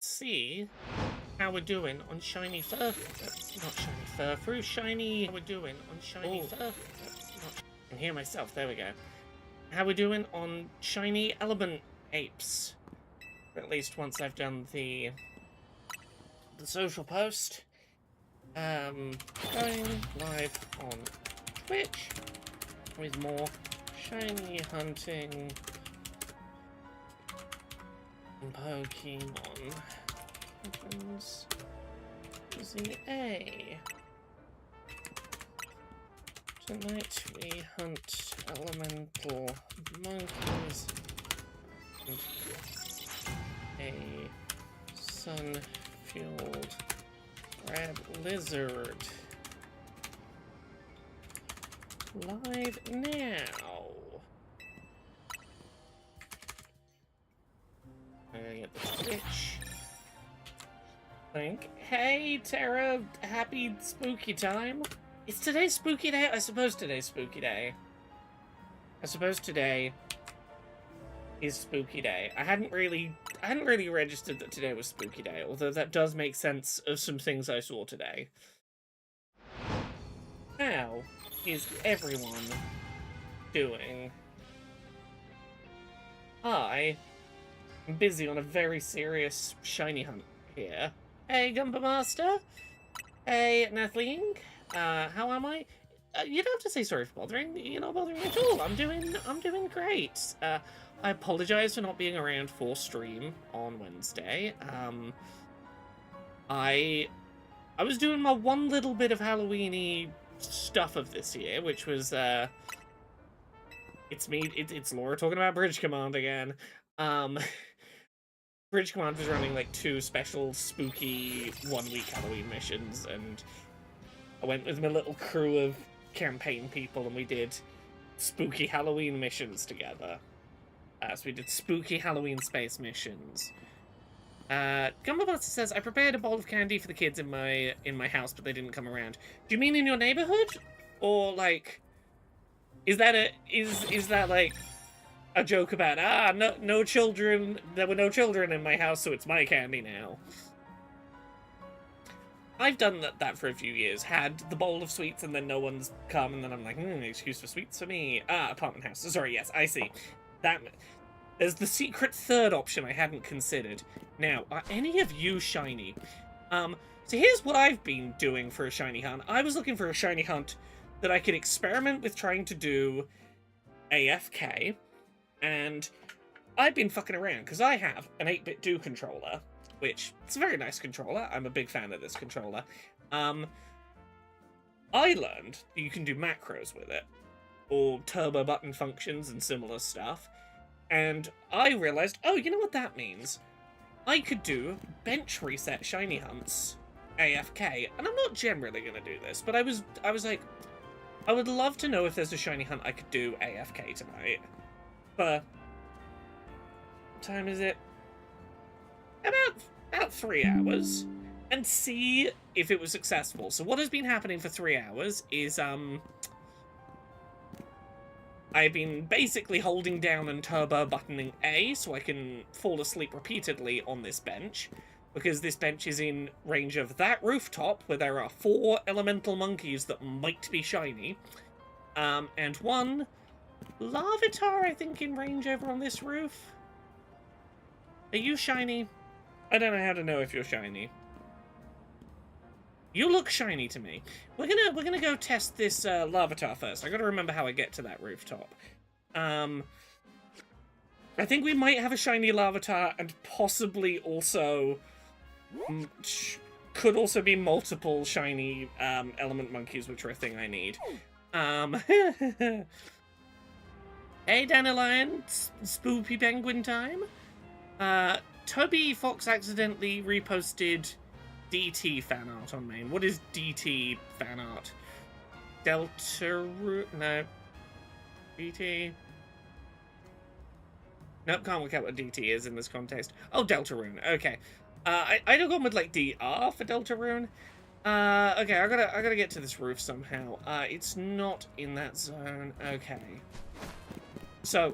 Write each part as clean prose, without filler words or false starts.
see how we're doing on shiny fur. Not shiny fur through shiny. How we're doing on shiny fur. Not, I can hear myself. There we go. How we're doing on shiny element apes. Or at least once I've done the social post. Going live on Twitch with more shiny hunting Pokemon. Happens using A. Tonight we hunt elemental monkeys and a sun-fueled red lizard. Live now. I'm gonna get the Twitch link. Hey Tara, happy spooky time. Is today spooky day? I suppose today's spooky day. I suppose today is spooky day. I hadn't really registered that today was spooky day, although that does make sense of some things I saw today. How is everyone doing? I am busy on a very serious shiny hunt here. Hey Gumba Master. Hey Nathling. How am I? You don't have to say sorry for bothering. You're not bothering at all. I'm doing great. I apologize for not being around for stream on Wednesday. I was doing my one little bit of Halloween-y stuff of this year, which was it's Laura talking about Bridge Command again. Bridge Command was running like 2 special spooky 1-week Halloween missions, and I went with my little crew of campaign people and we did spooky Halloween missions together. So we did spooky Halloween space missions. Gumbabuster says, I prepared a bowl of candy for the kids in my house, but they didn't come around. Do you mean in your neighborhood? Or like, is that like a joke about, no children, there were no children in my house, so it's my candy now? I've done that for a few years. Had the bowl of sweets and then no one's come, and then I'm like, excuse for sweets for me. Apartment house. Sorry, yes, I see. There's the secret third option I hadn't considered. Now, are any of you shiny? So here's what I've been doing for a shiny hunt. I was looking for a shiny hunt that I could experiment with trying to do AFK, and I've been fucking around, because I have an 8-bit Do controller, which, it's a very nice controller. I'm a big fan of this controller. I learned that you can do macros with it, or turbo button functions and similar stuff, and I realized, oh, you know what that means? I could do bench reset shiny hunts AFK, and I'm not generally going to do this, but I was like, I would love to know if there's a shiny hunt I could do AFK tonight. But what time is it? About 3 hours, and see if it was successful. So what has been happening for 3 hours is I've been basically holding down and turbo buttoning A so I can fall asleep repeatedly on this bench, because this bench is in range of that rooftop where there are 4 elemental monkeys that might be shiny, and 1 Larvitar, I think, in range over on this roof. Are you shiny? I don't know how to know if you're shiny. You look shiny to me. We're gonna go test this Larvitar first. I gotta remember how I get to that rooftop. I think we might have a shiny Larvitar, and possibly also could also be multiple shiny element monkeys, which are a thing I need. Hey Dandelion, spoopy penguin time. Toby Fox accidentally reposted DT fan art on main. What is DT fan art? No. DT? Nope, can't work out what DT is in this context. Oh, Deltarune. Okay. I'd have gone with, like, DR for Deltarune. Okay, I gotta get to this roof somehow. It's not in that zone. Okay. So,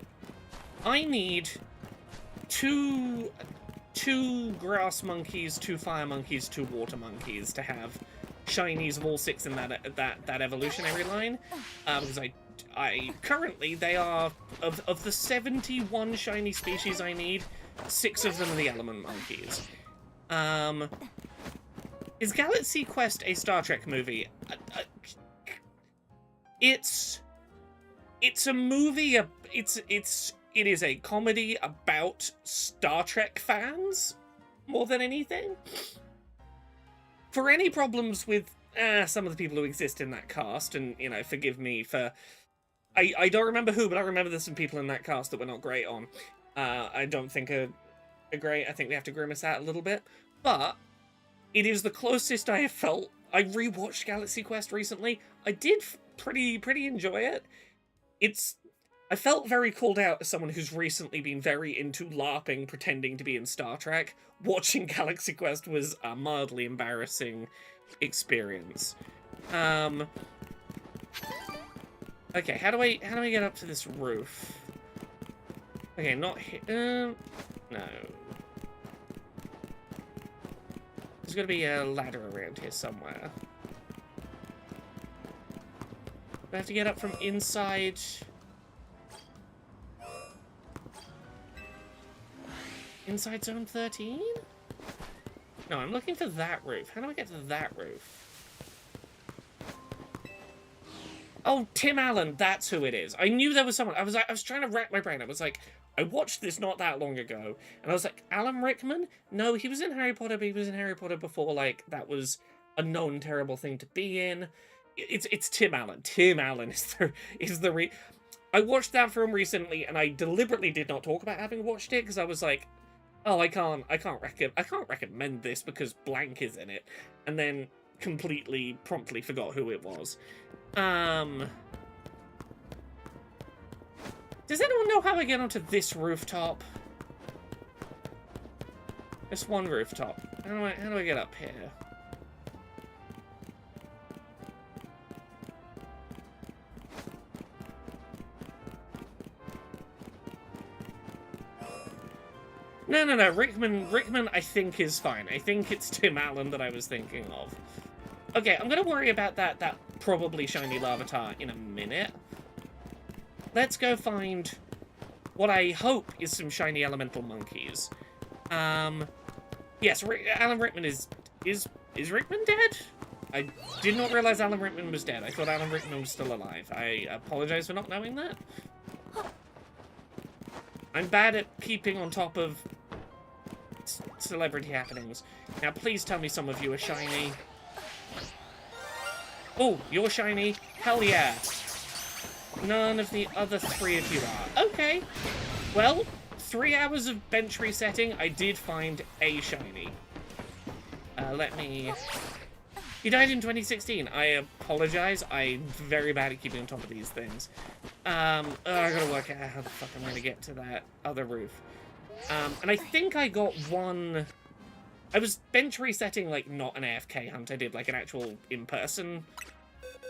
I need 2 2 grass monkeys, 2 fire monkeys, 2 water monkeys to have shinies of all 6 in that evolutionary line. Because I currently, they are, of the 71 shiny species I need, 6 of them are the element monkeys. Is Galaxy Quest a Star Trek movie? It's a movie, it is a comedy about Star Trek fans, more than anything. For any problems with some of the people who exist in that cast, and, you know, forgive me for... I don't remember who, but I remember there's some people in that cast that were not great on. I don't think are great. I think we have to grimace at a little bit. But it is the closest I have felt. I rewatched Galaxy Quest recently. I did pretty enjoy it. I felt very called out as someone who's recently been very into LARPing, pretending to be in Star Trek. Watching Galaxy Quest was a mildly embarrassing experience. Okay, how do I get up to this roof? Okay, not here. No. There's gotta be a ladder around here somewhere. Do I have to get up from inside? Inside Zone 13? No, I'm looking for that roof. How do I get to that roof? Oh, Tim Allen, that's who it is. I knew there was someone. I was trying to rack my brain. I was like, I watched this not that long ago, and I was like, Alan Rickman? No, he was in Harry Potter, but he was in Harry Potter before, like, that was a known terrible thing to be in. It's Tim Allen. Tim Allen is the I watched that film recently, and I deliberately did not talk about having watched it, because I was like, oh, I can't recommend this because blank is in it, and then promptly forgot who it was. Does anyone know how I get onto this rooftop? This one rooftop. How do I get up here? No. Rickman, I think, is fine. I think it's Tim Allen that I was thinking of. Okay, I'm gonna worry about that probably shiny Larvitar in a minute. Let's go find what I hope is some shiny elemental monkeys. Yes, Alan Rickman is Rickman dead? I did not realize Alan Rickman was dead. I thought Alan Rickman was still alive. I apologize for not knowing that. I'm bad at keeping on top of celebrity happenings. Now, please tell me some of you are shiny. Oh, you're shiny? Hell yeah. None of the other 3 of you are. Okay. Well, 3 hours of bench resetting, I did find a shiny. Let me... He died in 2016. I apologize. I'm very bad at keeping on top of these things. I gotta work out how the fuck I'm gonna get to that other roof. And I think I got one... I was bench resetting, like, not an AFK hunt. I did, like, an actual in-person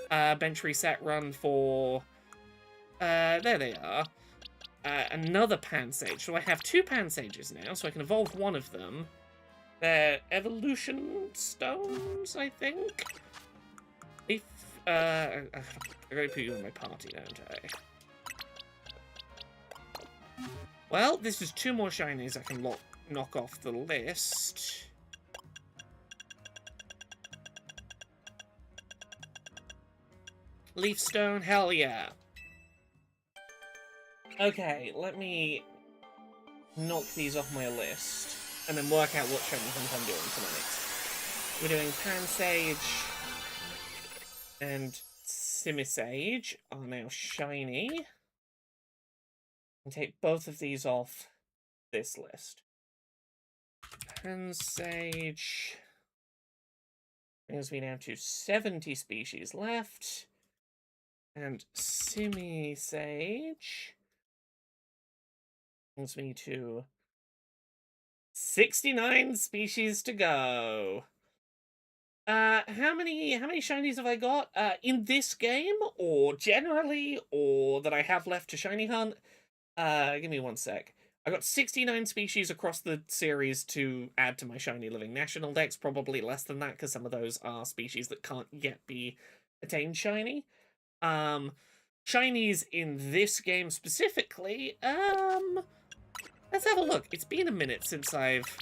bench reset run for... there they are. Another Pansage. So I have 2 Pansages now, so I can evolve one of them. They're evolution stones, I think? If, I gotta put you in my party, don't I? Well, this is 2 more shinies I can knock off the list. Leaf stone, hell yeah. Okay, let me knock these off my list. And then work out what shinies I'm doing tonight. We're doing Pansage and Simisage are now shiny. And take both of these off this list. Pansage brings me now to 70 species left. And Simisage brings me to 69 species to go. How many shinies have I got? In this game, or generally, or that I have left to shiny hunt? Give me one sec. I got 69 species across the series to add to my Shiny Living National Dex, probably less than that, because some of those are species that can't yet be attained shiny. Shinies in this game specifically, let's have a look. It's been a minute since I've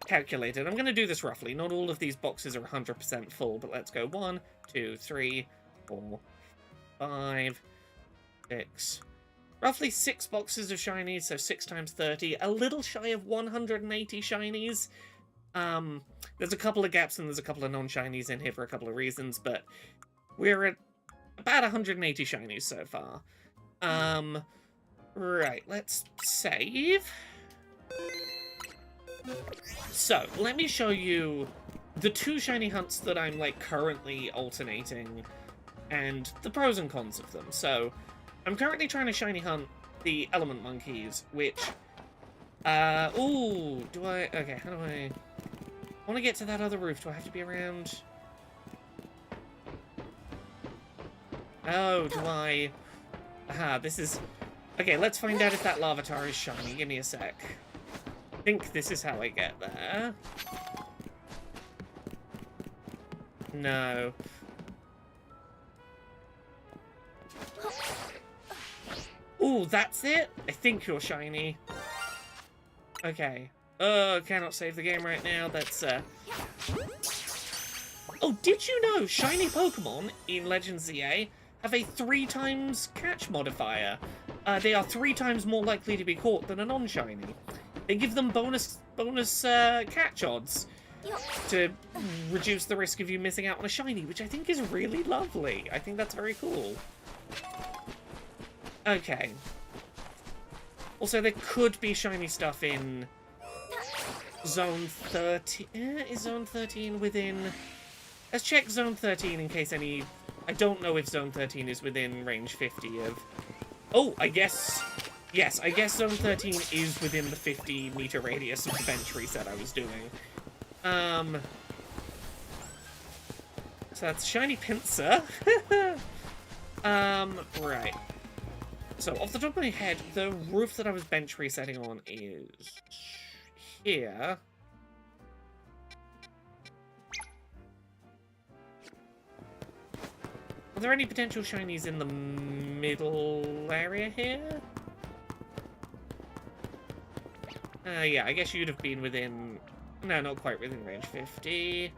calculated. I'm going to do this roughly. Not all of these boxes are 100% full, but let's go 1, 2, 3, 4, 5, 6. Roughly 6 boxes of shinies, so 6 times 30. A little shy of 180 shinies. There's a couple of gaps and there's a couple of non-shinies in here for a couple of reasons, but we're at about 180 shinies so far. Right, let's save. So, let me show you the 2 shiny hunts that I'm, like, currently alternating, and the pros and cons of them. So, I'm currently trying to shiny hunt the element monkeys, which, ooh, do I, okay, how do I want to get to that other roof? Do I have to be around? Oh, do I, aha, this is, okay, let's find out if that Larvitar is shiny, give me a sec. I think this is how I get there. No. Ooh, that's it? I think you're shiny. Okay. Cannot save the game right now. That's, Oh, did you know shiny Pokemon in Legends ZA have a 3 times catch modifier? They are 3 times more likely to be caught than a non-shiny. They give them bonus catch odds to reduce the risk of you missing out on a shiny, which I think is really lovely. I think that's very cool. Okay. Also, there could be shiny stuff in Zone 13. Is Zone 13 within... Let's check Zone 13 in case any... I don't know if Zone 13 is within range 50 of... Oh, I guess... Yes, I guess Zone 13 is within the 50-meter radius of the bench reset I was doing. So that's Shiny Pinsir. Right. So, off the top of my head, the roof that I was bench resetting on is... here. Are there any potential shinies in the middle area here? Yeah, I guess you'd have been within... No, not quite within range 50.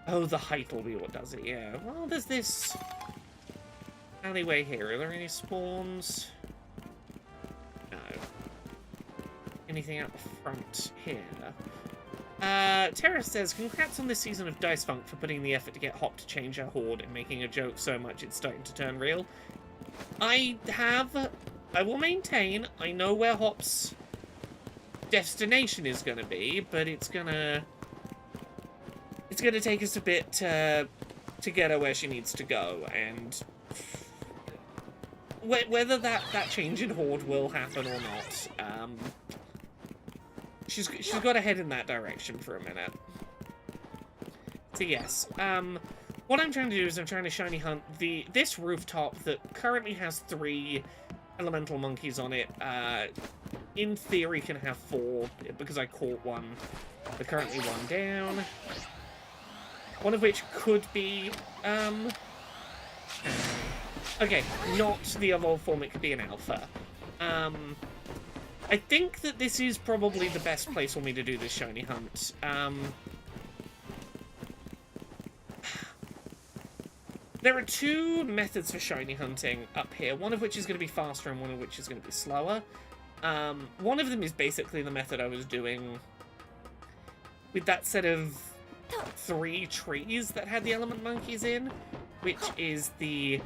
Oh, the height will be what does it, yeah. Well, there's this alleyway here. Are there any spawns? No. Anything out the front here? Terra says, congrats on this season of Dice Funk for putting the effort to get Hop to change her horde and making a joke so much it's starting to turn real. I will maintain, I know where Hop's destination is gonna be, but it's gonna take us a bit to get her where she needs to go, and whether that change in horde will happen or not, she's got to head in that direction for a minute. So yes, what I'm trying to do is I'm trying to shiny hunt this rooftop that currently has 3 elemental monkeys on it. In theory can have 4, because I caught one. But currently 1 down. One of which could be, okay, not the evolved form, it could be an alpha. I think that this is probably the best place for me to do this shiny hunt. There are 2 methods for shiny hunting up here, one of which is going to be faster and one of which is going to be slower. One of them is basically the method I was doing with that set of 3 trees that had the element monkeys in, which is this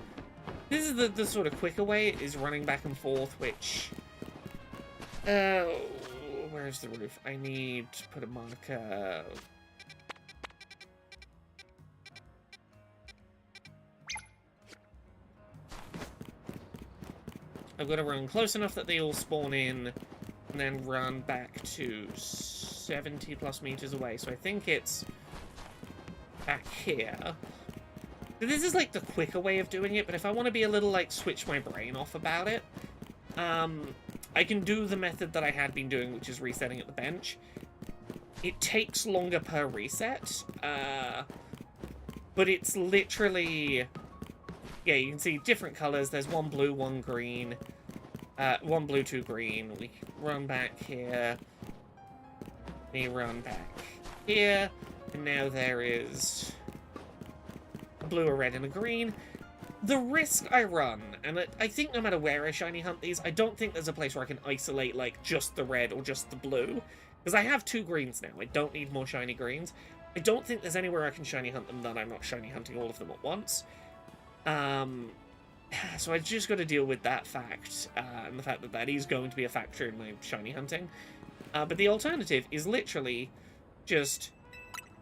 is the sort of quicker way, is running back and forth, which, where's the roof? I need to put a marker. I've got to run close enough that they all spawn in, and then run back to 70 plus meters away. So I think it's back here. This is like the quicker way of doing it, but if I want to be a little like switch my brain off about it, I can do the method that I had been doing, which is resetting at the bench. It takes longer per reset, but it's literally... Yeah, you can see different colors. There's one blue, one green. One blue, two green. We run back here. We run back here. And now there is a blue, a red, and a green. The risk I run, and I think no matter where I shiny hunt these, I don't think there's a place where I can isolate, like, just the red or just the blue. Because I have 2 greens now. I don't need more shiny greens. I don't think there's anywhere I can shiny hunt them that I'm not shiny hunting all of them at once. So I just got to deal with that fact, and the fact that that is going to be a factor in my shiny hunting. But the alternative is literally just,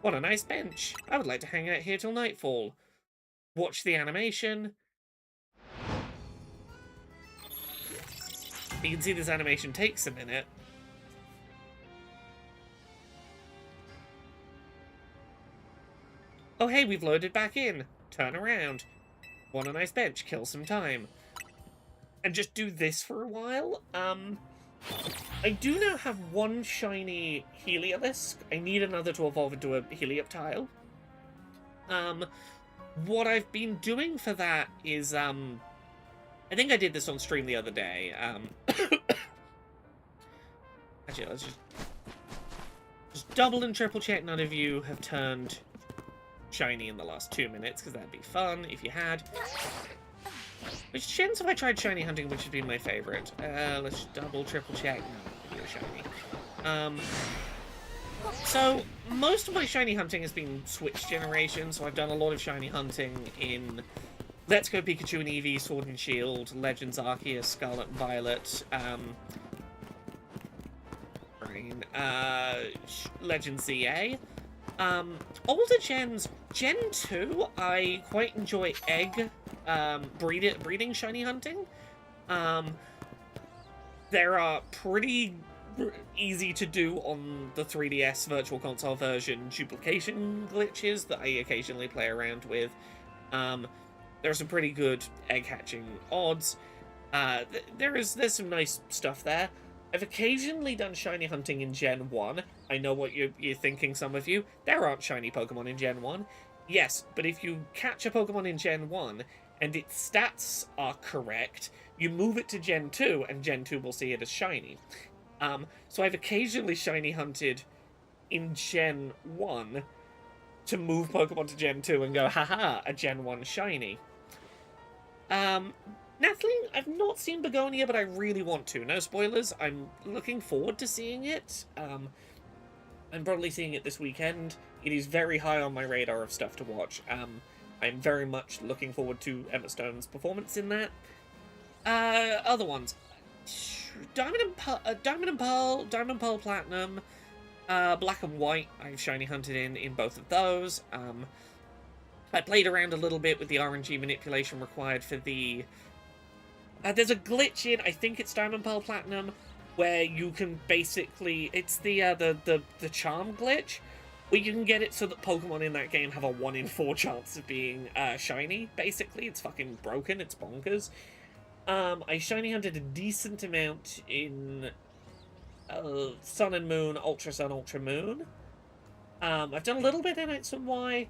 what a nice bench. I would like to hang out here till nightfall. Watch the animation. You can see this animation takes a minute. Oh hey, we've loaded back in. Turn around. Want a nice bench, kill some time. And just do this for a while. I do now have 1 shiny Heliolisk. I need another to evolve into a Helioptile. What I've been doing for that is, I think I did this on stream the other day. Actually, let's just double and triple check none of you have turned shiny in the last 2 minutes, because that'd be fun if you had. Which gens have I tried shiny hunting, which has been my favorite? Let's just double, triple check. No, you're shiny. So, most of my shiny hunting has been Switch generation, so I've done a lot of shiny hunting in Let's Go Pikachu and Eevee, Sword and Shield, Legends Arceus, Scarlet and Violet, Legends ZA. Older gens, Gen 2, I quite enjoy egg breeding shiny hunting. There are pretty easy to do on the 3DS Virtual Console version duplication glitches that I occasionally play around with. There are some pretty good egg hatching odds. There's some nice stuff there. I've occasionally done shiny hunting in Gen 1. I know what you're thinking, some of you. There aren't shiny Pokemon in Gen 1. Yes, but if you catch a Pokemon in Gen 1 and its stats are correct, you move it to Gen 2 and Gen 2 will see it as shiny. So I've occasionally shiny hunted in Gen 1 to move Pokemon to Gen 2 and go, haha, a Gen 1 shiny. Nathalie, I've not seen Begonia, but I really want to. No spoilers, I'm looking forward to seeing it. I'm probably seeing it this weekend. It is very high on my radar of stuff to watch. I'm very much looking forward to Emma Stone's performance in that. Other ones. Diamond and Pearl Platinum, Black and White, I've shiny hunted in both of those. I played around a little bit with the RNG manipulation required for the... there's a glitch in, I think it's Diamond Pearl Platinum, where you can basically... It's the charm glitch, where you can get it so that Pokemon in that game have a 1 in 4 chance of being shiny, basically. It's fucking broken, it's bonkers. I shiny hunted a decent amount in Sun and Moon, Ultra Sun, Ultra Moon. I've done a little bit in X and Y.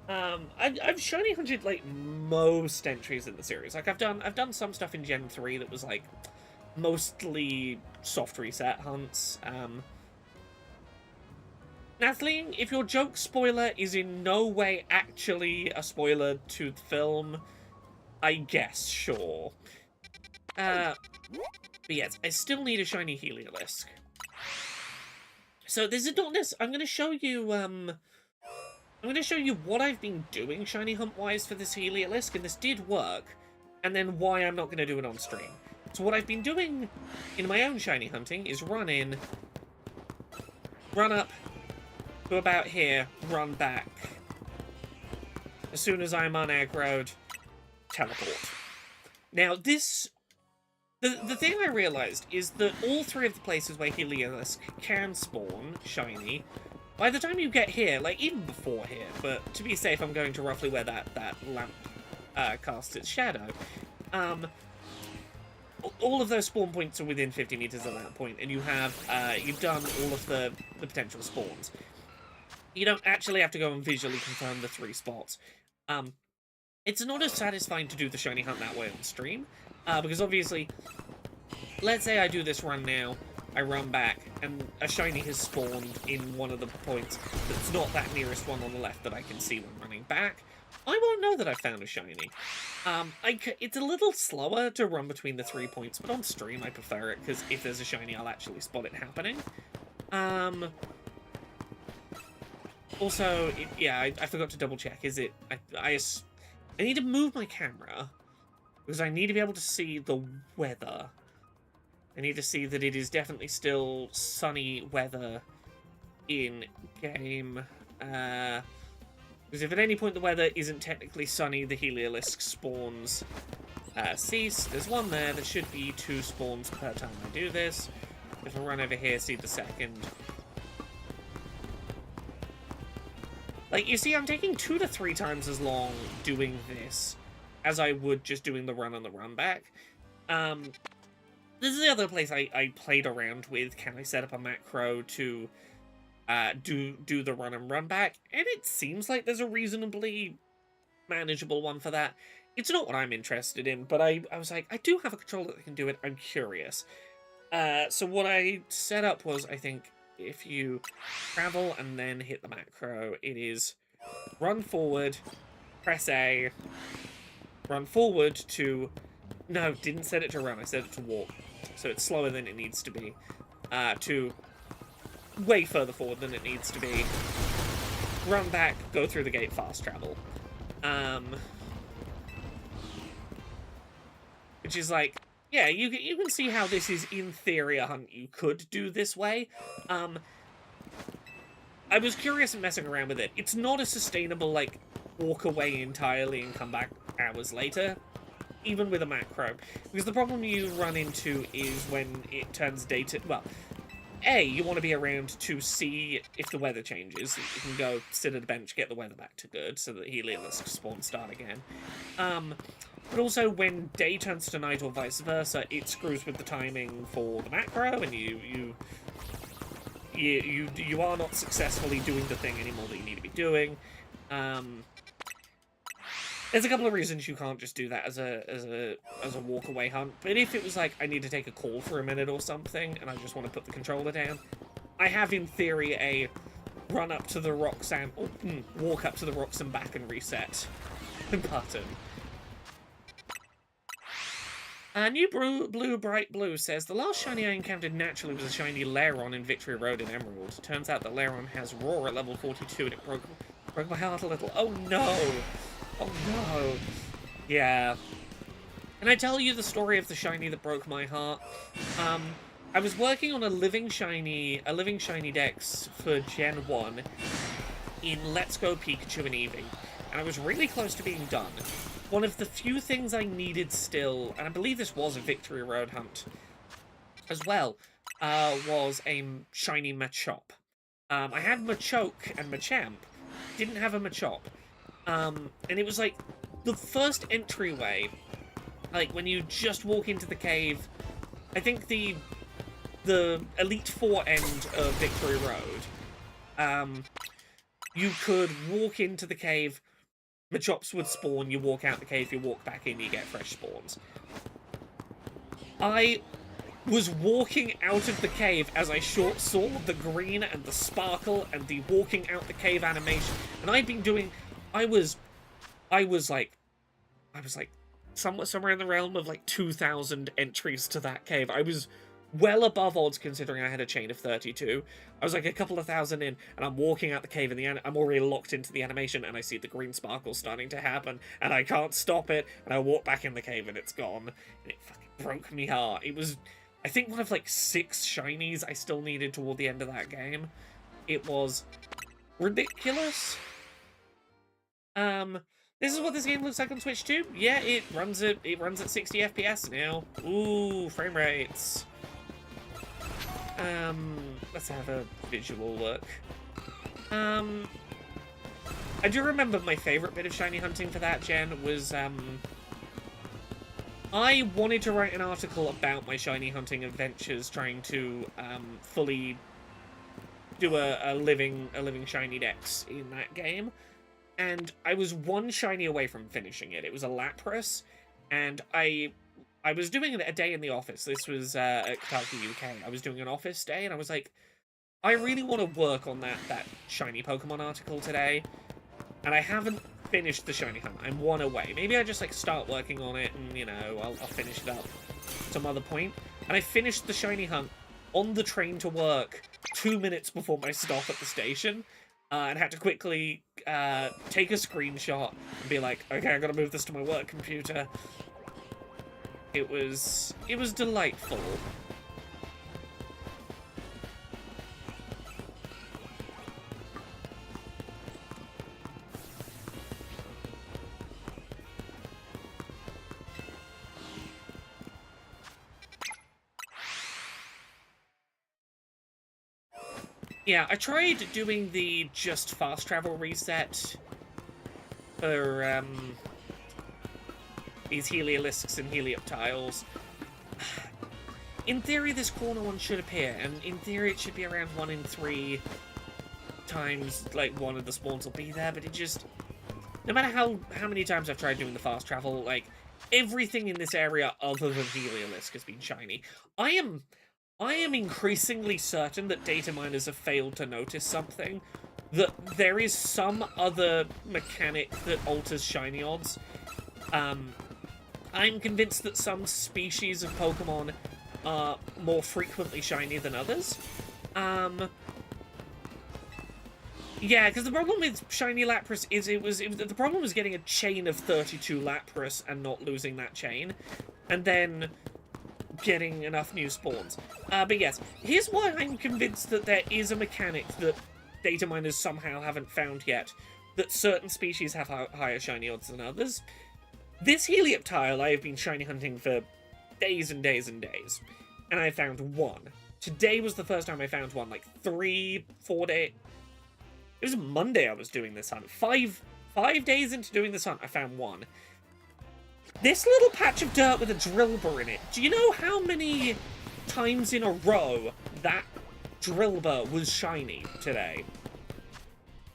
I've shiny hunted like most entries in the series. Like I've done some stuff in Gen 3 that was like mostly soft reset hunts. Nathalie, if your joke spoiler is in no way actually a spoiler to the film, I guess, sure. But yes, I still need a shiny Heliolisk. So this is not this. I'm going to show you what I've been doing shiny hunt wise for this Heliolisk, and this did work, and then why I'm not going to do it on stream. So what I've been doing in my own shiny hunting is run in, run up to about here, run back. As soon as I'm unaggroed, teleport. Now this... The thing I realised is that all 3 of the places where Heliolisk can spawn shiny, by the time you get here, like even before here, but to be safe I'm going to roughly where that lamp casts its shadow, all of those spawn points are within 50 meters at that point, and you have you've done all of the potential spawns. You don't actually have to go and visually confirm the 3 spots. It's not as satisfying to do the shiny hunt that way on stream, because obviously, let's say I do this run now, I run back, and a shiny has spawned in one of the points that's not that nearest one on the left that I can see when running back. I won't know that I found a shiny. It's a little slower to run between the 3 points, but on stream I prefer it, because if there's a shiny, I'll actually spot it happening. Also, I forgot to double check. Is it... I need to move my camera, because I need to be able to see the weather. I need to see that it is definitely still sunny weather in-game. Because if at any point the weather isn't technically sunny, the Heliolisk spawns cease. There's one there. There should be 2 spawns per time I do this. If I run over here, see the second. Like, you see, I'm taking 2 to 3 times as long doing this as I would just doing the run and the run back. This is the other place I played around with. Can I set up a macro to do the run and run back? And it seems like there's a reasonably manageable one for that. It's not what I'm interested in, but I was like, I do have a controller that can do it. I'm curious. So what I set up was, I think, if you travel and then hit the macro, it is run forward, press A, run forward to... No, didn't set it to run, I set it to walk. So it's slower than it needs to be. To way further forward than it needs to be. Run back, go through the gate, fast travel. Which is like, yeah, you can see how this is, in theory, a hunt you could do this way. I was curious and messing around with it. It's not a sustainable, like, walk away entirely and come back hours later, even with a macro. Because the problem you run into is when it turns day to... Well, A, you want to be around to see if the weather changes. You can go sit at a bench, get the weather back to good, so that Heliolisk spawn start again. But also, when day turns to night or vice versa, it screws with the timing for the macro, and you are not successfully doing the thing anymore that you need to be doing. There's a couple of reasons you can't just do that as a walk away hunt. But if it was like I need to take a call for a minute or something, and I just want to put the controller down, I have in theory a run up to the rocks and walk up to the rocks and back and reset button. New Blue Bright Blue says, the last shiny I encountered naturally was a shiny Lairon in Victory Road in Emerald. Turns out that Lairon has Roar at level 42 and it broke my heart a little. Oh no! Oh no! Yeah. Can I tell you the story of the shiny that broke my heart? I was working on a living shiny dex for Gen 1 in Let's Go Pikachu and Eevee, and I was really close to being done. One of the few things I needed still, and I believe this was a Victory Road hunt as well, was a shiny Machop. I had Machoke and Machamp, didn't have a Machop. And it was like the first entryway, like when you just walk into the cave. I think the Elite Four end of Victory Road, you could walk into the cave, Machops would spawn, you walk out the cave, you walk back in, you get fresh spawns. I was walking out of the cave as I saw the green and the sparkle and the walking out the cave animation, and I'd been doing... I was like somewhere in the realm of like 2,000 entries to that cave. I was well above odds considering I had a chain of 32. I was like a couple of thousand in, and I'm walking out the cave, and I'm already locked into the animation, and I see the green sparkle starting to happen, and I can't stop it, and I walk back in the cave, and it's gone, and it fucking broke me heart. It was, I think, one of like 6 shinies I still needed toward the end of that game. It was ridiculous. This is what this game looks like on Switch too. Yeah, it runs at 60 FPS now. Ooh, frame rates. Let's have a visual look. I do remember my favorite bit of shiny hunting for that gen was I wanted to write an article about my shiny hunting adventures, trying to fully do a living shiny dex in that game, and I was one shiny away from finishing it. It was a Lapras, and I was doing a day in the office. This was at Kotaku UK. I was doing an office day, and I was like, I really want to work on that shiny Pokemon article today, and I haven't finished the shiny hunt. I'm one away. Maybe I just like start working on it, and you know, I'll finish it up some other point. And I finished the shiny hunt on the train to work 2 minutes before my stop at the station, and had to quickly take a screenshot and be like, okay, I gotta move this to my work computer. It was delightful. Yeah, I tried doing the just fast travel reset for these Helialisks and Helioptiles. In theory, this corner one should appear, and in theory it should be around 1 in 3 times, like, one of the spawns will be there, but it just... No matter how many times I've tried doing the fast travel, like, everything in this area other than Heliolisk has been shiny. I am increasingly certain that data miners have failed to notice something. That there is some other mechanic that alters shiny odds. I'm convinced that some species of Pokemon are more frequently shiny than others. Yeah, because the problem with shiny Lapras is the problem was getting a chain of 32 Lapras and not losing that chain. And then getting enough new spawns. But yes, here's why I'm convinced that there is a mechanic that data miners somehow haven't found yet, that certain species have higher shiny odds than others. This Helioptile I have been shiny hunting for days and days and days, and I found one. Today was the first time I found one, like 3-4 days. It was Monday I was doing this hunt. Five days into doing this hunt, I found one. This little patch of dirt with a Drillbur in it. Do you know how many times in a row that Drillbur was shiny today?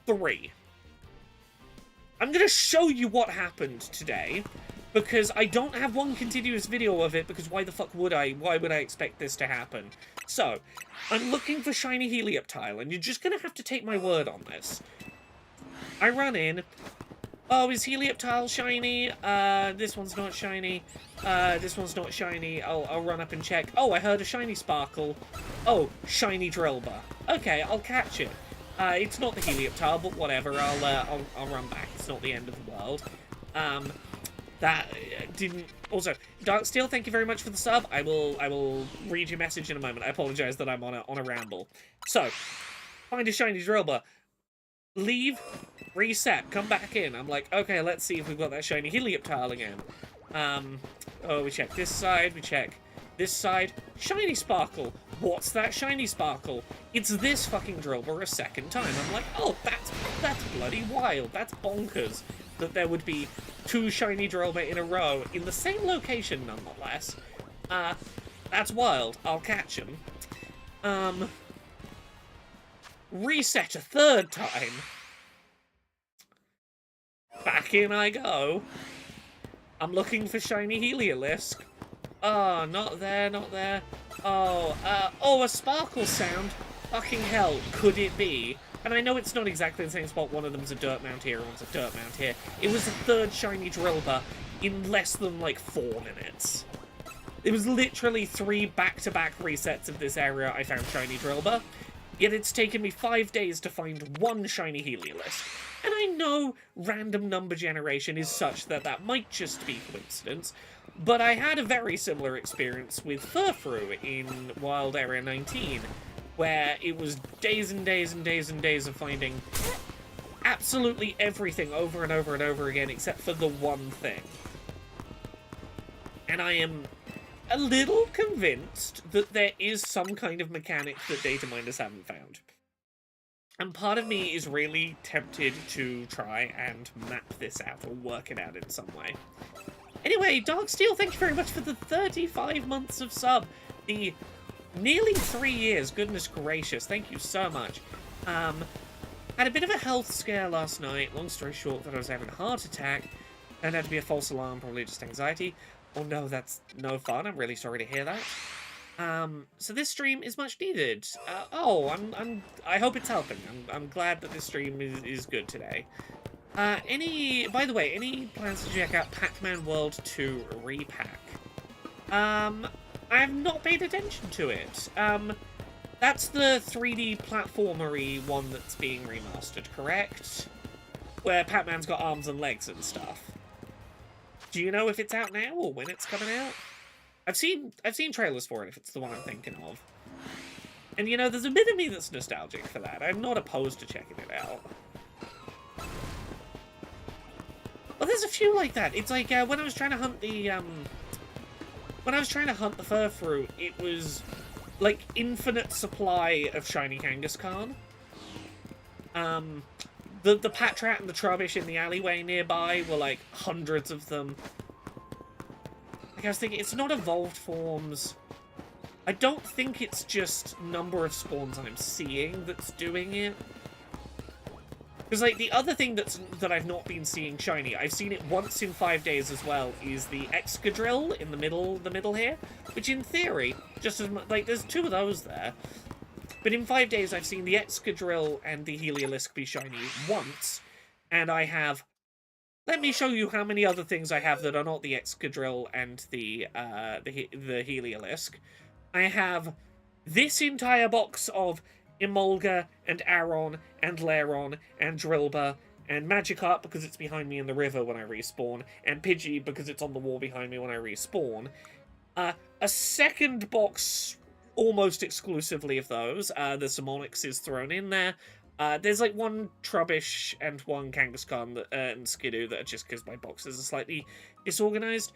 3. I'm going to show you what happened today, because I don't have one continuous video of it, because why the fuck would I? Why would I expect this to happen? So, I'm looking for shiny Helioptile, and you're just going to have to take my word on this. I run in. Oh, is Helioptile shiny? This one's not shiny. This one's not shiny. I'll run up and check. Oh, I heard a shiny Sparkle. Oh, shiny Drillbur. Okay, I'll catch it. It's not the Helioptile, but whatever. I'll run back. It's not the end of the world. That didn't... Also, Darksteel, thank you very much for the sub. I will read your message in a moment. I apologize that I'm on a ramble. So, find a shiny Drillbur. Leave, reset, come back in. I'm like, okay, let's see if we've got that shiny Helioptile again. Oh, we check this side, we check this side. Shiny Sparkle. What's that shiny Sparkle? It's this fucking Drillbur a second time. I'm like, oh, that's bloody wild. That's bonkers that there would be 2 shiny Drillbur in a row in the same location, nonetheless. That's wild. I'll catch him. Reset a 3rd time. Back in I go. I'm looking for shiny Heliolisk. Oh, not there, not there. Oh, oh, a Sparkle sound. Fucking hell, could it be? And I know it's not exactly the same spot. One of them's a dirt mount here, one's a dirt mount here. It was the 3rd shiny Drillbur in less than, like, 4 minutes. It was literally 3 back-to-back resets of this area I found shiny Drillbur. Yet it's taken me 5 days to find 1 shiny Heliolisk. And I know random number generation is such that that might just be coincidence, but I had a very similar experience with Furfrou in Wild Area 19, where it was days and days and days and days of finding absolutely everything over and over and over again except for the one thing. And I am a little convinced that there is some kind of mechanic that data miners haven't found. And part of me is really tempted to try and map this out or work it out in some way. Anyway, Darksteel, thank you very much for the 35 months of sub. The nearly 3 years, goodness gracious, thank you so much. Had a bit of a health scare last night. Long story short, that I was having a heart attack. Turned out to be a false alarm, probably just anxiety. Oh no, that's no fun. I'm really sorry to hear that. So this stream is much needed. I hope it's helping. I'm glad that this stream is good today. By the way, any plans to check out Pac-Man World 2 Repack? I have not paid attention to it. That's the 3D platformery one that's being remastered, correct? Where Pac-Man's got arms and legs and stuff. Do you know if it's out now or when it's coming out? I've seen trailers for it if it's the one I'm thinking of. And you know, there's a bit of me that's nostalgic for that. I'm not opposed to checking it out. Well, there's a few like that. It's like when I was trying to hunt the fur fruit, it was like infinite supply of shiny Kangaskhan. The Patrat and the Trubbish in the alleyway nearby were like hundreds of them. Like I was thinking, it's not evolved forms. I don't think it's just number of spawns I'm seeing that's doing it. Because like the other thing that I've not been seeing shiny, I've seen it once in 5 days as well, is the Excadrill in the middle here, which in theory, just as much, like there's 2 of those there. But in 5 days, I've seen the Excadrill and the Heliolisk be shiny once, and I have... Let me show you how many other things I have that are not the Excadrill and the Heliolisk. I have this entire box of Emolga and Aron and Lairon and Drillbur and Magikarp because it's behind me in the river when I respawn, and Pidgey because it's on the wall behind me when I respawn. A second box almost exclusively of those. The Sumonix is thrown in there. There's like 1 Trubbish and 1 Kangaskhan and Skidoo that are just because my boxes are slightly disorganized.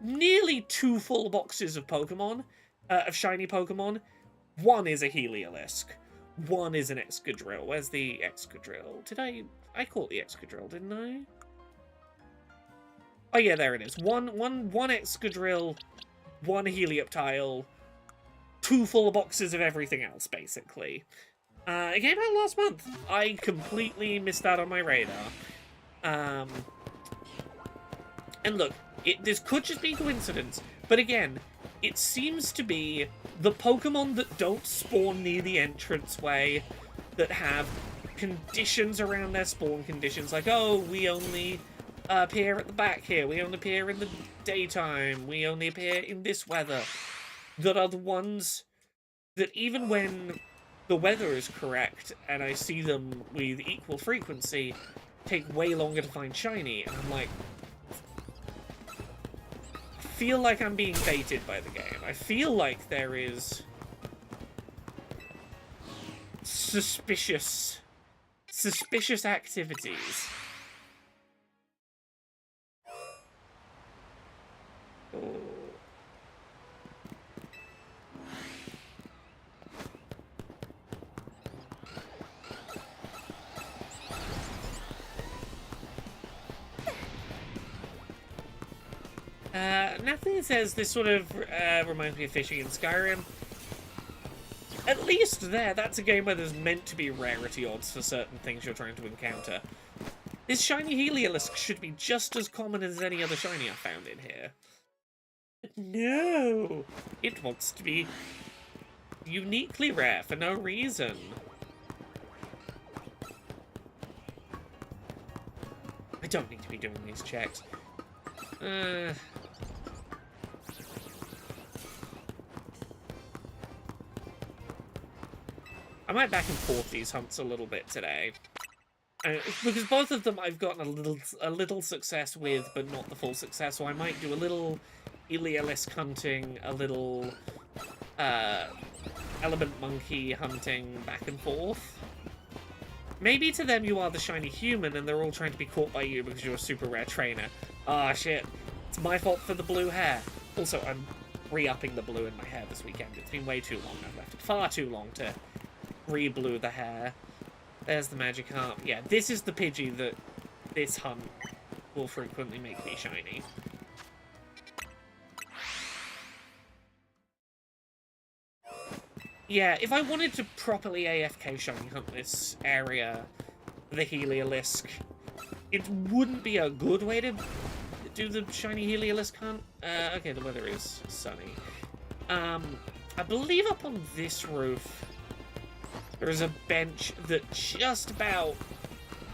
Nearly 2 full boxes of Pokemon, of shiny Pokemon. 1 is a Heliolisk. 1 is an Excadrill. Where's the Excadrill? I caught the Excadrill, didn't I? Oh yeah, there it is. One Excadrill, 1 Helioptile, 2 full boxes of everything else, basically. It came out last month. I completely missed that on my radar. And look, this could just be coincidence, but again, it seems to be the Pokemon that don't spawn near the entranceway, that have conditions around their spawn conditions, like, oh, we only appear at the back here, we only appear in the daytime, we only appear in this weather, that are the ones that even when the weather is correct and I see them with equal frequency, take way longer to find shiny, and I'm like, I feel like I'm being baited by the game. I feel like there is suspicious activities. Oh. Nothing says this sort of reminds me of fishing in Skyrim. At least that's a game where there's meant to be rarity odds for certain things you're trying to encounter. This shiny Heliolisk should be just as common as any other shiny I've found in here. But no! It wants to be uniquely rare for no reason. I don't need to be doing these checks. I might back and forth these hunts a little bit today, because both of them I've gotten a little success with, but not the full success. So I might do a little Heliolisk hunting, a little Element Monkey hunting, back and forth. Maybe to them you are the shiny human, and they're all trying to be caught by you because you're a super rare trainer. Ah, shit. It's my fault for the blue hair. Also, I'm re-upping the blue in my hair this weekend. It's been way too long. I've left it far too long to re-blue the hair. There's the Magikarp. Yeah, this is the Pidgey that this hunt will frequently make me shiny. Yeah, if I wanted to properly AFK shiny hunt this area, the Heliolisk, it wouldn't be a good way to do the shiny Heliolisk hunt. Okay, the weather is sunny. I believe up on this roof, there is a bench that just about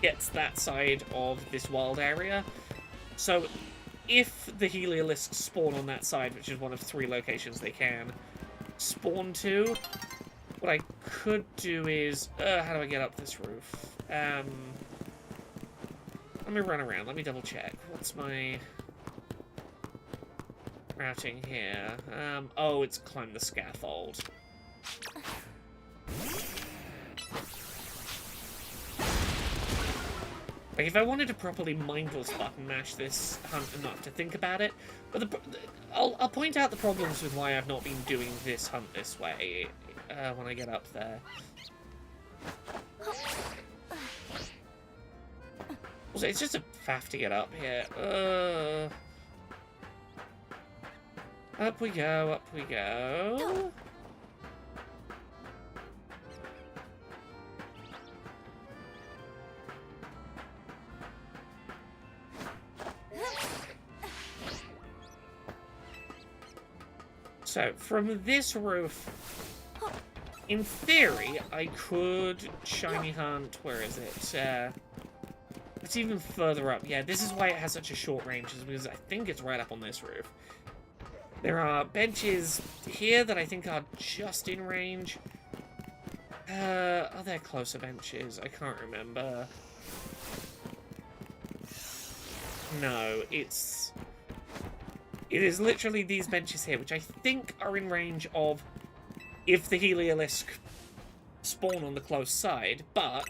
gets that side of this wild area. So if the Heliolisk spawn on that side, which is one of 3 locations they can spawn to, what I could do is... how do I get up this roof? Let me run around. Let me double check. What's my routing here? Oh, it's climb the scaffold. Like, if I wanted to properly mindless button mash this hunt enough to think about it, but I'll point out the problems with why I've not been doing this hunt this way when I get up there. Also, it's just a faff to get up here. Up we go, up we go. So, from this roof, in theory, I could shiny hunt... Where is it? It's even further up. Yeah, this is why it has such a short range, is because I think it's right up on this roof. There are benches here that I think are just in range. Are there closer benches? I can't remember. No, it is literally these benches here, which I think are in range of if the Heliolisk spawn on the close side, but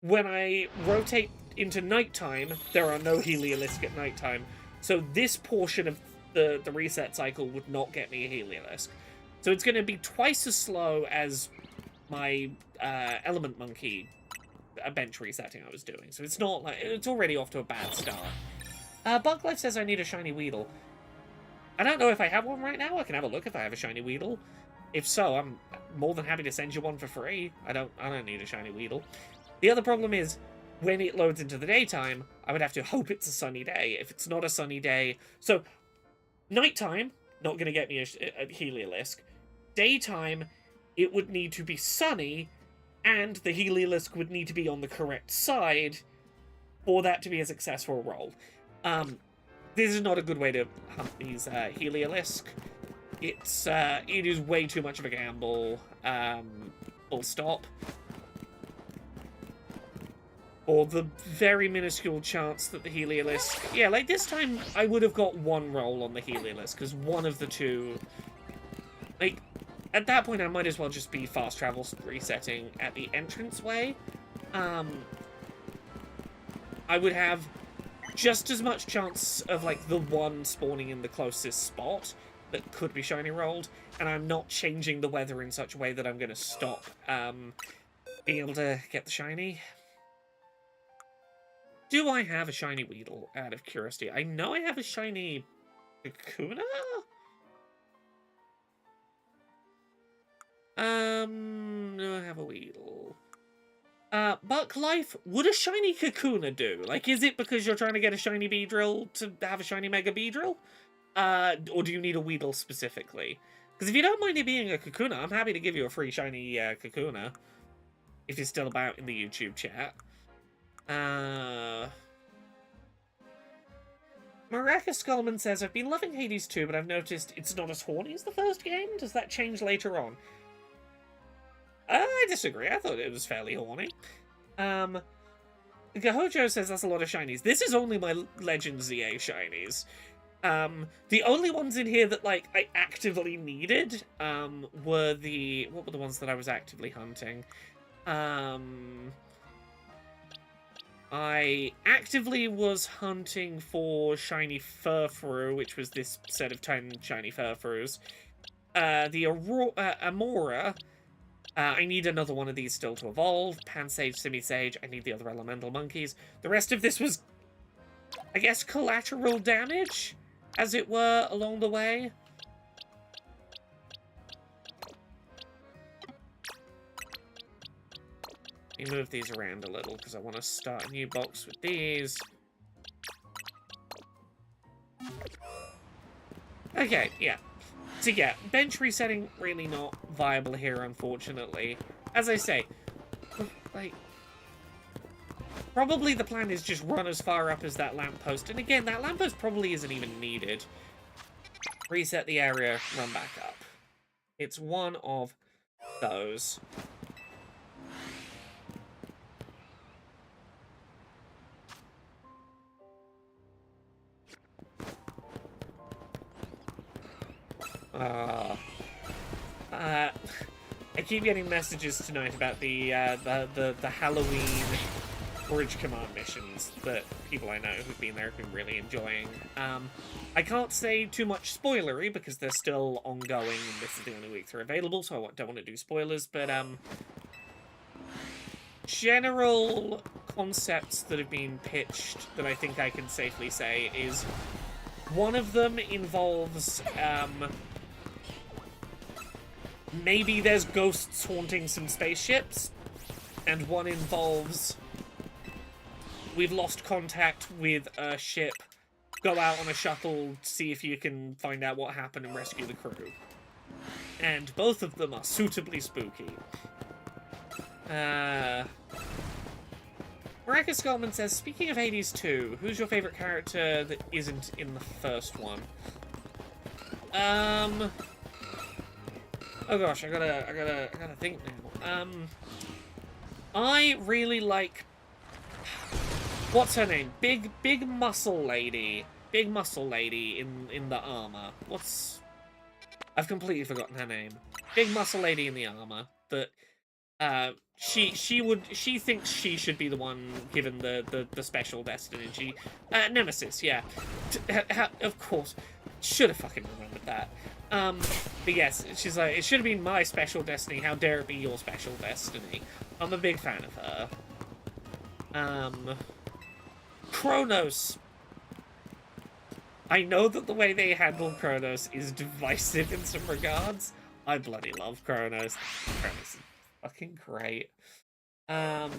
when I rotate into nighttime, there are no Heliolisk at nighttime, so this portion of the reset cycle would not get me a Heliolisk. So it's going to be twice as slow as my Element Monkey bench resetting I was doing. So it's not like... It's already off to a bad start. Buglife says I need a shiny Weedle. I don't know if I have one right now. I can have a look if I have a shiny Weedle. If so, I'm more than happy to send you one for free. I don't need a shiny Weedle. The other problem is, when it loads into the daytime, I would have to hope it's a sunny day. If it's not a sunny day... So, nighttime, not going to get me a Heliolisk. Daytime, it would need to be sunny, and the Heliolisk would need to be on the correct side for that to be a successful roll. This is not a good way to hunt these Heliolisk. It is way too much of a gamble, full stop. Or the very minuscule chance that the Heliolisk... Yeah, like this time I would have got one roll on the Heliolisk, because one of the two... Like, at that point I might as well just be fast travel resetting at the entranceway. I would have just as much chance of, like, the one spawning in the closest spot that could be shiny rolled, and I'm not changing the weather in such a way that I'm going to stop being able to get the shiny. Do I have a shiny Weedle, out of curiosity? I know I have a shiny Kakuna? No, I have a Weedle. Bucklife, would a shiny Kakuna do? Like, is it because you're trying to get a shiny Beedrill to have a shiny Mega Beedrill? Or do you need a Weedle specifically? Because if you don't mind it being a Kakuna, I'm happy to give you a free shiny Kakuna. If you're still about in the YouTube chat. Maraka Skullman says, I've been loving Hades 2, but I've noticed it's not as horny as the first game. Does that change later on? I disagree. I thought it was fairly horny. Gahojo says that's a lot of shinies. This is only my Legend ZA shinies. The only ones in here that, like, I actively needed, were the... What were the ones that I was actively hunting? I actively was hunting for shiny Furfru, which was this set of 10 shiny Furfrus. The Amora, I need another one of these still to evolve. Pansage, Simisage, I need the other elemental monkeys. The rest of this was, I guess, collateral damage, as it were, along the way. Let me move these around a little, because I want to start a new box with these. Okay, yeah. So yeah, bench resetting really not viable here, unfortunately. As I say, like, probably the plan is just run as far up as that lamppost. And again, that lamppost probably isn't even needed. Reset the area, run back up. It's one of those. I keep getting messages tonight about the Halloween Bridge Command missions that people I know who've been there have been really enjoying. I can't say too much spoilery because they're still ongoing and this is the only week they're available, so I don't want to do spoilers, but general concepts that have been pitched that I think I can safely say is one of them involves maybe there's ghosts haunting some spaceships, and one involves we've lost contact with a ship, go out on a shuttle, see if you can find out what happened and rescue the crew. And both of them are suitably spooky. Maracas Goldman says, speaking of Hades 2, who's your favorite character that isn't in the first one? Oh gosh, I gotta think now. I really like, what's her name? Big muscle lady. Big muscle lady in the armor. I've completely forgotten her name. Big muscle lady in the armor. That she thinks she should be the one given the special destiny. Nemesis, yeah. Of course. Should have fucking remembered that. But yes, she's like, it should have been my special destiny. How dare it be your special destiny? I'm a big fan of her. Kronos. I know that the way they handle Kronos is divisive in some regards. I bloody love Kronos. Kronos is fucking great. I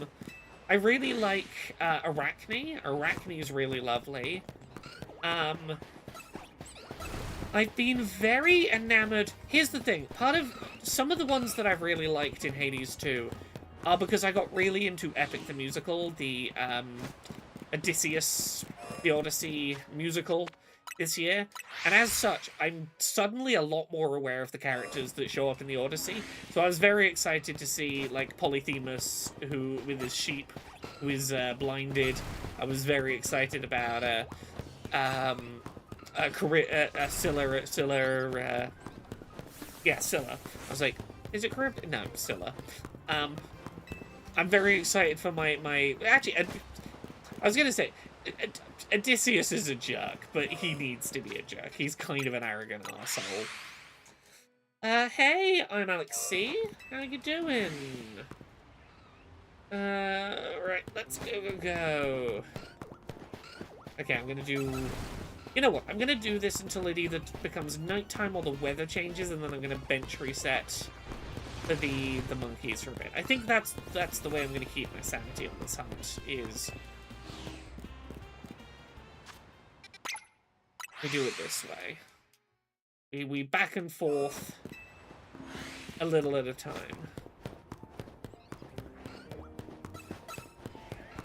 really like Arachne. Arachne is really lovely. I've been very enamored. Here's the thing. Some of the ones that I've really liked in Hades 2 are because I got really into Epic the Musical, the Odysseus, the Odyssey musical this year. And as such, I'm suddenly a lot more aware of the characters that show up in the Odyssey. So I was very excited to see, like, Polyphemus, who, with his sheep, who is blinded. I was very excited about, Scylla, yeah, Scylla. I was like, is it correct? No, Scylla. I'm very excited for actually, I was gonna say, Odysseus is a jerk, but he needs to be a jerk. He's kind of an arrogant arsehole. Hey, I'm Alex C. How you doing? Right, let's go. Okay, I'm gonna do... You know what? I'm gonna do this until it either becomes nighttime or the weather changes, and then I'm gonna bench reset for the monkeys for a bit. I think that's the way I'm gonna keep my sanity on this hunt, is... we do it this way. We back and forth a little at a time.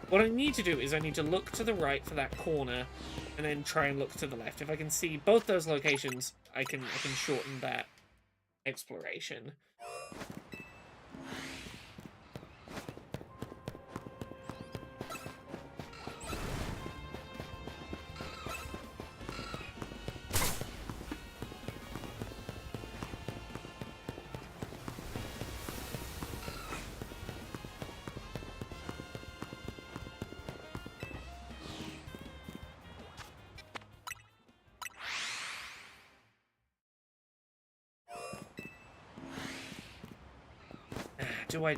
What I need to do is I need to look to the right for that corner and then try and look to the left. If I can see both those locations, I can shorten that exploration. Do I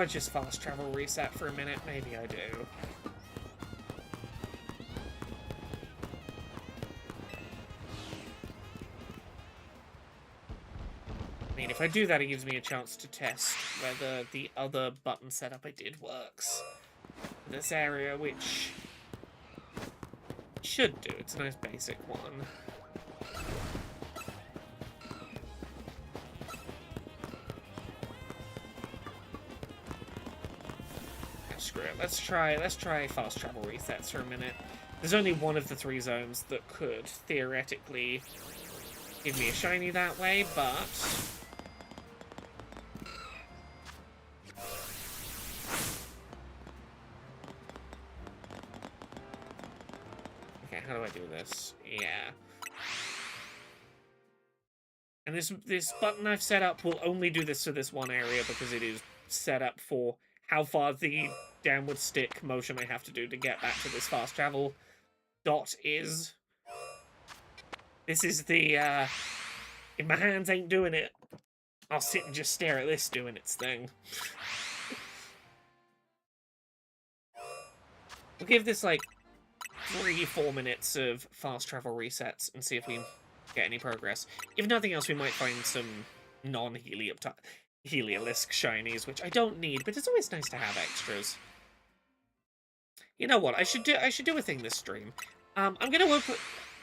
just fast travel reset for a minute? Maybe I do. I mean, if I do that, it gives me a chance to test whether the other button setup I did works. This area, which should do. It's a nice basic one. Screw it. Let's try fast travel resets for a minute. There's only one of the 3 zones that could theoretically give me a shiny that way, but okay, how do I do this? Yeah. And this button I've set up will only do this to this one area because it is set up for how far the downward stick motion I have to do to get back to this fast travel dot is. This is the, if my hands ain't doing it, I'll sit and just stare at this doing its thing. We'll give this, like, 3-4 minutes of fast travel resets and see if we get any progress. If nothing else, we might find some non-Heliolisk shinies, which I don't need, but it's always nice to have extras. You know what? I should do a thing this stream. I'm gonna open,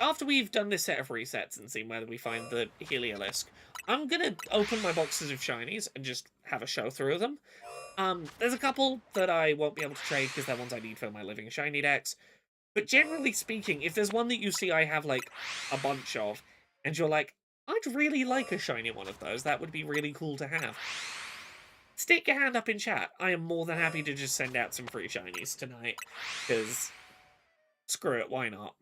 after we've done this set of resets and seen whether we find the Heliolisk, I'm gonna open my boxes of shinies and just have a show through them. There's a couple that I won't be able to trade because they're ones I need for my living shiny decks. But generally speaking, if there's one that you see I have, like, a bunch of, and you're like, I'd really like a shiny one of those, that would be really cool to have, stick your hand up in chat. I am more than happy to just send out some free shinies tonight, because screw it, why not?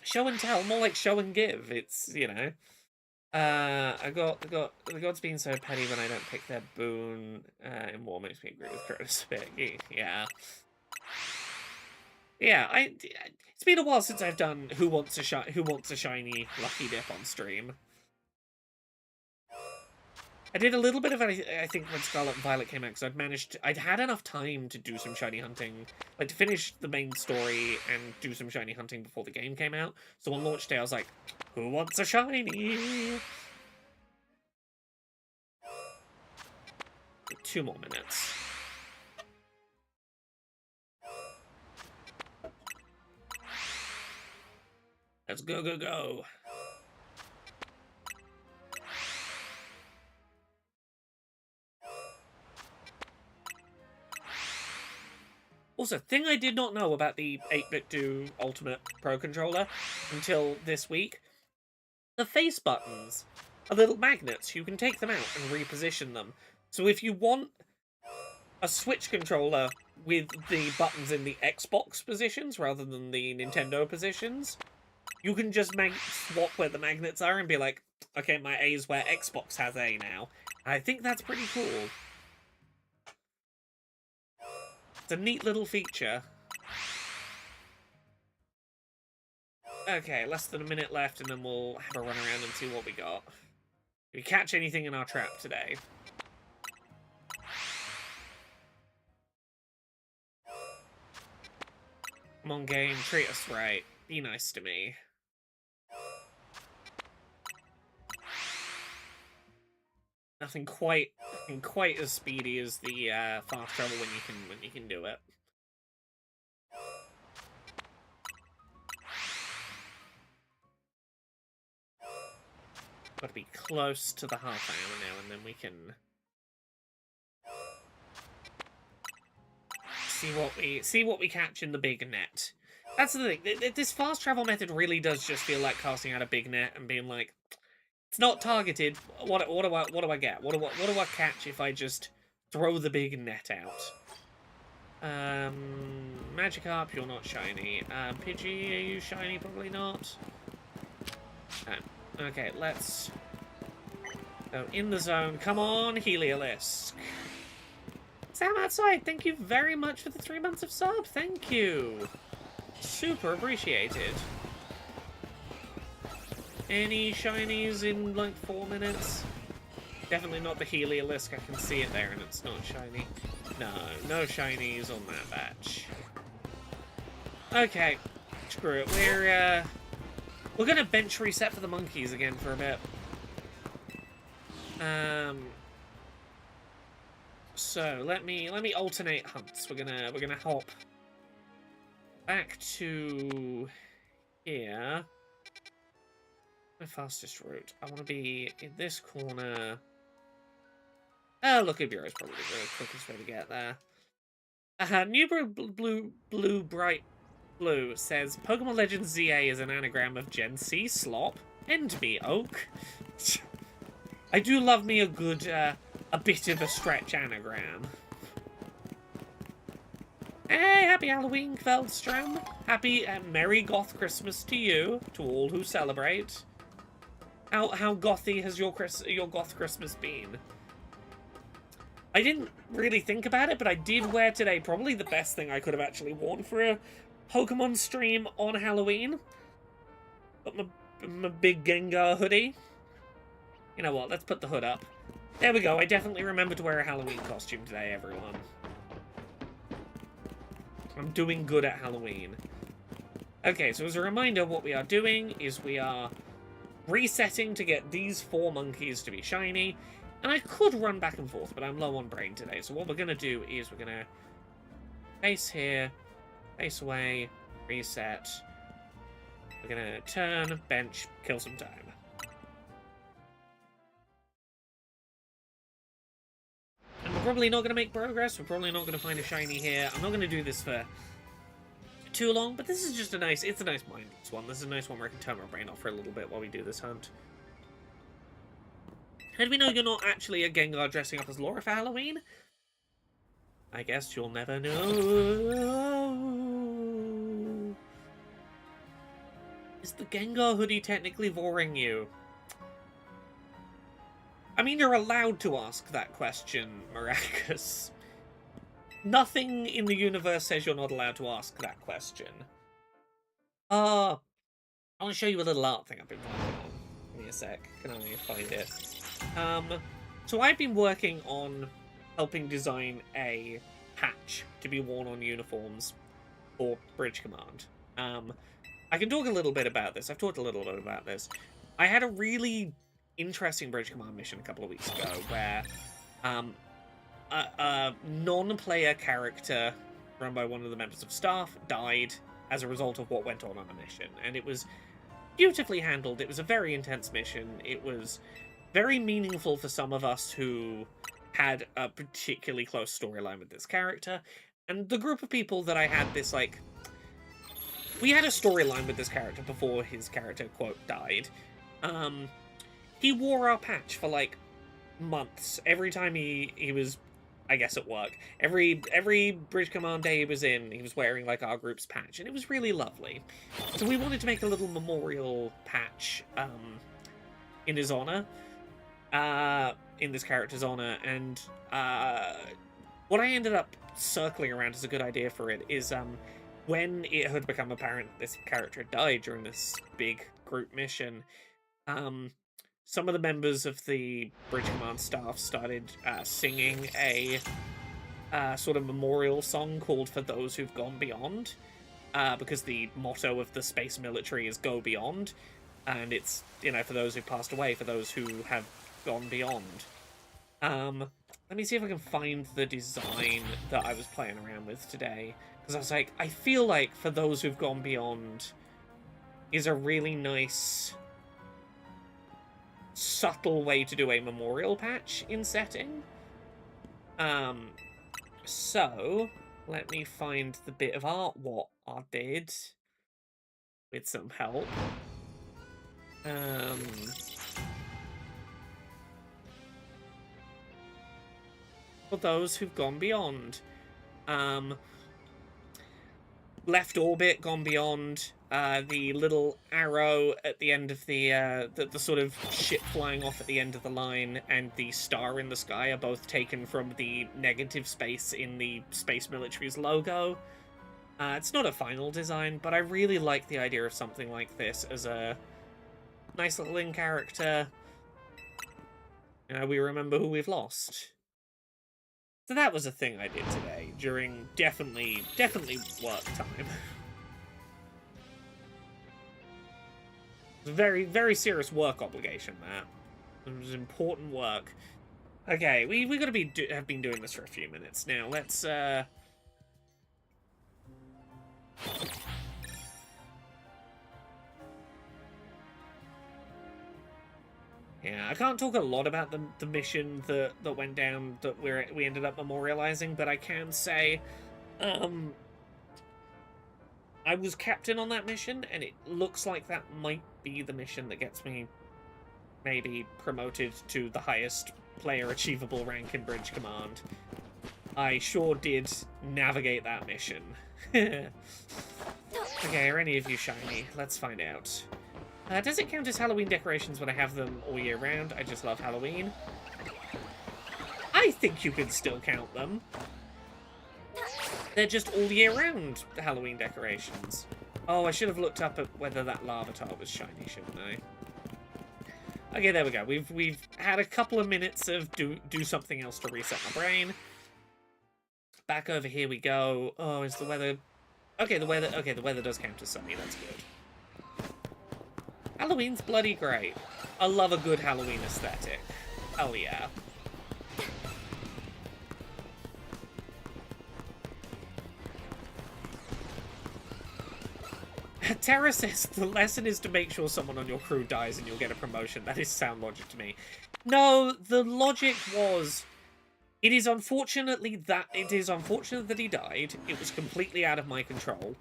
Show and tell, more like show and give. It's, you know. The gods being so petty when I don't pick their boon in war makes me agree with Curtis a bit. Yeah. Yeah, it's been a while since I've done Who Wants a Shiny Lucky Dip on stream. I did a little bit of it, I think, when Scarlet and Violet came out, because I'd had enough time to do some shiny hunting, like to finish the main story and do some shiny hunting before the game came out. So on launch day, I was like, who wants a shiny? 2 more minutes. Let's go, go, go. Also, thing I did not know about the 8-Bit Do Ultimate Pro Controller until this week, the face buttons are little magnets. You can take them out and reposition them. So if you want a Switch controller with the buttons in the Xbox positions rather than the Nintendo positions, you can just swap where the magnets are and be like, okay, my A is where Xbox has A now. I think that's pretty cool. It's a neat little feature. Okay, less than a minute left, and then we'll have a run around and see what we got. Did we catch anything in our trap today? Come on, game, treat us right. Be nice to me. Nothing quite as speedy as the fast travel when you can do it. Got to be close to the half hour now, and then we can see what we catch in the big net. That's the thing. This fast travel method really does just feel like casting out a big net and being like, it's not targeted. What do I get? What do I catch if I just throw the big net out? Magikarp, you're not shiny. Pidgey, are you shiny? Probably not. Okay, let's go in the zone. Come on, Heliolisk. Sam outside, thank you very much for the 3 months of sub. Thank you. Super appreciated. Any shinies in like 4 minutes? Definitely not the Heliolisk. I can see it there and it's not shiny. No shinies on that batch. Okay, screw it. We're gonna bench reset for the monkeys again for a bit. So let me alternate hunts. We're gonna hop back to here. My fastest route. I want to be in this corner. Oh, Lucky Bureau is probably the quickest way to get there. New Blue Bright Blue says Pokemon Legends ZA is an anagram of Gen C slop. End me, Oak. I do love me a good, a bit of a stretch anagram. Hey, happy Halloween, Kveldstrom. Happy Merry Goth Christmas to you, to all who celebrate. How gothy has your Goth Christmas been? I didn't really think about it, but I did wear today probably the best thing I could have actually worn for a Pokemon stream on Halloween. Got my big Gengar hoodie. You know what, let's put the hood up. There we go, I definitely remember to wear a Halloween costume today, everyone. I'm doing good at Halloween. Okay, so as a reminder, what we are doing is we are resetting to get these 4 monkeys to be shiny. And I could run back and forth, but I'm low on brain today. So what we're going to do is we're going to face here, face away, reset. We're going to turn, bench, kill some time. And we're probably not going to make progress. We're probably not going to find a shiny here. I'm not going to do this for too long, but this is just it's a nice mindless one. This is a nice one where I can turn my brain off for a little bit while we do this hunt. How do we know you're not actually a Gengar dressing up as Laura for Halloween? I guess you'll never know. Is the Gengar hoodie technically boring you? I mean, you're allowed to ask that question, Maracas. Nothing in the universe says you're not allowed to ask that question. I want to show you a little art thing I've been working on. Give me a sec. Can I find it? So I've been working on helping design a patch to be worn on uniforms for Bridge Command. I can talk a little bit about this. I've talked a little bit about this. I had a really interesting Bridge Command mission a couple of weeks ago where a non-player character run by one of the members of staff died as a result of what went on a mission. And it was beautifully handled. It was a very intense mission. It was very meaningful for some of us who had a particularly close storyline with this character. And the group of people that I had this, like... We had a storyline with this character before his character, quote, died. He wore our patch for, like, months. Every time he was, I guess, at work. Every Bridge Command day he was in, he was wearing, like, our group's patch. And it was really lovely. So we wanted to make a little memorial patch, in his honor. In this character's honor, and what I ended up circling around as a good idea for it is when it had become apparent this character had died during this big group mission, some of the members of the Bridge Command staff started singing a sort of memorial song called For Those Who've Gone Beyond, because the motto of the space military is Go Beyond, and it's, you know, for those who passed away, for those who have gone beyond. Let me see if I can find the design that I was playing around with today, because I was like, I feel like For Those Who've Gone Beyond is a really nice, subtle way to do a memorial patch in setting. So, let me find the bit of art what I did, with some help. For those who've gone beyond. Left orbit, gone beyond. The little arrow at the end of the sort of ship flying off at the end of the line, and the star in the sky are both taken from the negative space in the Space Military's logo. It's not a final design, but I really like the idea of something like this as a nice little in-character. You know, we remember who we've lost. So that was a thing I did today, during definitely work time. It's a very, very serious work obligation, that. It was important work. Okay, we gotta have been doing this for a few minutes now. Let's yeah, I can't talk a lot about the mission that went down that we ended up memorializing, but I can say, I was captain on that mission, and it looks like that might be the mission that gets me maybe promoted to the highest player achievable rank in Bridge Command. I sure did navigate that mission. Okay, are any of you shiny? Let's find out. Does it count as Halloween decorations when I have them all year round? I just love Halloween. I think you can still count them. They're just all year round Halloween decorations. Oh, I should have looked up at whether that Larvitar was shiny, shouldn't I? Okay, there we go. We've had a couple of minutes of do something else to reset my brain. Back over here we go. Oh, is the weather... Okay, the weather does count as sunny. That's good. Halloween's bloody great. I love a good Halloween aesthetic. Oh, yeah. Tara says the lesson is to make sure someone on your crew dies and you'll get a promotion. That is sound logic to me. No, the logic was... It is unfortunate that he died. It was completely out of my control.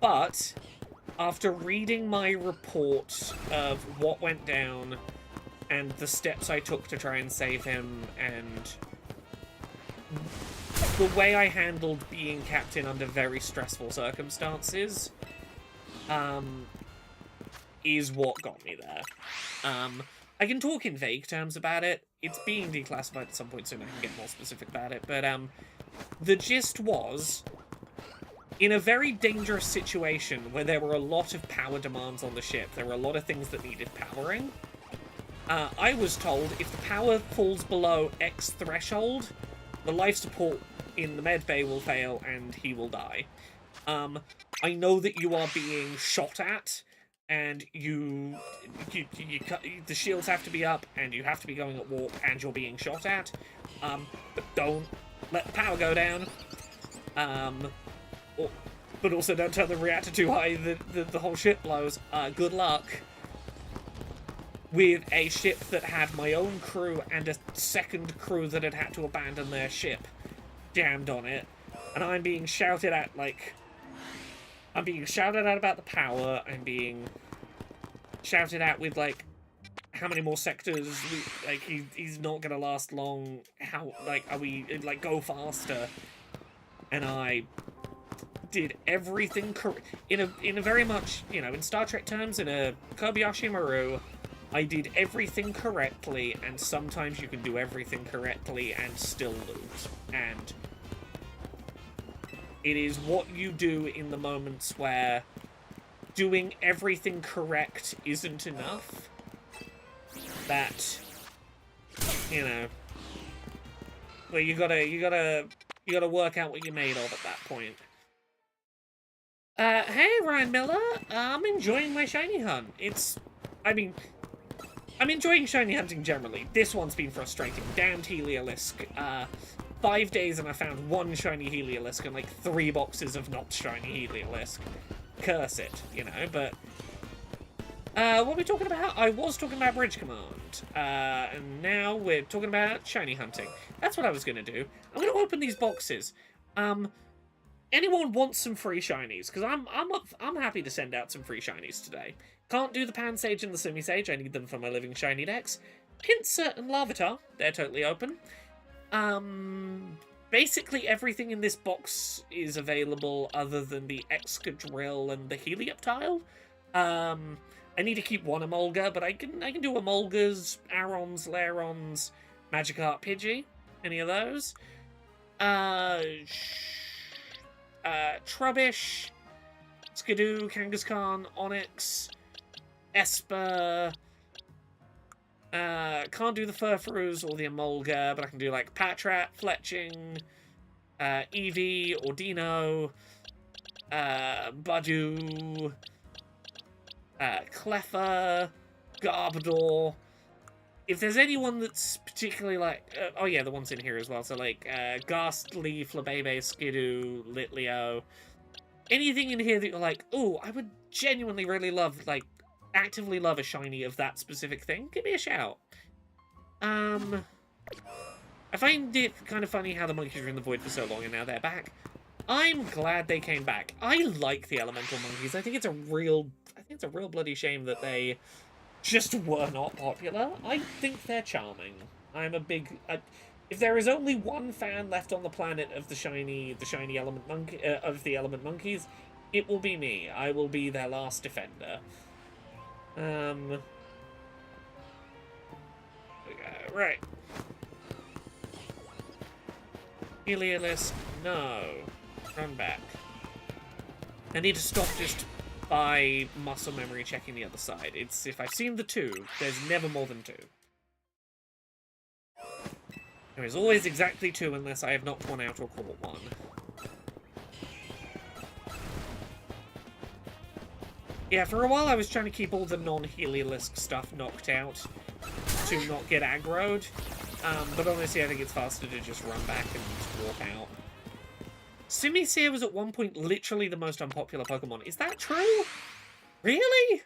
But after reading my report of what went down and the steps I took to try and save him and the way I handled being captain under very stressful circumstances, is what got me there. I can talk in vague terms about it. It's being declassified at some point soon. I can get more specific about it. But the gist was, in a very dangerous situation where there were a lot of power demands on the ship, there were a lot of things that needed powering, I was told if the power falls below X threshold, the life support in the med bay will fail and he will die. I know that you are being shot at, and the shields have to be up, and you have to be going at warp, and you're being shot at. But don't let the power go down. But also don't turn the reactor too high, the whole ship blows. Good luck. With a ship that had my own crew and a second crew that had to abandon their ship jammed on it, and I'm being shouted at, like... I'm being shouted at about the power. I'm being shouted at with, like, how many more sectors, like, he's not gonna last long, how, like, are we, like, go faster. And I did everything in a very much, you know, in Star Trek terms, in a Kobayashi Maru, I did everything correctly, and sometimes you can do everything correctly and still lose. And it is what you do in the moments where doing everything correct isn't enough that, you know, well, you gotta work out what you're made of at that point. Hey, Ryan Miller, I'm enjoying my shiny hunt. I'm enjoying shiny hunting generally. This one's been frustrating. Damned Heliolisk. 5 days and I found one shiny Heliolisk and like 3 boxes of not shiny Heliolisk. Curse it, you know, but... what are we talking about? I was talking about Bridge Command. And now we're talking about shiny hunting. That's what I was going to do. I'm going to open these boxes. Anyone wants some free shinies? Because I'm happy to send out some free shinies today. Can't do the Pan Sage and the Simi Sage. I need them for my Living Shiny decks. Pinsir and Larvitar. They're totally open. Basically everything in this box is available other than the Excadrill and the Helioptile. I need to keep one Emolga, but I can do Emolgas, Arons, Larons, Magikarp, Pidgey. Any of those? Trubbish, Skidoo, Kangaskhan, Onyx, Esper. Can't do the Furfurus or the Emolga, but I can do like Patrat, Fletching, Eevee, Ordino, Badu, Cleffa, Garbodor, if there's anyone that's particularly like, oh yeah, the ones in here as well. So like Ghastly, Flabebe, Skidoo, Litleo, anything in here that you're like, oh, I would genuinely really love, like, actively love a shiny of that specific thing. Give me a shout. I find it kind of funny how the monkeys were in the void for so long and now they're back. I'm glad they came back. I like the elemental monkeys. I think it's a real bloody shame that they just were not popular. I think they're charming. I'm a big... if there is only one fan left on the planet of the shiny element monkey of the element monkeys, it will be me. I will be their last defender. Right. Heliolisk, no. Run back. I need to stop just by muscle memory checking the other side. It's if I've seen the two, there's never more than two. There is always exactly two unless I have knocked one out or caught one. Yeah, for a while I was trying to keep all the non-Heliolisk stuff knocked out to not get aggroed. But honestly, I think it's faster to just run back and walk out. Simisear was at one point literally the most unpopular Pokemon. Is that true? Really?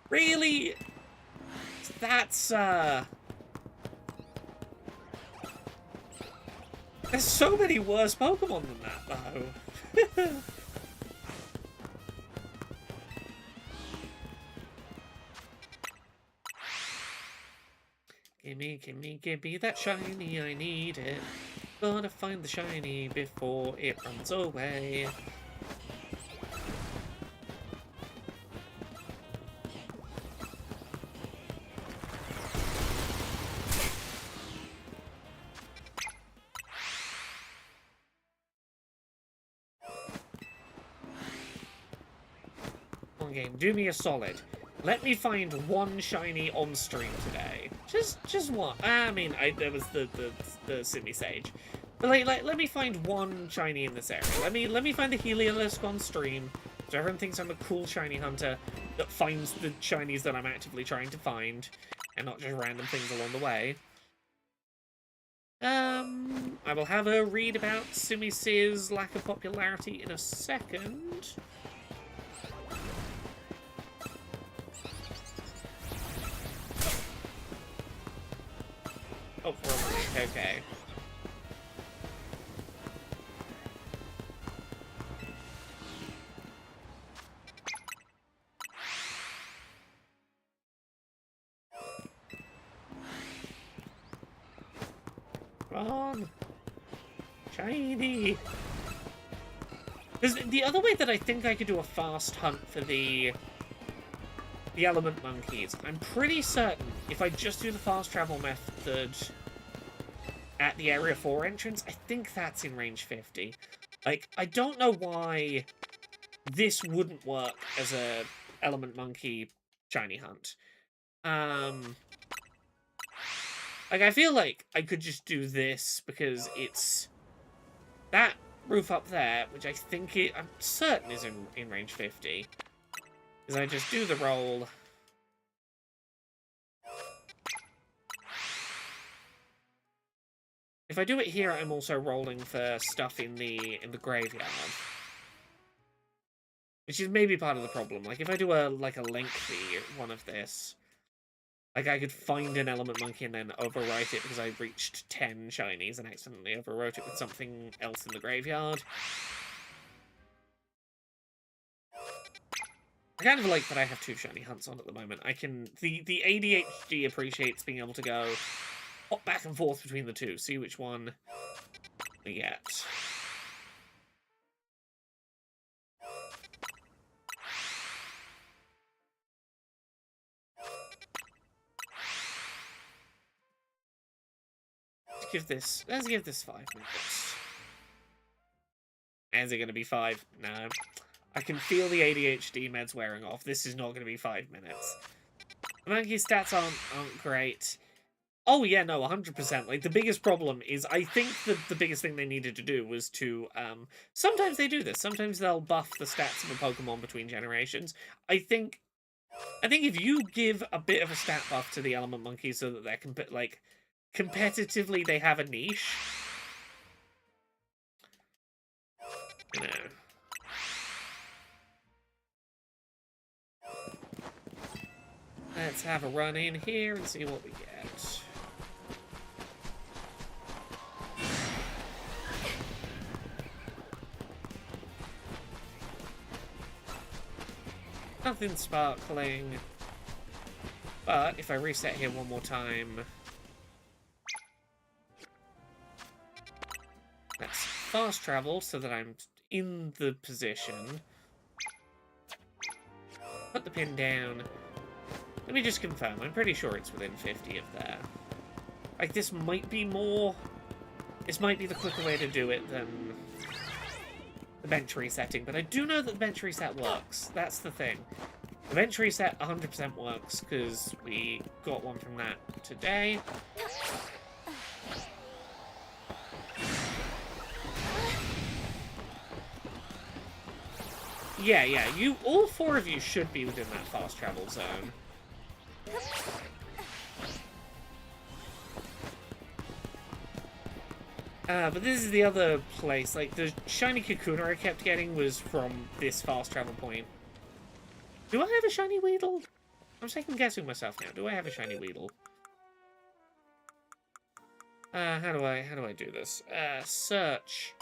Really? That's, There's so many worse Pokemon than that, though. Gimme that shiny, I need it. Gotta find the shiny before it runs away. One game, do me a solid. Let me find one shiny on stream today. Just one. I mean, there was the Simisage. But like, let me find one shiny in this area. Let me find the Heliolisk on stream, so everyone thinks I'm a cool shiny hunter that finds the shinies that I'm actively trying to find, and not just random things along the way. I will have a read about Simisear's lack of popularity in a second. Oh, okay. Come on. Shiny. Because the other way that I think I could do a fast hunt for the element monkeys, I'm pretty certain if I just do the fast travel method at the Area 4 entrance, I think that's in range 50. Like, I don't know why this wouldn't work as a element monkey shiny hunt. Like, I feel like I could just do this because it's that roof up there, which I think I'm certain is in range 50. Because I just do the roll. If I do it here, I'm also rolling for stuff in the graveyard. Which is maybe part of the problem. Like, if I do a lengthy one of this, like, I could find an element monkey and then overwrite it because I reached 10 shinies and accidentally overwrote it with something else in the graveyard. I kind of like that I have 2 shiny hunts on at the moment. I can... The ADHD appreciates being able to go hop back and forth between the two, see which one we get. Let's give this 5 minutes. Is it going to be 5? No. I can feel the ADHD meds wearing off. This is not going to be 5 minutes. The monkey stats aren't great. Oh yeah, no, 100%. Like, the biggest problem is, I think that the biggest thing they needed to do was to, sometimes they do this. Sometimes they'll buff the stats of a Pokemon between generations. I think I think if you give a bit of a stat buff to the element monkeys so that they're like competitively they have a niche. You know. Let's have a run in here and see what we get. Nothing sparkling. But if I reset here one more time... Let's fast travel so that I'm in the position. Put the pin down. Let me just confirm. I'm pretty sure it's within 50 of there. Like, this might be more... This might be the quicker way to do it than the bench resetting, but I do know that the bench reset works. That's the thing. The bench reset 100% works, because we got one from that today. Yeah, all four of you should be within that fast travel zone. But this is the other place. Like, the shiny Kakuna I kept getting was from this fast travel point. Do I have a shiny Weedle? I'm second guessing myself now. Do I have a shiny Weedle? How do I do this? Search.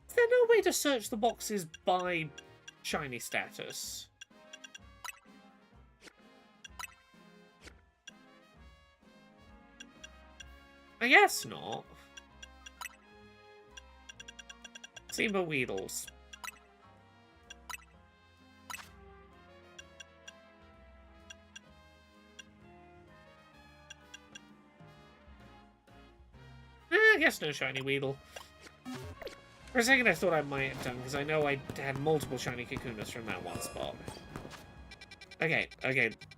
Is there no way to search the boxes by shiny status? I guess not. Zebra Weedles. I guess no shiny Weedle. For a second I thought I might have done, because I know I had multiple shiny Kakunas from that one spot. Okay.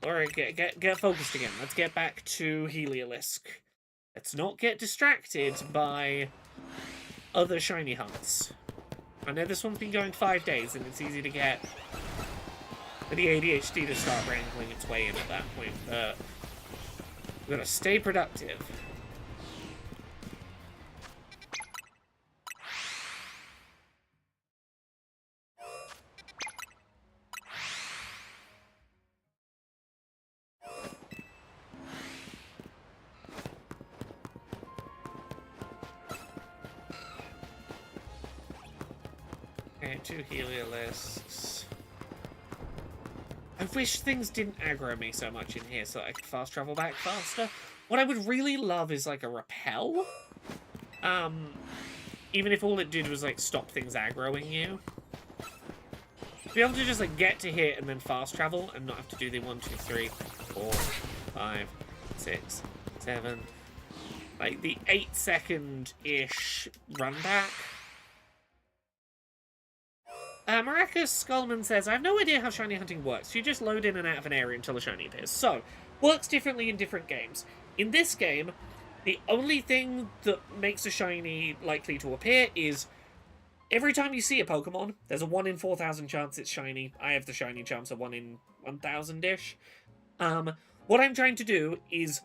Alright, get focused again. Let's get back to Heliolisk. Let's not get distracted by other shiny hunts. I know this one's been going 5 days, and it's easy to get the ADHD to start wrangling its way in at that point, but we're gonna stay productive. Okay, 2 Heliolisks. I wish things didn't aggro me so much in here so I could fast travel back faster. What I would really love is like a repel. Even if all it did was like stop things aggroing you. To be able to just like get to here and then fast travel and not have to do the 1, 2, 3, 4, 5, 6, 7, like the 8-second-ish run back. Maracas Skullman says, I have no idea how shiny hunting works. You just load in and out of an area until a shiny appears. So, works differently in different games. In this game, the only thing that makes a shiny likely to appear is every time you see a Pokemon, there's a 1 in 4,000 chance it's shiny. I have the shiny chance of 1 in 1,000-ish. What I'm trying to do is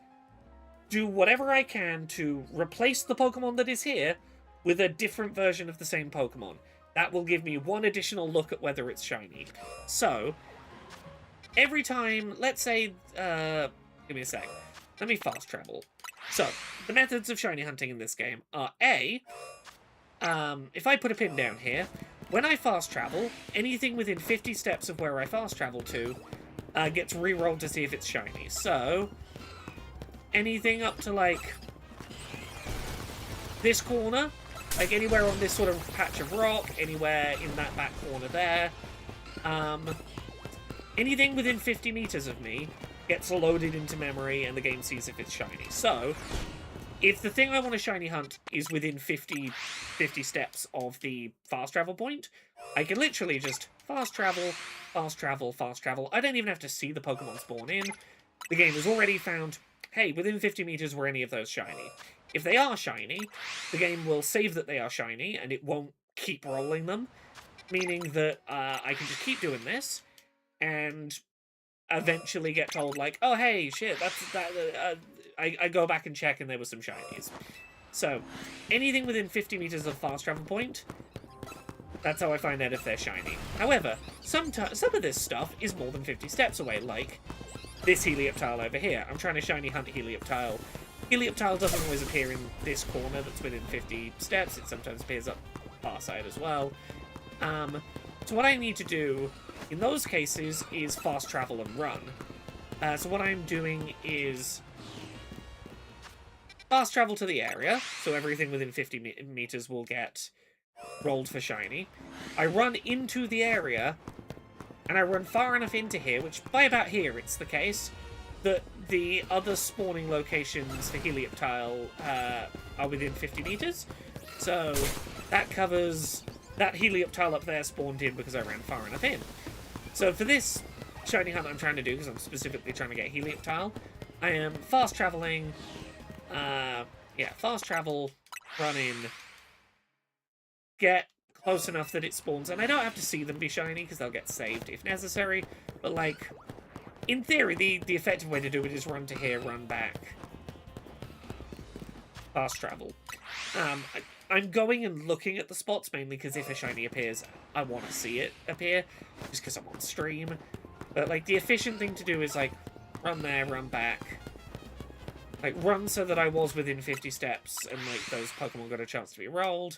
do whatever I can to replace the Pokemon that is here with a different version of the same Pokemon. That will give me one additional look at whether it's shiny. So, every time, let's say, give me a sec. Let me fast travel. So, the methods of shiny hunting in this game are A, if I put a pin down here, when I fast travel, anything within 50 steps of where I fast travel to gets re-rolled to see if it's shiny. So, anything up to, like, this corner, like anywhere on this sort of patch of rock, anywhere in that back corner there. Anything within 50 meters of me gets loaded into memory and the game sees if it's shiny. So, if the thing I want to shiny hunt is within 50 steps of the fast travel point, I can literally just fast travel, fast travel, fast travel. I don't even have to see the Pokemon spawn in. The game has already found hey, within 50 meters were any of those shiny? If they are shiny, the game will save that they are shiny, and it won't keep rolling them, meaning that I can just keep doing this, and eventually get told, like, oh, hey, shit, I go back and check, and there were some shinies. So, anything within 50 meters of fast travel point, that's how I find out if they're shiny. However, some of this stuff is more than 50 steps away, like this Helioptile over here. I'm trying to shiny hunt Helioptile. Helioptile doesn't always appear in this corner that's within 50 steps. It sometimes appears up our side as well. So what I need to do in those cases is fast travel and run. So what I'm doing is fast travel to the area, so everything within 50 meters will get rolled for shiny. I run into the area, and I run far enough into here, which by about here it's the case, that the other spawning locations for Helioptile are within 50 meters. So that covers... that Helioptile up there spawned in because I ran far enough in. So for this shiny hunt I'm trying to do, because I'm specifically trying to get Helioptile, I am fast traveling... fast travel, run in, get close enough that it spawns, and I don't have to see them be shiny, because they'll get saved if necessary, but, like, in theory, the effective way to do it is run to here, run back, fast travel. I'm going and looking at the spots, mainly because if a shiny appears, I want to see it appear, just because I'm on stream, but, like, the efficient thing to do is, like, run there, run back, like, run so that I was within 50 steps, and, like, those Pokemon got a chance to be rolled.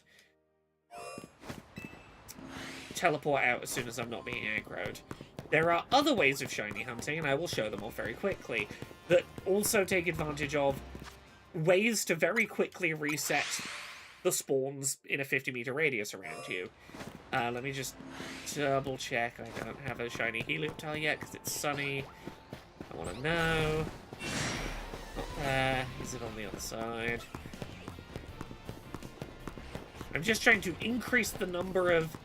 Teleport out as soon as I'm not being aggroed. There are other ways of shiny hunting, and I will show them off very quickly, that also take advantage of ways to very quickly reset the spawns in a 50-meter radius around you. Let me just double check. I don't have a shiny Helioptile yet, because it's sunny. I want to know... not there. Is it on the other side? I'm just trying to increase the number of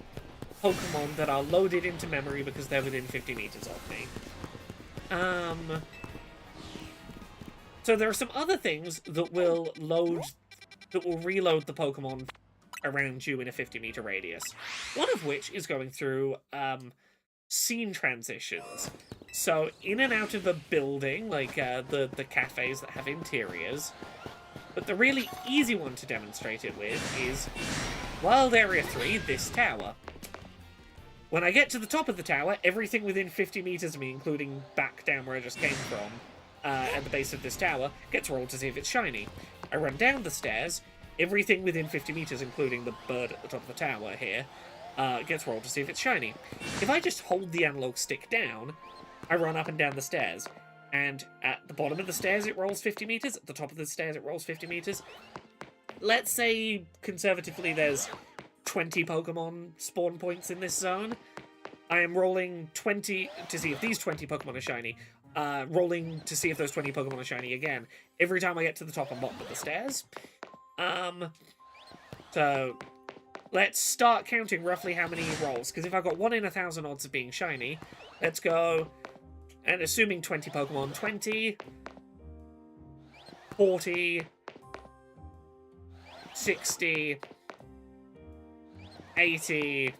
Pokemon that are loaded into memory because they're within 50 meters of me. So there are some other things that will reload the Pokemon around you in a 50-meter radius. One of which is going through scene transitions. So, in and out of a building, like the cafes that have interiors, but the really easy one to demonstrate it with is Wild Area 3, this tower. When I get to the top of the tower, everything within 50 meters of me, including back down where I just came from, at the base of this tower, gets rolled to see if it's shiny. I run down the stairs, everything within 50 meters, including the bird at the top of the tower here, gets rolled to see if it's shiny. If I just hold the analog stick down, I run up and down the stairs, and at the bottom of the stairs it rolls 50 meters, at the top of the stairs it rolls 50 meters. Let's say, conservatively, there's 20 Pokemon spawn points in this zone. I am rolling 20 to see if these 20 Pokemon are shiny, rolling to see if those 20 Pokemon are shiny again, every time I get to the top and bottom of the stairs. So... let's start counting roughly how many rolls, because if I've got 1 in 1,000 odds of being shiny, let's go, and assuming 20 Pokemon, 20, 40, 60, 80,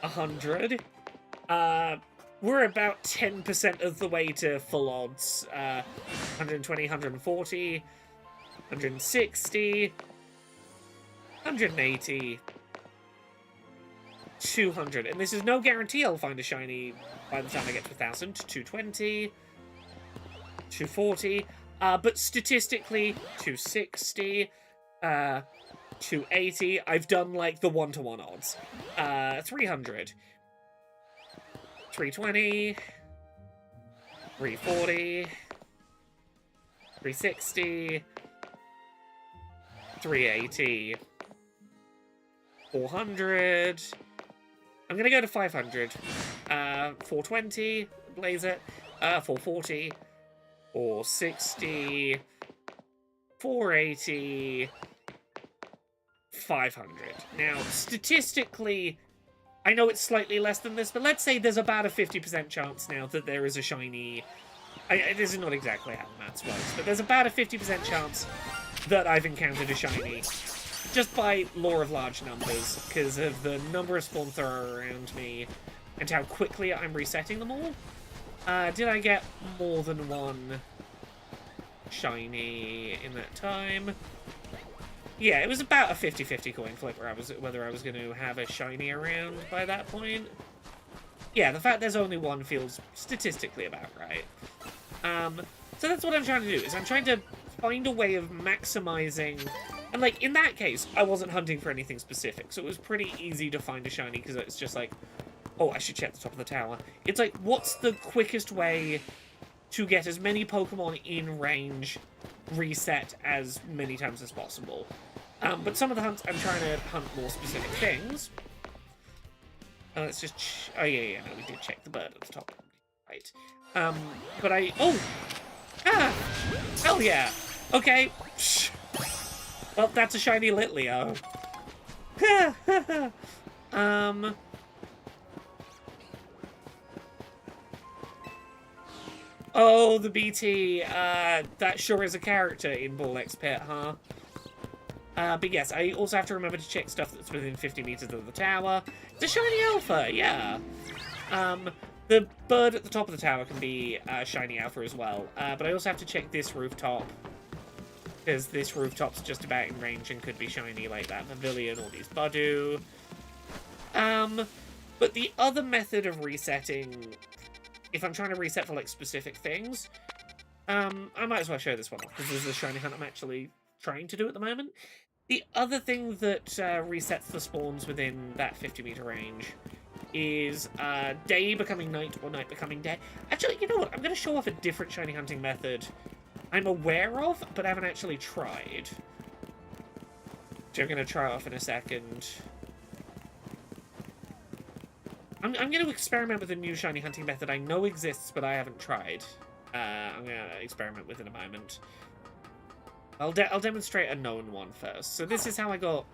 100, we're about 10% of the way to full odds, 120, 140, 160, 180, 200, and this is no guarantee I'll find a shiny by the time I get to 1,000, 220, 240, but statistically, 260, 280, I've done, like, the 1-to-1 odds, 300, 320, 340, 360, 380, 400. I'm gonna go to 500. 420, blaze it. 440, 460, 480, 500. Now, statistically, I know it's slightly less than this, but let's say there's about a 50% chance now that there is a shiny This is not exactly how the maths works, but there's about a 50% chance that I've encountered a shiny just by law of large numbers, because of the number of spawns that are around me and how quickly I'm resetting them all. Did I get more than one shiny in that time? Yeah, it was about a 50-50 coin flip whether I was going to have a shiny around by that point. Yeah, the fact there's only one feels statistically about right. So that's what I'm trying to do, is I'm trying to find a way of maximizing... And, like, in that case, I wasn't hunting for anything specific, so it was pretty easy to find a shiny, because it's just like, oh, I should check the top of the tower. It's like, what's the quickest way to get as many Pokemon in range reset as many times as possible? But some of the hunts, I'm trying to hunt more specific things. Let's just... Oh, yeah, no, we did check the bird at the top. Right. But I... Oh! Ah! Hell yeah! Okay. Well, that's a shiny Litleo. Oh, the BT. That sure is a character in Ball X Pit, huh? But yes, I also have to remember to check stuff that's within 50 meters of the tower. It's a shiny alpha, yeah. The bird at the top of the tower can be shiny alpha as well. But I also have to check this rooftop, because this rooftop's just about in range and could be shiny, like that pavilion or these Budu. But the other method of resetting, if I'm trying to reset for, like, specific things, I might as well show this one off, because this is the shiny hunt I'm actually trying to do at the moment. The other thing that resets the spawns within that 50-meter range is day becoming night or night becoming day. Actually, you know what? I'm going to show off a different shiny hunting method I'm aware of, but haven't actually tried. So I'm going to try off in a second. I'm going to experiment with a new shiny hunting method I know exists, but I haven't tried. I'm going to experiment with in a moment. I'll demonstrate a known one first. So this is how I got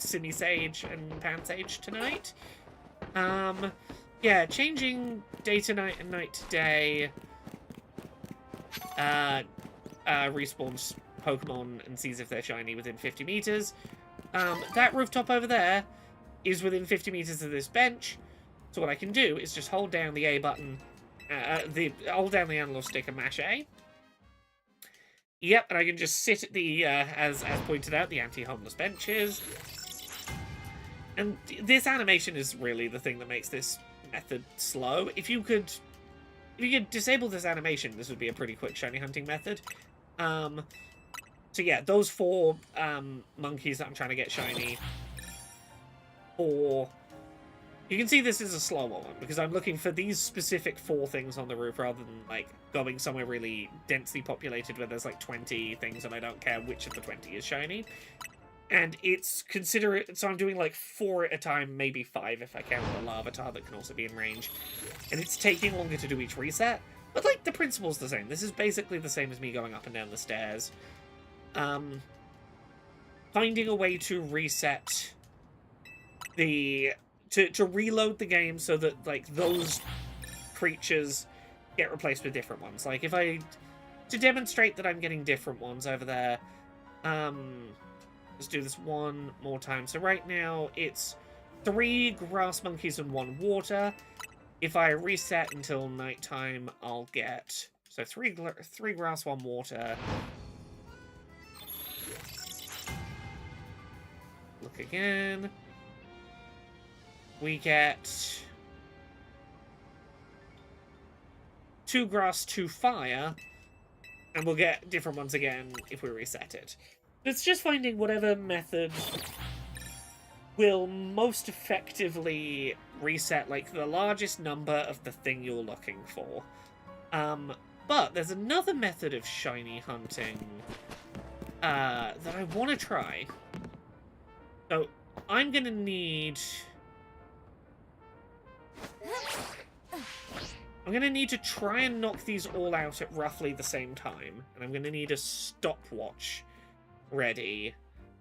Simisage and Pansage tonight. Yeah, changing day to night and night to day. Respawns Pokemon and sees if they're shiny within 50 meters. That rooftop over there is within 50 meters of this bench. So what I can do is just hold down the A button, hold down the analog stick and mash A. Yep, and I can just sit at the, as pointed out, the anti-homeless benches. And this animation is really the thing that makes this method slow. If you could disable this animation, this would be a pretty quick shiny hunting method. So yeah, those four monkeys that I'm trying to get shiny for... You can see this is a slower one, because I'm looking for these specific 4 things on the roof rather than, like, going somewhere really densely populated where there's, like, 20 things and I don't care which of the 20 is shiny. And it's considerate, so I'm doing, like, 4 at a time, maybe 5 if I count the Larvitar that can also be in range. And it's taking longer to do each reset, but, like, the principle's the same. This is basically the same as me going up and down the stairs. Finding a way to reset the... To reload the game so that, like, those creatures get replaced with different ones. Like, if I... To demonstrate that I'm getting different ones over there, let's do this one more time. So right now, it's 3 grass monkeys and 1 water. If I reset until nighttime, I'll get... So 3 grass, 1 water. Look again. We get 2 grass, 2 fire, and we'll get different ones again if we reset it. It's just finding whatever method will most effectively reset, like, the largest number of the thing you're looking for. But there's another method of shiny hunting that I want to try. So I'm going to need... I'm going to need to try and knock these all out at roughly the same time. And I'm going to need a stopwatch ready.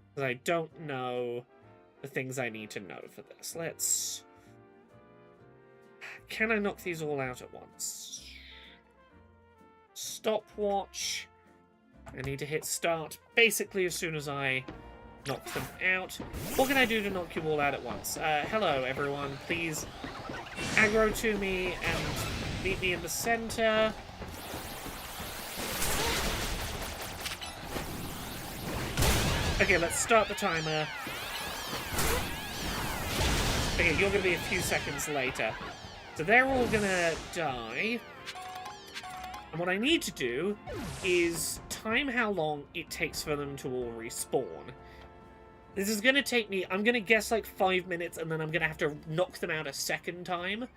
Because I don't know the things I need to know for this. Let's... Can I knock these all out at once? stopwatch. I need to hit start basically as soon as I knock them out. What can I do to knock you all out at once? Hello, everyone. Please aggro to me and meet me in the center. Okay, let's start the timer. Okay, you're going to be a few seconds later. So they're all going to die. And what I need to do is time how long it takes for them to all respawn. This is going to take me, I'm going to guess like 5 minutes, and then I'm going to have to knock them out a second time.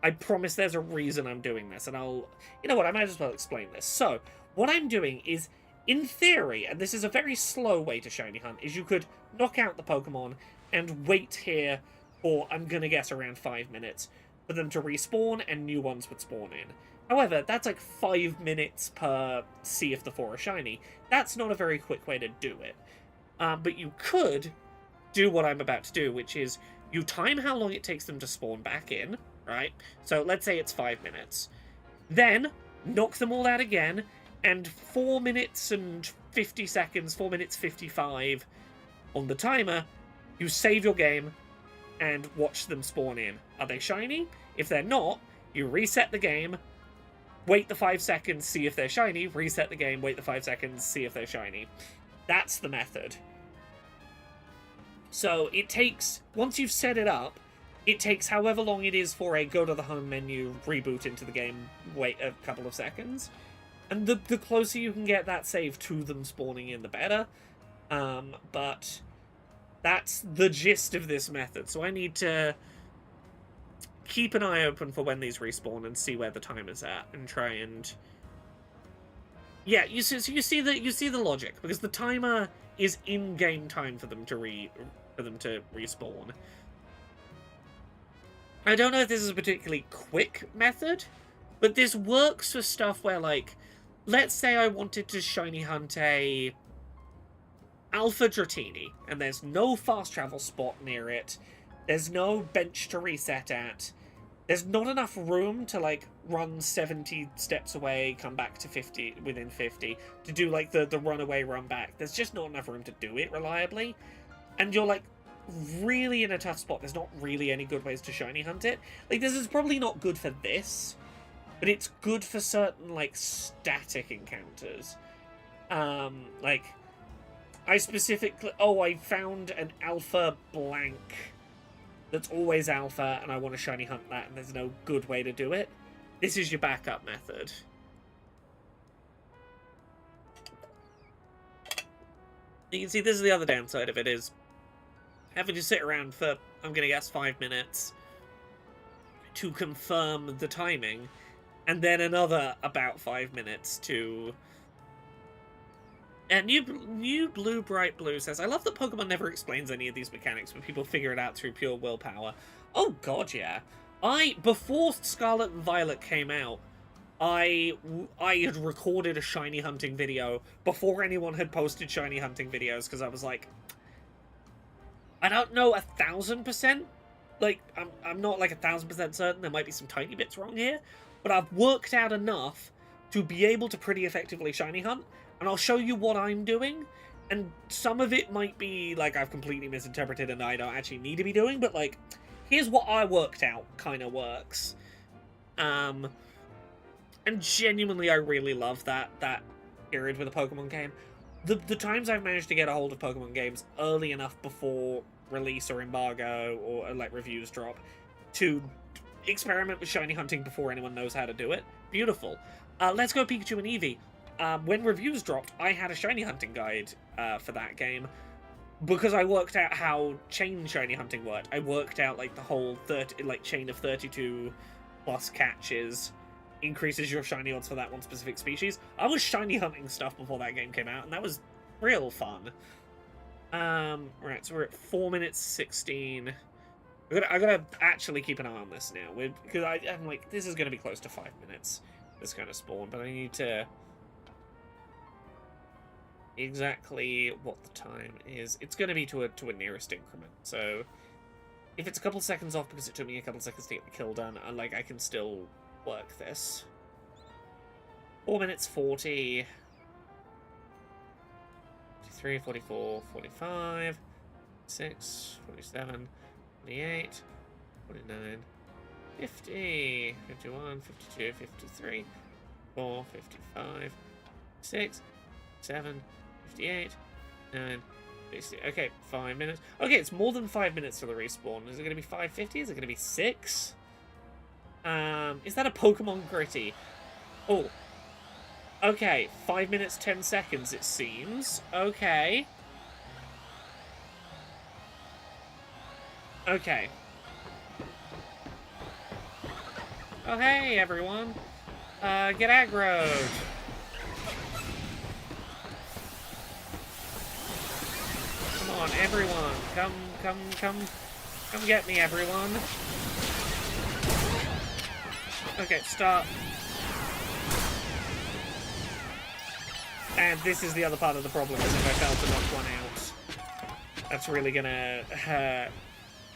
I promise there's a reason I'm doing this, and I'll... You know what, I might as well explain this. So, what I'm doing is, in theory, and this is a very slow way to shiny hunt, is you could knock out the Pokemon and wait here for, I'm going to guess, around 5 minutes for them to respawn, and new ones would spawn in. However, that's like 5 minutes per see if the 4 are shiny. That's not a very quick way to do it. But you could do what I'm about to do, which is you time how long it takes them to spawn back in, right? So let's say it's 5 minutes. Then knock them all out again, and 4 minutes and 50 seconds, 4 minutes 55 on the timer, you save your game and watch them spawn in. Are they shiny? If they're not, you reset the game, wait the 5 seconds, see if they're shiny, reset the game, wait the 5 seconds, see if they're shiny. That's the method. So it takes, once you've set it up, it takes however long it is for a go to the home menu, reboot into the game, wait a couple of seconds. And the closer you can get that save to them spawning in, the better. But that's the gist of this method. So I need to keep an eye open for when these respawn and see where the timer's at, and try and... Yeah, you see the logic, because the timer is in-game time for them to respawn. I don't know if this is a particularly quick method, but this works for stuff where, like, let's say I wanted to shiny hunt a Alpha Dratini, and there's no fast travel spot near it, there's no bench to reset at, there's not enough room to, like, run 70 steps away, come back to 50, within 50, to do, like, the runaway run back. There's just not enough room to do it reliably. And you're, like, really in a tough spot. There's not really any good ways to shiny hunt it. Like, this is probably not good for this, but it's good for certain, like, static encounters. Like, I specifically... Oh, I found an alpha blank that's always alpha, and I want to shiny hunt that, and there's no good way to do it. This is your backup method. You can see this is the other downside of it, is having to sit around for, I'm going to guess, 5 minutes to confirm the timing, and then another about 5 minutes to... And new Blue Bright Blue says, I love that Pokemon never explains any of these mechanics, but people figure it out through pure willpower. Oh god, yeah. Before Scarlet and Violet came out, I had recorded a shiny hunting video before anyone had posted shiny hunting videos, because I was like, I don't know 1,000%. Like, I'm not like 1,000% certain. There might be some tiny bits wrong here, but I've worked out enough to be able to pretty effectively shiny hunt, and I'll show you what I'm doing. And some of it might be like I've completely misinterpreted and I don't actually need to be doing, but like, here's what I worked out kind of works. And genuinely, I really love that period with a Pokemon game. The times I've managed to get a hold of Pokemon games early enough before release or embargo or like reviews drop to experiment with shiny hunting before anyone knows how to do it. Beautiful. Let's Go Pikachu and Eevee. When reviews dropped, I had a shiny hunting guide for that game, because I worked out how chain shiny hunting worked. I worked out like the whole chain of 32 plus catches increases your shiny odds for that one specific species. I was shiny hunting stuff before that game came out, and that was real fun. Right, so we're at 4 minutes 16. I gotta actually keep an eye on this now, because I'm like, this is gonna be close to 5 minutes, this kind of spawn, but I need to... exactly what the time is. It's going to be to a nearest increment, so if it's a couple seconds off because it took me a couple seconds to get the kill done, I can still work this. 4 minutes 40. 43, 44, 45, 6, 47, 48, 49, 50, 51, 52, 53, 4, 55, 6, 7, 58, 9, 60. Okay, 5 minutes. Okay, it's more than 5 minutes for the respawn. Is it going to be 5:50? Is it going to be 6? Is that a Pokemon Gritty? Oh. Okay, 5 minutes, 10 seconds, it seems. Okay. Okay. Oh, hey, everyone. Get aggroed. Come on, everyone. Come get me, everyone. Okay, stop. And this is the other part of the problem, is if I fail to knock one out. That's really gonna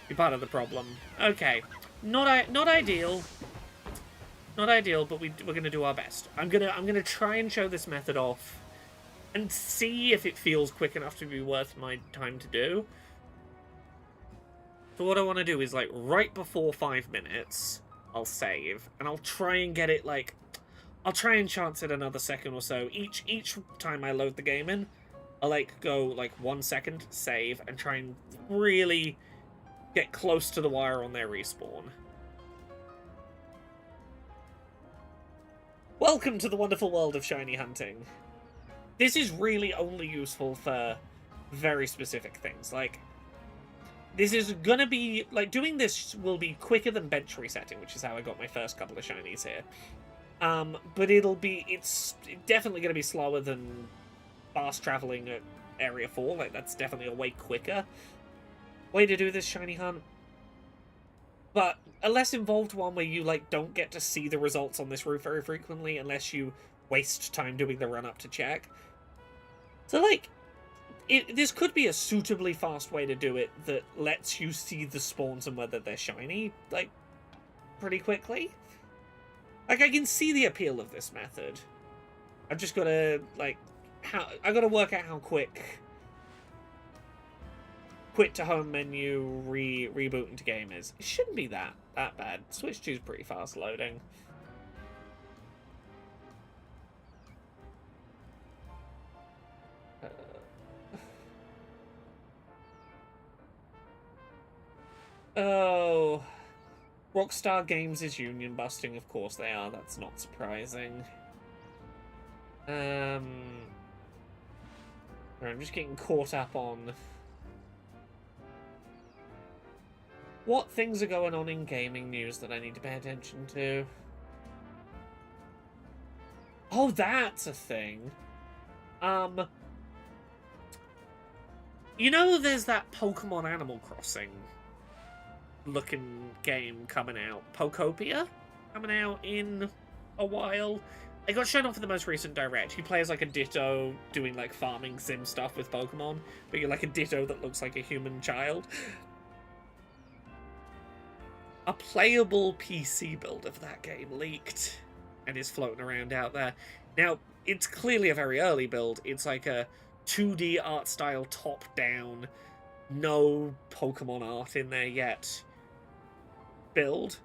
be part of the problem. Okay. Not ideal. Not ideal, but we're gonna do our best. I'm gonna try and show this method off and see if it feels quick enough to be worth my time to do. So what I want to do is, like, right before 5 minutes, I'll save, and I'll try and get it, like, I'll try and chance it another second or so. Each time I load the game in, I'll, like, go, like, 1 second, save, and try and really get close to the wire on their respawn. Welcome to the wonderful world of shiny hunting. This is really only useful for very specific things. Like, this is gonna be, like, doing this will be quicker than bench resetting, which is how I got my first couple of shinies here. But it's definitely gonna be slower than fast traveling at Area 4. Like, that's definitely a way quicker way to do this shiny hunt. But a less involved one where you, like, don't get to see the results on this route very frequently unless you waste time doing the run-up to check. So, like, this could be a suitably fast way to do it that lets you see the spawns and whether they're shiny, like, pretty quickly. Like, I can see the appeal of this method. I've just got to, like, I got to work out how quick quit to home menu, reboot into game is. It shouldn't be that bad. Switch 2's pretty fast loading. Oh, Rockstar Games is union busting. Of course they are. That's not surprising. I'm just getting caught up on what things are going on in gaming news that I need to pay attention to. Oh, that's a thing. You know, there's that Pokemon Animal Crossing looking game coming out, Pokopia, coming out in a while. It got shown off in the most recent Direct. You play as, like, a Ditto doing, like, farming sim stuff with Pokemon, but you're like a Ditto that looks like a human child. A playable PC build of that game leaked and is floating around out there. Now, it's clearly a very early build. It's like a 2D art style top-down, no Pokemon art in there yet build,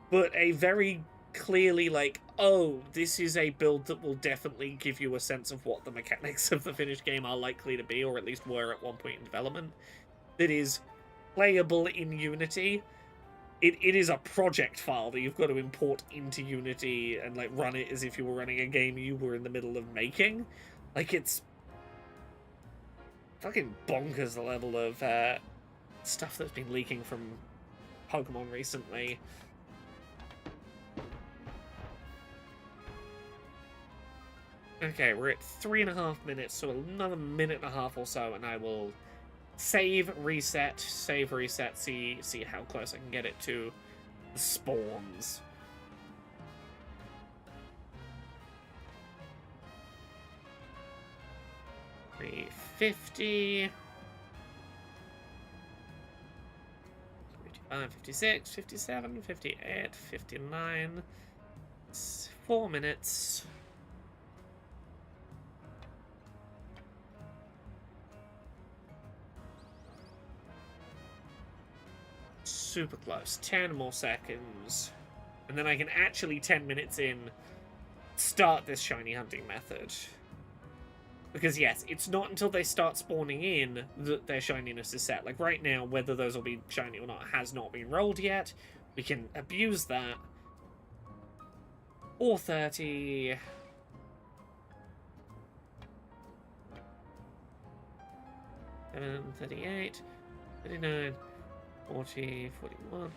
but a very clearly, like, oh, this is a build that will definitely give you a sense of what the mechanics of the finished game are likely to be, or at least were at one point in development, that is playable in Unity. It is a project file that you've got to import into Unity and, like, run it as if you were running a game you were in the middle of making. Like, it's fucking bonkers, the level of stuff that's been leaking from Pokemon recently. Okay, we're at 3.5 minutes, so another minute and a half or so, and I will save, reset, see how close I can get it to the spawns. $350. 55, 56, 57, 58, 59. 4 minutes. super close. 10 more seconds. And then I can actually, 10 minutes in, start this shiny hunting method. Because yes, it's not until they start spawning in that their shininess is set. Like right now, whether those will be shiny or not has not been rolled yet. We can abuse that. 430. 38, 39, 40, 41,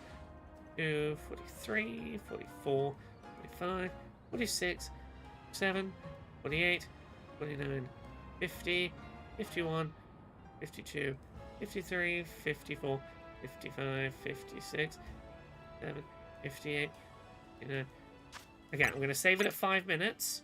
42, 43, 44, 45, 46, 47, 48, 49, 50, 51, 52, 53, 54, 55, 56, 57, 58, 59. Okay, I'm going to save it at 5 minutes.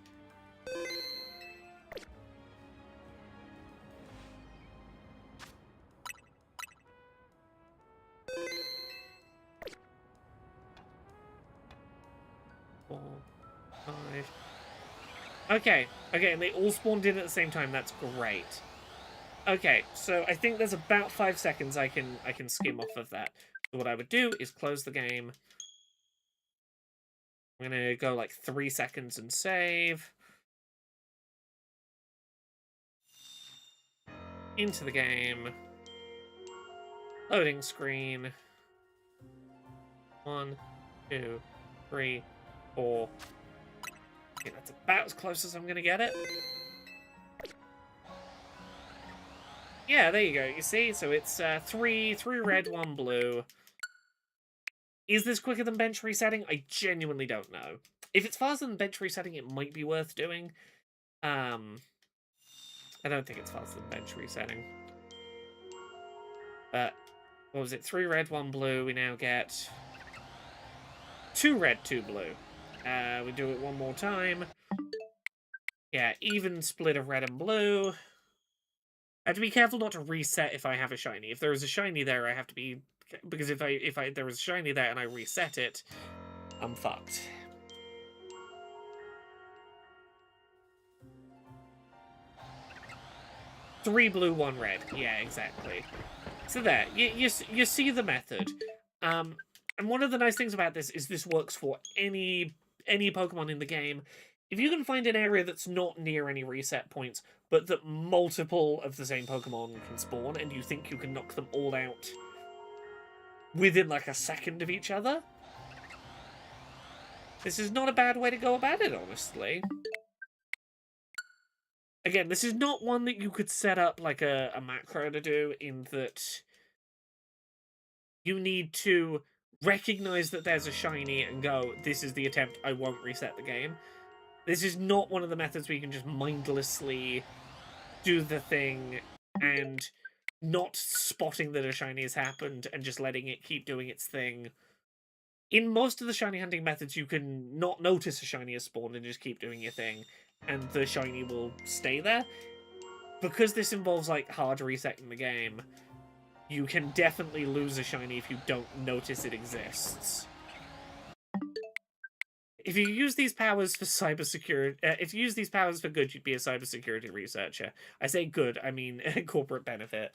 Okay, and they all spawned in at the same time. That's great. Okay, so I think there's about 5 seconds I can skim off of that. So what I would do is close the game. I'm gonna go like 3 seconds and save. Into the game. Loading screen. 1, 2, 3, 4. Okay, that's about as close as I'm gonna get it. Yeah, there you go. You see? So it's 3 red, 1 blue. Is this quicker than bench resetting? I genuinely don't know. If it's faster than bench resetting, it might be worth doing. I don't think it's faster than bench resetting. But, what was it? 3 red, 1 blue. We now get 2 red, 2 blue. We do it one more time. Yeah, even split of red and blue. I have to be careful not to reset if I have a shiny. If there is a shiny there, I have to be... Because if there was a shiny there and I reset it, I'm fucked. Three blue, 1 red. Yeah, exactly. So there, you see the method. And one of the nice things about this is this works for any Pokemon in the game. If you can find an area that's not near any reset points, but that multiple of the same Pokemon can spawn, and you think you can knock them all out within like a second of each other, this is not a bad way to go about it, honestly. Again, this is not one that you could set up like a macro to do, in that you need to recognize that there's a shiny and go, this is the attempt, I won't reset the game. This is not one of the methods where you can just mindlessly do the thing and not spotting that a shiny has happened and just letting it keep doing its thing. In most of the shiny hunting methods, you can not notice a shiny has spawned and just keep doing your thing, and the shiny will stay there. Because this involves like hard resetting the game, you can definitely lose a shiny if you don't notice it exists. If you use these powers for cybersecurity, if you use these powers for good, you'd be a cybersecurity researcher. I say good, I mean corporate benefit.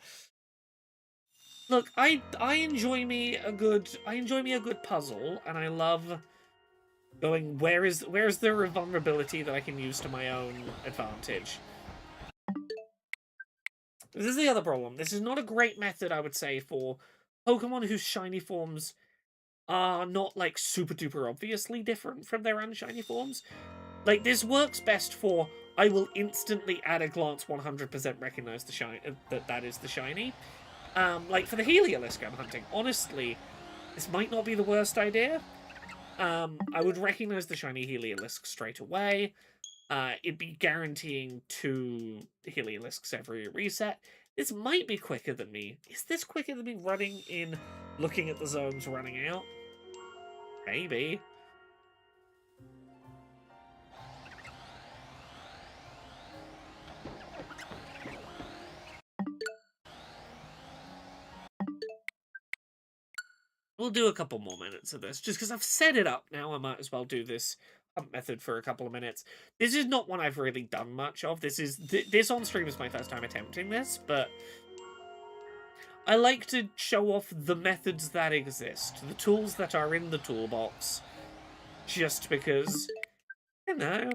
Look, I enjoy me a good puzzle, and I love going, where is there a vulnerability that I can use to my own advantage? This is the other problem. This is not a great method, I would say, for Pokemon whose shiny forms are not, like, super duper obviously different from their unshiny forms. Like, this works best for, I will instantly at a glance 100% recognize the shiny, that is the shiny. Like, for the Heliolisk I'm hunting, honestly, this might not be the worst idea. I would recognize the shiny Heliolisk straight away. It'd be guaranteeing 2 Heliolisks every reset. This might be quicker than me. Is this quicker than me running in, looking at the zones, running out? Maybe. We'll do a couple more minutes of this, just because I've set it up now. I might as well do this hunt method for a couple of minutes. This is not one I've really done much of. This on stream is my first time attempting this, but I like to show off the methods that exist, the tools that are in the toolbox, just because, you know,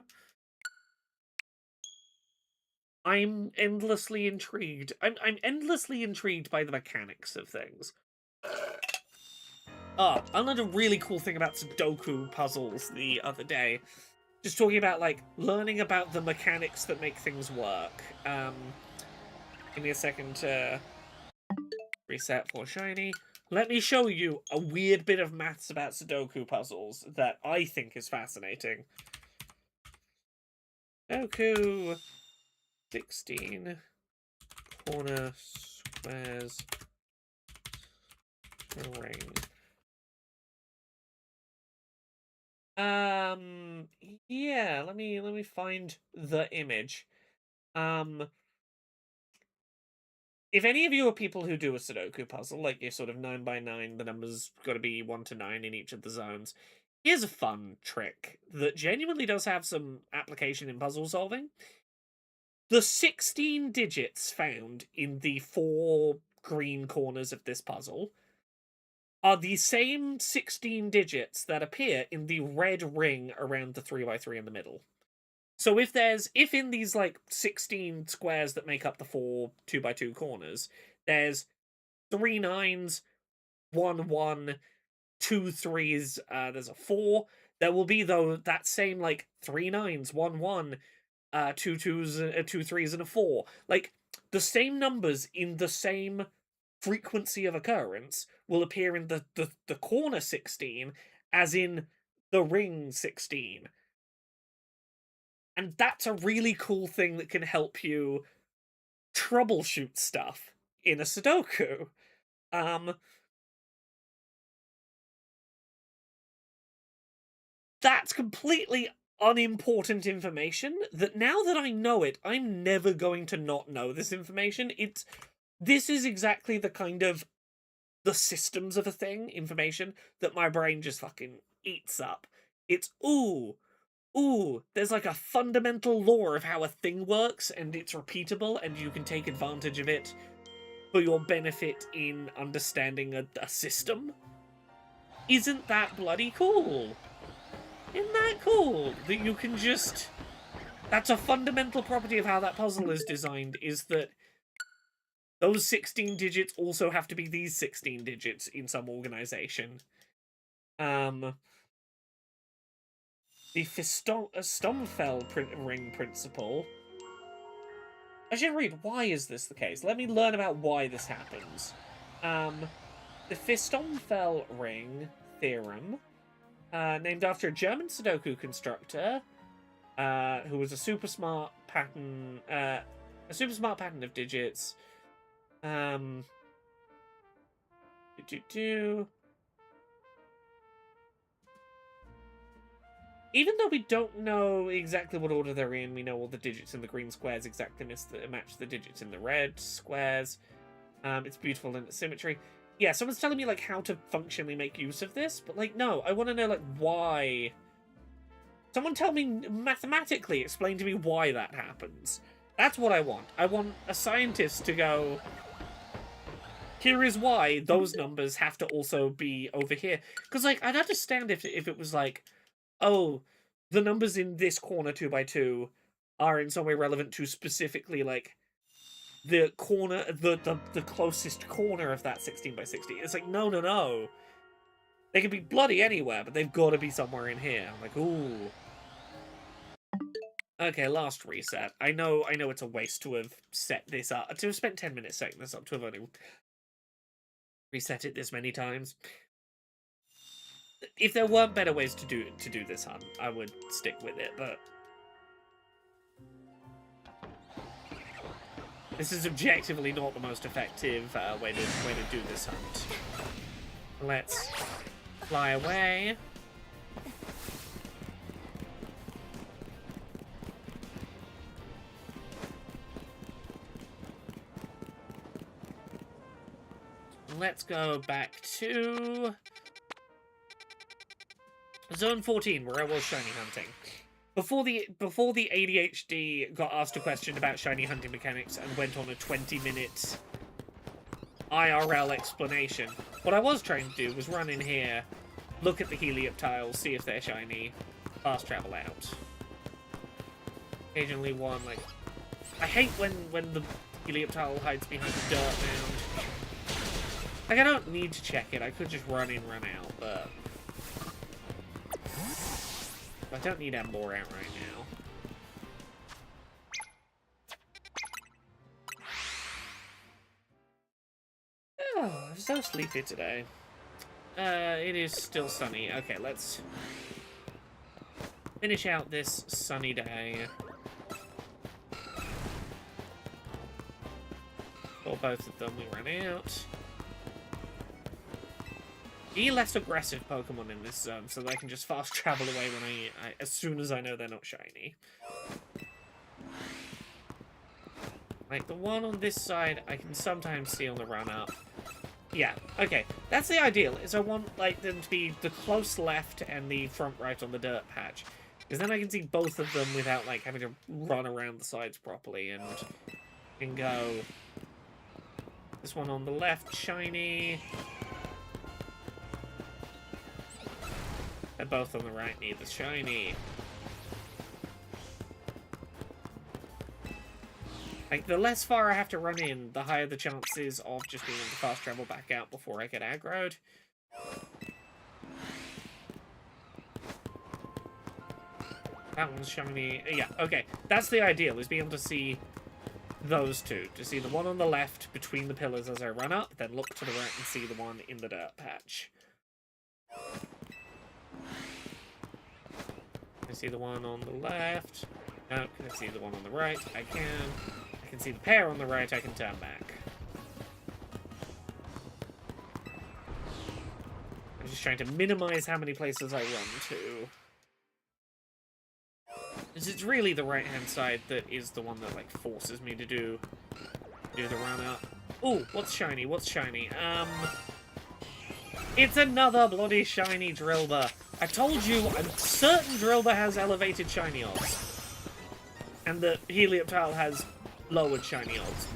I'm endlessly intrigued. I'm endlessly intrigued by the mechanics of things. I learned a really cool thing about Sudoku puzzles the other day. Just talking about, like, learning about the mechanics that make things work. Give me a second to reset for shiny. Let me show you a weird bit of maths about Sudoku puzzles that I think is fascinating. Sudoku 16 corner squares ring. Yeah, let me find the image. If any of you are people who do a Sudoku puzzle, like you're sort of 9 by 9, the numbers got to be 1 to 9 in each of the zones, here's a fun trick that genuinely does have some application in puzzle solving. The 16 digits found in the 4 green corners of this puzzle are the same 16 digits that appear in the red ring around the 3x3 in the middle. So if in these, like, 16 squares that make up the 4 2x2 corners, there's 3 9s, 1 1, 2 3s, there's a 4, there will be, though, that same, like, 3 9s, 1 1, 2 2s, 2 3s, and a 4. Like, the same numbers in the same frequency of occurrence will appear in the corner 16 as in the ring 16. And that's a really cool thing that can help you troubleshoot stuff in a Sudoku. That's completely unimportant information that now that I know it, I'm never going to not know this information. This is exactly the kind of the systems of a thing information that my brain just fucking eats up. It's there's like a fundamental law of how a thing works, and it's repeatable, and you can take advantage of it for your benefit in understanding a system. Isn't that bloody cool? Isn't that cool? That you can just... That's a fundamental property of how that puzzle is designed, is that those 16 digits also have to be these 16 digits in some organization. The Stomfell ring principle. I should read, why is this the case? Let me learn about why this happens. The Stomfell ring theorem, named after a German Sudoku constructor, who was a super smart pattern of digits. Even though we don't know exactly what order they're in, we know all the digits in the green squares exactly match the digits in the red squares. It's beautiful in its symmetry. Yeah, someone's telling me, like, how to functionally make use of this, but, like, no, I want to know, like, why. Someone tell me mathematically, explain to me why that happens. That's what I want. I want a scientist to go, here is why those numbers have to also be over here. Because, like, I'd understand if it was like, oh, the numbers in this corner 2x2 are in some way relevant to specifically, like, the corner, the closest corner of that 16x60. It's like, no. They can be bloody anywhere, but they've got to be somewhere in here. I'm like, ooh. Okay, last reset. I know it's a waste to have set this up, to have spent 10 minutes setting this up, to have only reset it this many times. If there weren't better ways to do this hunt, I would stick with it, but this is objectively not the most effective way to do this hunt. Let's fly away. Let's go back to Zone 14, where I was shiny hunting. Before the ADHD got asked a question about shiny hunting mechanics and went on a 20-minute IRL explanation. What I was trying to do was run in here, look at the Helioptiles, see if they're shiny, fast travel out. Occasionally one, like... I hate when the Helioptile hides behind a dirt mound. Like, I don't need to check it, I could just run in, run out, but... I don't need Embor out right now. Oh, I'm so sleepy today. It is still sunny. Okay, let's finish out this sunny day. For both of them, we ran out. Be less aggressive Pokemon in this zone, so that I can just fast travel away when as soon as I know they're not shiny. Like, the one on this side, I can sometimes see on the run-up. Yeah, okay. That's the ideal, is I want, like, them to be the close left and the front right on the dirt patch. Because then I can see both of them without, like, having to run around the sides properly and go... This one on the left, shiny. And both on the right need the shiny. Like, the less far I have to run in, the higher the chances of just being able to fast travel back out before I get aggroed. That one's shiny. Yeah, okay. That's the ideal, is being able to see those two. To see the one on the left between the pillars as I run up, then look to the right and see the one in the dirt patch. I see the one on the left. No, can I see the one on the right? I can. I can see the pair on the right, I can turn back. I'm just trying to minimize how many places I run to. Because it's really the right-hand side that is the one that, like, forces me to do the run-up. Oh, what's shiny? What's shiny? It's another bloody shiny Drillbur. I told you, I'm certain Drillbur has elevated shiny odds. And the Helioptile has lowered shiny odds.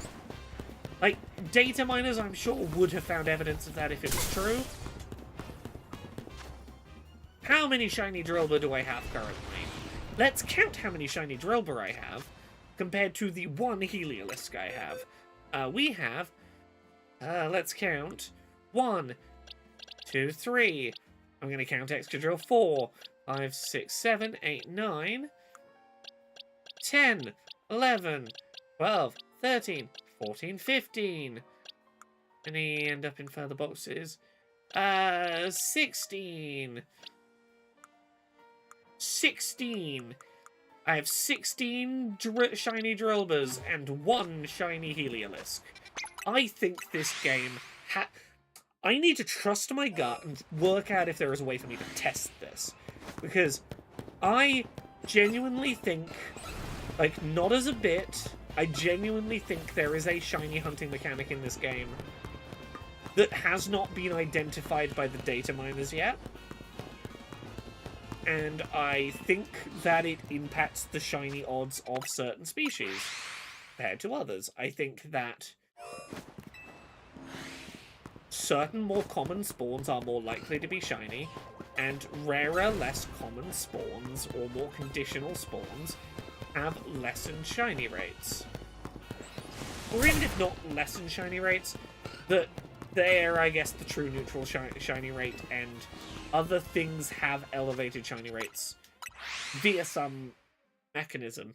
Like, data miners, I'm sure, would have found evidence of that if it was true. How many shiny Drillbur do I have currently? Let's count how many shiny Drillbur I have compared to the one Heliolisk I have. We have, let's count, 1, 2, 3. I'm going to count Excadrill 4, 5, 6, 7, 8, 9, 10, 11, 12, 13, 14, 15. Any end up in further boxes? 16. 16. I have 16 shiny Drillburs and 1 shiny Heliolisk. I think this game I need to trust my gut and work out if there is a way for me to test this. Because I genuinely think, like, not as a bit, I genuinely think there is a shiny hunting mechanic in this game that has not been identified by the data miners yet. And I think that it impacts the shiny odds of certain species compared to others. I think that certain more common spawns are more likely to be shiny, and rarer, less common spawns, or more conditional spawns, have lessened shiny rates. Or even if not lessened shiny rates, that they're, I guess, the true neutral shiny rate, and other things have elevated shiny rates via some mechanism.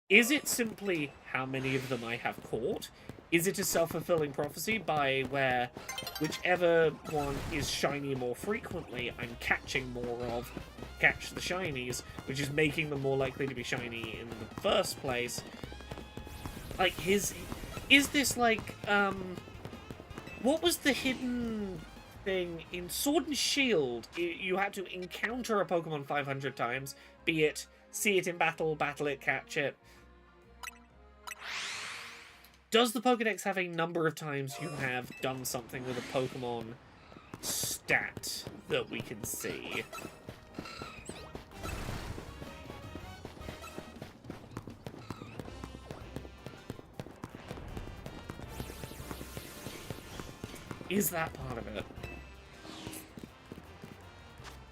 Is it simply how many of them I have caught? Is it a self-fulfilling prophecy by where whichever one is shiny more frequently, I'm catching more of catch the shinies, which is making them more likely to be shiny in the first place? Like, is this like, what was the hidden thing in Sword and Shield? You had to encounter a Pokemon 500 times, be it see it in battle, battle it, catch it. Does the Pokedex have a number of times you have done something with a Pokemon stat that we can see? is that part of it.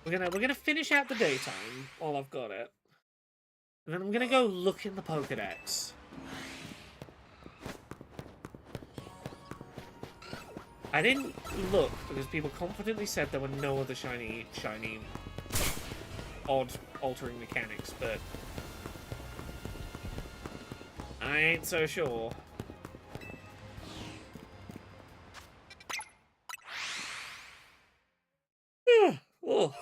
We're gonna finish out the daytime while I've got it. And then I'm gonna go look in the Pokédex. I didn't look because people confidently said there were no other shiny, odd altering mechanics, but I ain't so sure. Oh.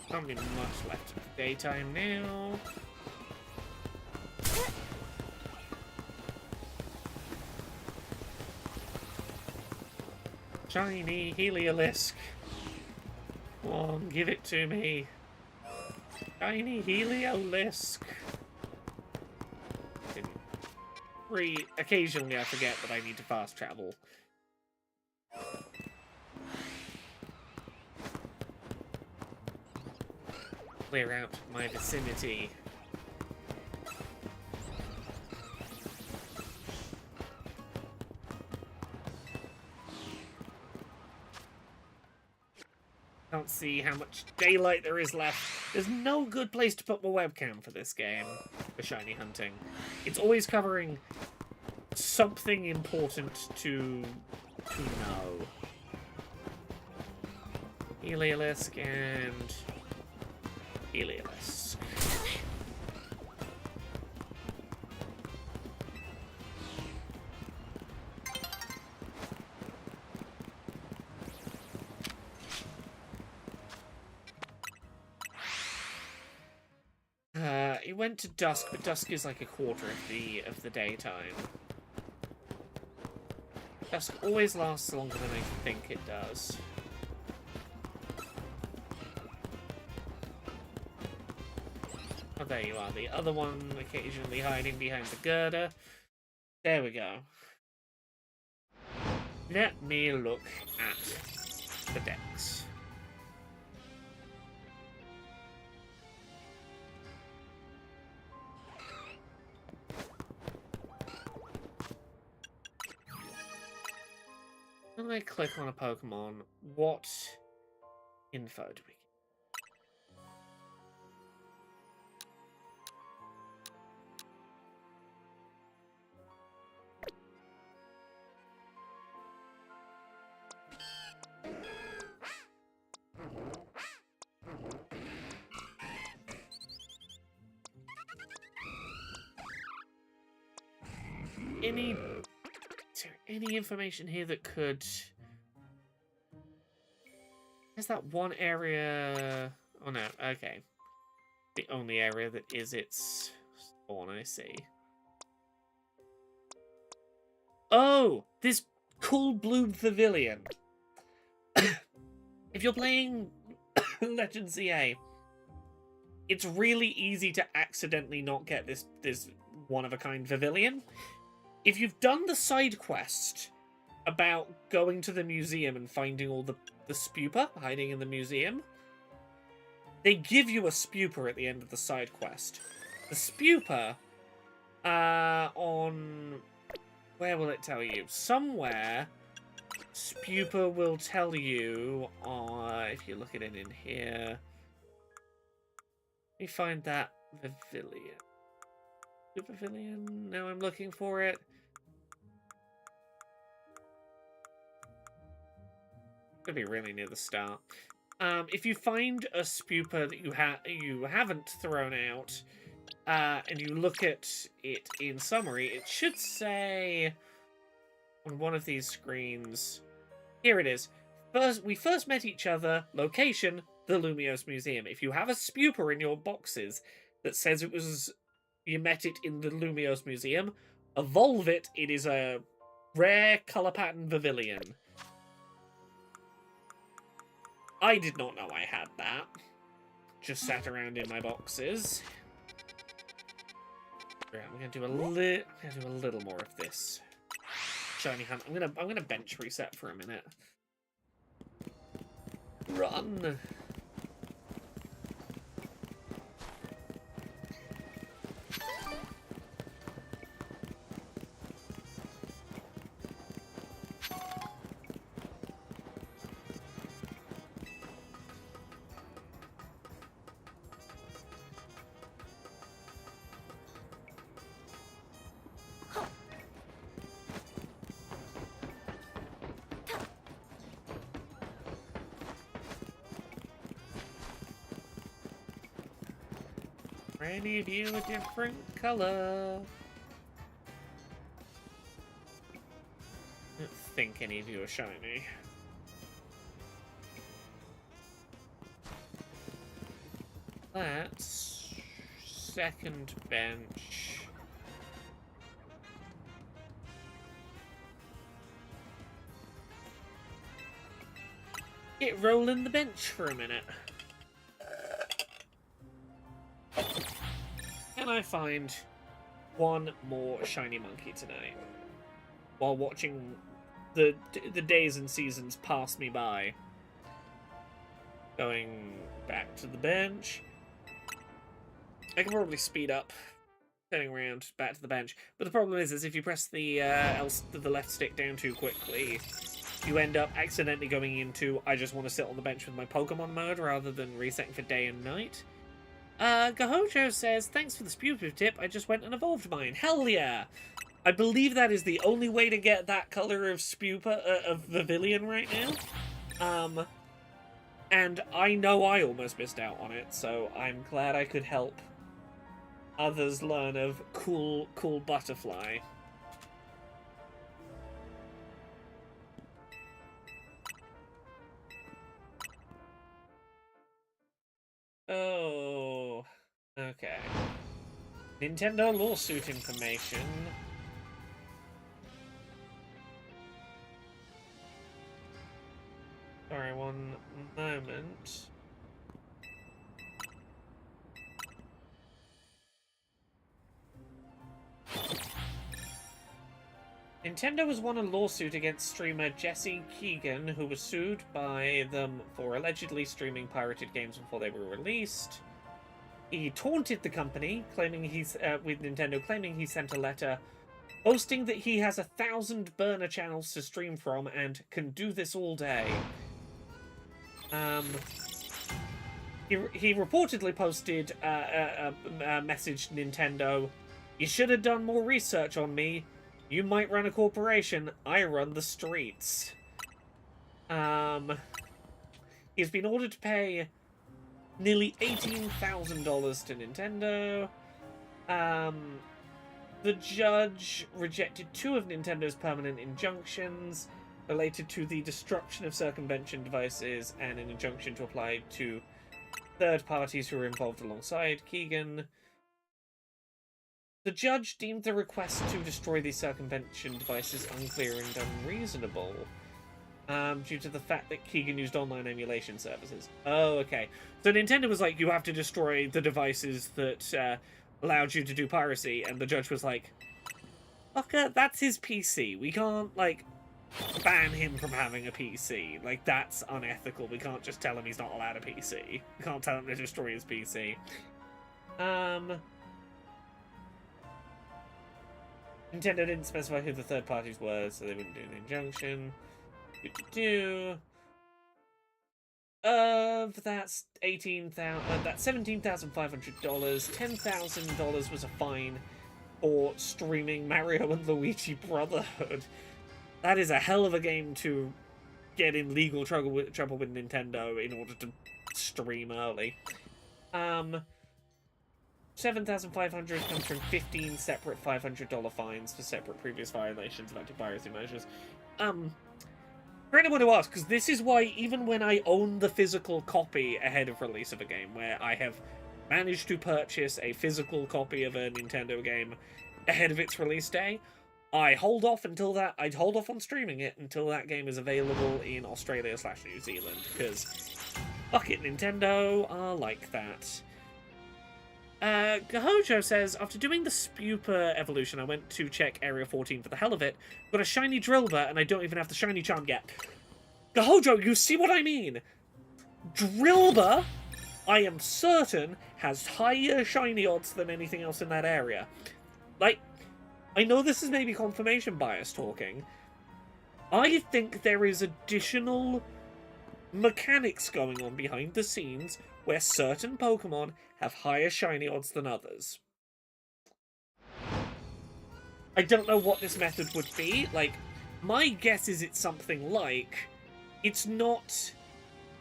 Can't be much left of the daytime now. Shiny Heliolisk. Come on, give it to me. Shiny Heliolisk. Occasionally I forget that I need to fast travel. Clear out my vicinity. Can't see how much daylight there is left. There's no good place to put my webcam for this game, for shiny hunting. It's always covering something important to know. Heliolisk and Heliolisk. It went to dusk, but dusk is like a quarter of the daytime. Dusk always lasts longer than I think it does. Oh, there you are. The other one occasionally hiding behind the girder. There we go. Let me look at the decks. When I click on a Pokemon, what info do we get? Is there any information here that could... Is that one area... Oh no, okay. The only area that is its spawn, I see. Oh! This cool blue pavilion. If you're playing Legend CA, it's really easy to accidentally not get this one-of-a-kind pavilion. If you've done the side quest about going to the museum and finding all the Spupa hiding in the museum, they give you a Spupa at the end of the side quest. The Spupa, on... Where will it tell you? Somewhere, Spupa will tell you, if you look at it in here... Let me find that pavilion. Pavilion? Now I'm looking for it. Could be really near the start. If you find a Spupa that you haven't thrown out, and you look at it in summary, it should say on one of these screens. Here it is. We first met each other. Location: the Lumiose Museum. If you have a Spupa in your boxes that says you met it in the Lumiose Museum, evolve it. It is a rare color pattern pavilion. I did not know I had that. Just sat around in my boxes. Right, I'm gonna do a little more of this shiny hunt. I'm gonna bench reset for a minute. Run. Are any of you a different color? I don't think any of you are shiny. That's second bench. Get rolling the bench for a minute. Can I find one more shiny monkey tonight? While watching the days and seasons pass me by. Going back to the bench. I can probably speed up. Turning around, back to the bench. But the problem is if you press the left stick down too quickly, you end up accidentally going into I just want to sit on the bench with my Pokemon mode rather than resetting for day and night. Gahojo says, thanks for the Spupa tip, I just went and evolved mine. Hell yeah! I believe that is the only way to get that color of Spupa, of Vivillon right now. And I know I almost missed out on it, so I'm glad I could help others learn of cool butterfly. Oh, okay. Nintendo lawsuit information. Sorry, one moment. Nintendo has won a lawsuit against streamer Jesse Keegan, who was sued by them for allegedly streaming pirated games before they were released. He taunted the company, claiming with Nintendo claiming he sent a letter boasting that he has 1,000 burner channels to stream from and can do this all day. He reportedly posted a message to Nintendo. You should have done more research on me. You might run a corporation. I run the streets. He's been ordered to pay nearly $18,000 to Nintendo. The judge rejected 2 of Nintendo's permanent injunctions related to the destruction of circumvention devices and an injunction to apply to third parties who were involved alongside Keegan. The judge deemed the request to destroy these circumvention devices unclear and unreasonable, due to the fact that Keegan used online emulation services. Oh, okay. So Nintendo was like, you have to destroy the devices that allowed you to do piracy, and the judge was like, fucker, that's his PC. We can't, like, ban him from having a PC. Like, that's unethical. We can't just tell him he's not allowed a PC. We can't tell him to destroy his PC. Nintendo didn't specify who the third parties were, so they wouldn't do an injunction. That's that's $17,500. $10,000 was a fine for streaming Mario and Luigi Brotherhood. That is a hell of a game to get in legal trouble with Nintendo in order to stream early. $7,500 comes from 15 separate $500 fines for separate previous violations of anti-piracy measures. For anyone who asks, because this is why even when I own the physical copy ahead of release of a game, where I have managed to purchase a physical copy of a Nintendo game ahead of its release day, I hold off on streaming it until that game is available in Australia/New Zealand, because fuck it, Nintendo are like that. Gahojo says, after doing the Spupa evolution, I went to check Area 14 for the hell of it, got a shiny Drillbur, and I don't even have the shiny charm yet. Gahojo, you see what I mean? Drillbur, I am certain, has higher shiny odds than anything else in that area. Like, I know this is maybe confirmation bias talking. I think there is additional mechanics going on behind the scenes where certain Pokemon have higher shiny odds than others. I don't know what this method would be. Like, my guess is it's something like, it's not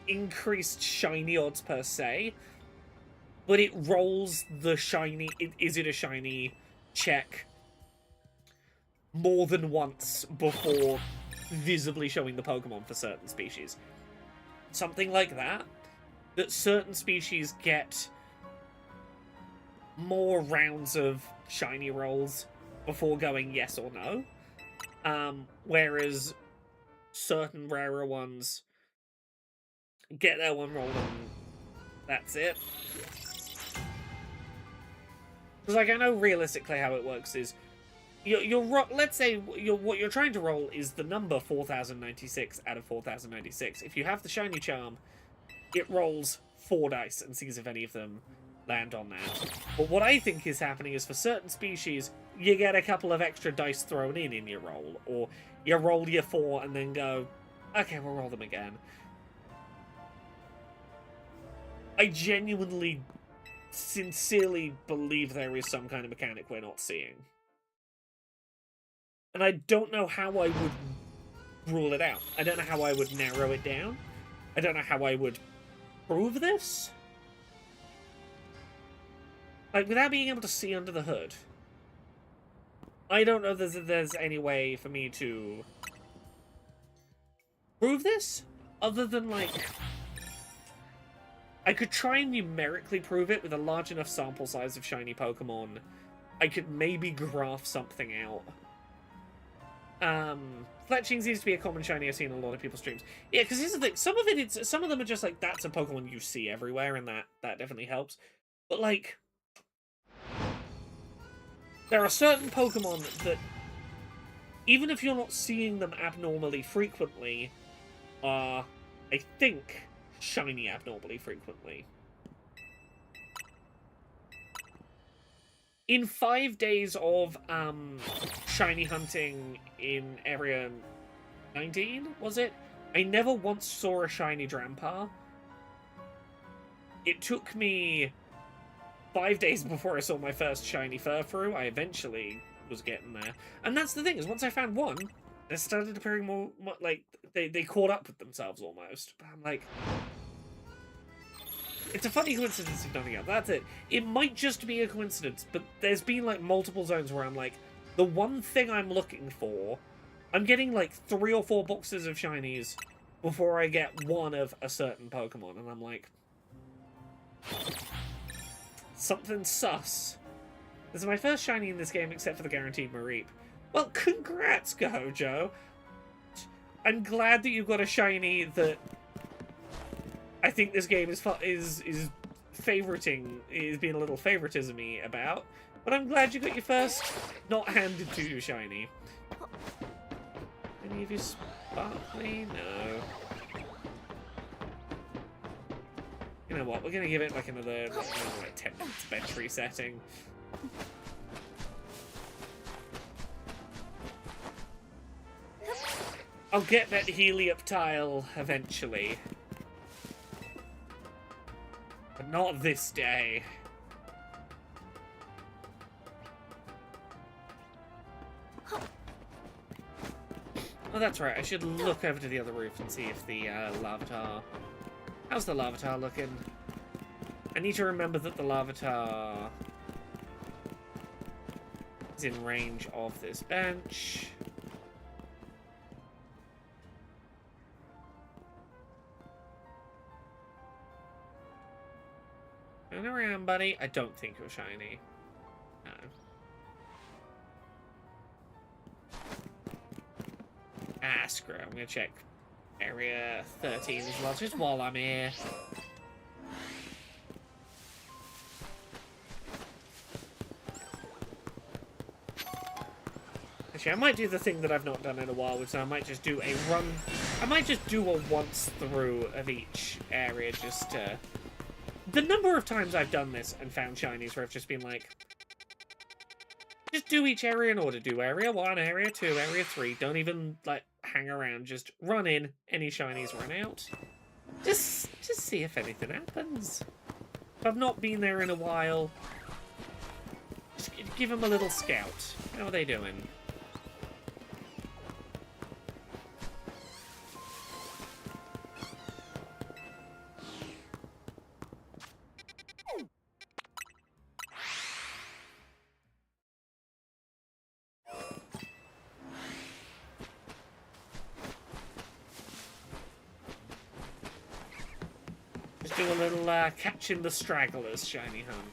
increased shiny odds per se, but it rolls the shiny, is it a shiny check more than once before visibly showing the Pokemon for certain species. Something like that. That certain species get more rounds of shiny rolls before going yes or no. Whereas certain rarer ones get their one roll and that's it. Because, like, I know realistically how it works is let's say what you're trying to roll is the number 4096 out of 4096. If you have the shiny charm, it rolls 4 dice and sees if any of them land on that. But what I think is happening is for certain species, you get a couple of extra dice thrown in your roll, or you roll your 4 and then go, okay, we'll roll them again. I genuinely, sincerely believe there is some kind of mechanic we're not seeing. And I don't know how I would rule it out. I don't know how I would narrow it down. I don't know how I would prove this. Like, without being able to see under the hood. I don't know if there's any way for me to prove this, other than, like, I could try and numerically prove it with a large enough sample size of shiny Pokemon. I could maybe graph something out. Fletching seems to be a common shiny I've seen in a lot of people's streams. Yeah, because here's the thing. Some of them are just like, that's a Pokemon you see everywhere, and that definitely helps. But, like, there are certain Pokemon that, even if you're not seeing them abnormally frequently, are, I think, shiny abnormally frequently. In 5 days of shiny hunting in Area 19, was it? I never once saw a shiny Drampa. It took me 5 days before I saw my first shiny Furfrou. I eventually was getting there. And that's the thing, is once I found one, they started appearing more like, they caught up with themselves almost. But I'm like, it's a funny coincidence if nothing else. That's it. It might just be a coincidence, but there's been, like, multiple zones where I'm like, the one thing I'm looking for, I'm getting, like, 3 or 4 boxes of shinies before I get one of a certain Pokemon, and I'm like, something sus. This is my first shiny in this game, except for the guaranteed Mareep. Well, congrats, Gojo. I'm glad that you got a shiny that I think this game is favoriting, is being a little favoritism-y about. But I'm glad you got your first not handed to you shiny. Any of you sparkly? No. You know what? We're gonna give it like another like 10 minutes bench resetting. I'll get that Helioptile eventually. But not this day. Oh, that's right. I should look over to the other roof and see if the Larvitar... How's the Larvitar looking? I need to remember that the Larvitar is in range of this bench. Turn around, buddy. I don't think you're shiny. No. Ah, screw it. I'm gonna check Area 13 as well, just while I'm here. Actually, I might do the thing that I've not done in a while, which I might just do a run. I might just do a once through of each area, just to... The number of times I've done this and found shinies where I've just been like, just do each area in order. Do Area 1, Area 2, Area 3. Don't even, like, hang around. Just run in. Any shinies run out. Just see if anything happens. If I've not been there in a while, just give them a little scout. How are they doing? do a little catching the stragglers shiny hunt.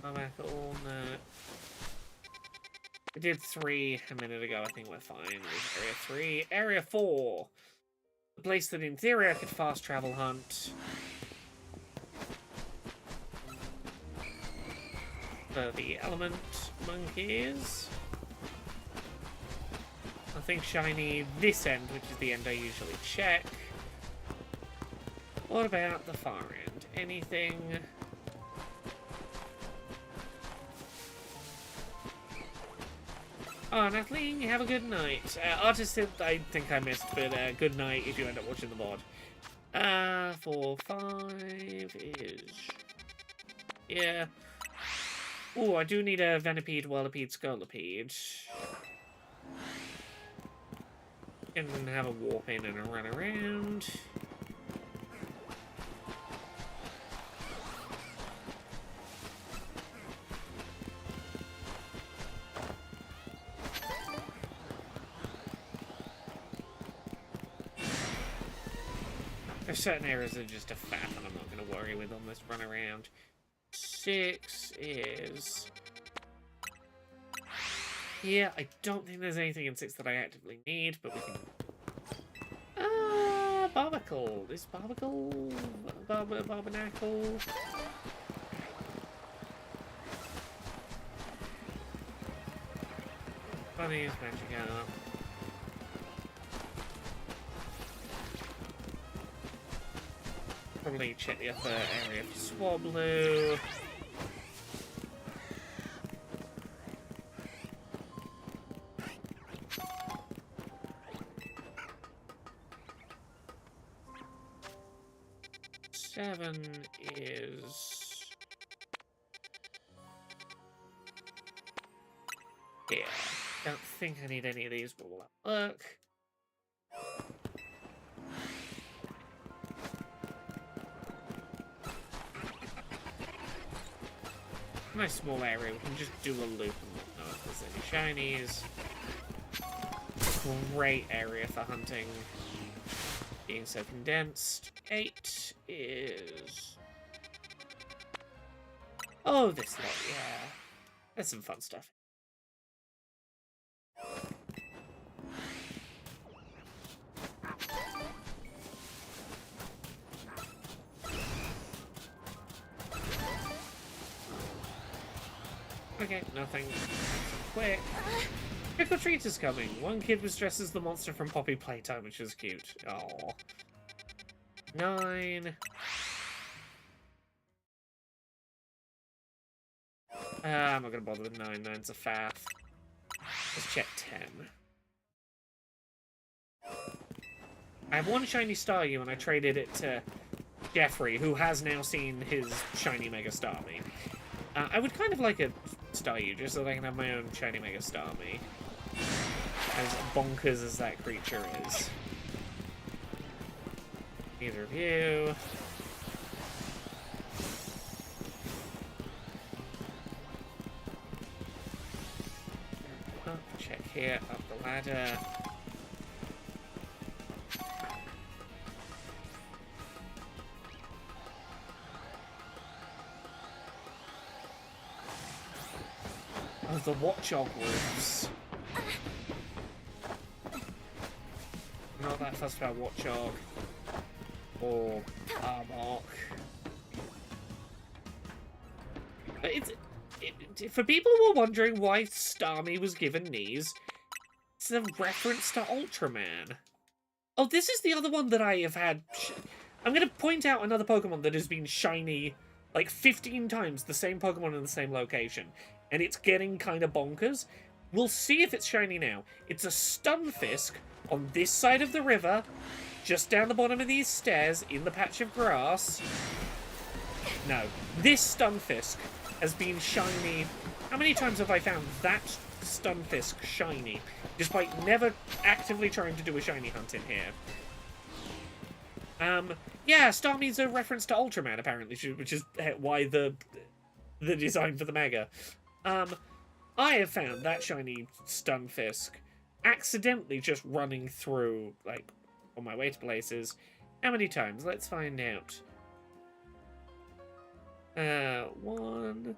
I'm back all no. We did 3 a minute ago. I think we're fine with Area 3. Area 4. The place that in theory I could fast travel hunt. For the element monkeys. I think shiny this end, which is the end I usually check. What about the far end? Anything? Oh, Natalie, have a good night. Artist, I think I missed, but good night if you end up watching the VOD. 4, 5 is... Yeah. Ooh, I do need a Venipede, Whirlipede, Scolipede. Can have a warp in and a run around. There's certain areas that are just a faff and I'm not going to worry with on this run around. 6 is... Yeah, I don't think there's anything in 6 that I actively need, but we can... Barnacle. Is Barnacle... Barnacle... Bunny is magic up. Probably check the upper area for Swablu. Seven is... Yeah, don't think I need any of these, but we'll have a look. Nice small area, we can just do a loop and whatnot if there's any shinies. Great area for hunting. Being so condensed. 8 is... Oh, this lot, yeah. That's some fun stuff. Okay, nothing. Quick. Trick or treat is coming. One kid was dressed as the monster from Poppy Playtime, which is cute. Aww. 9. I'm not gonna bother with 9. 9's a faff. Let's check 10. I have one shiny Staryu and I traded it to Jeffrey, who has now seen his shiny Mega Starmie. I would kind of like a Staryu, just so that I can have my own shiny Mega Starmie. As bonkers as that creature is. Neither of you. Check here, up the ladder. Oh, the Watchog roofs. I'm not that fussed about Watchog or Arbok. For people who are wondering why Starmie was given knees, it's a reference to Ultraman. Oh, this is the other one that I have had... I'm going to point out another Pokemon that has been shiny like 15 times, the same Pokemon in the same location. And it's getting kind of bonkers. We'll see if it's shiny now. It's a Stunfisk on this side of the river, just down the bottom of these stairs, in the patch of grass. No, this Stunfisk has been shiny. How many times have I found that Stunfisk shiny, despite never actively trying to do a shiny hunt in here? Yeah, Starmie's a reference to Ultraman, apparently, which is why the design for the Mega. I have found that shiny Stunfisk accidentally just running through, like, on my way to places. How many times? Let's find out. 1,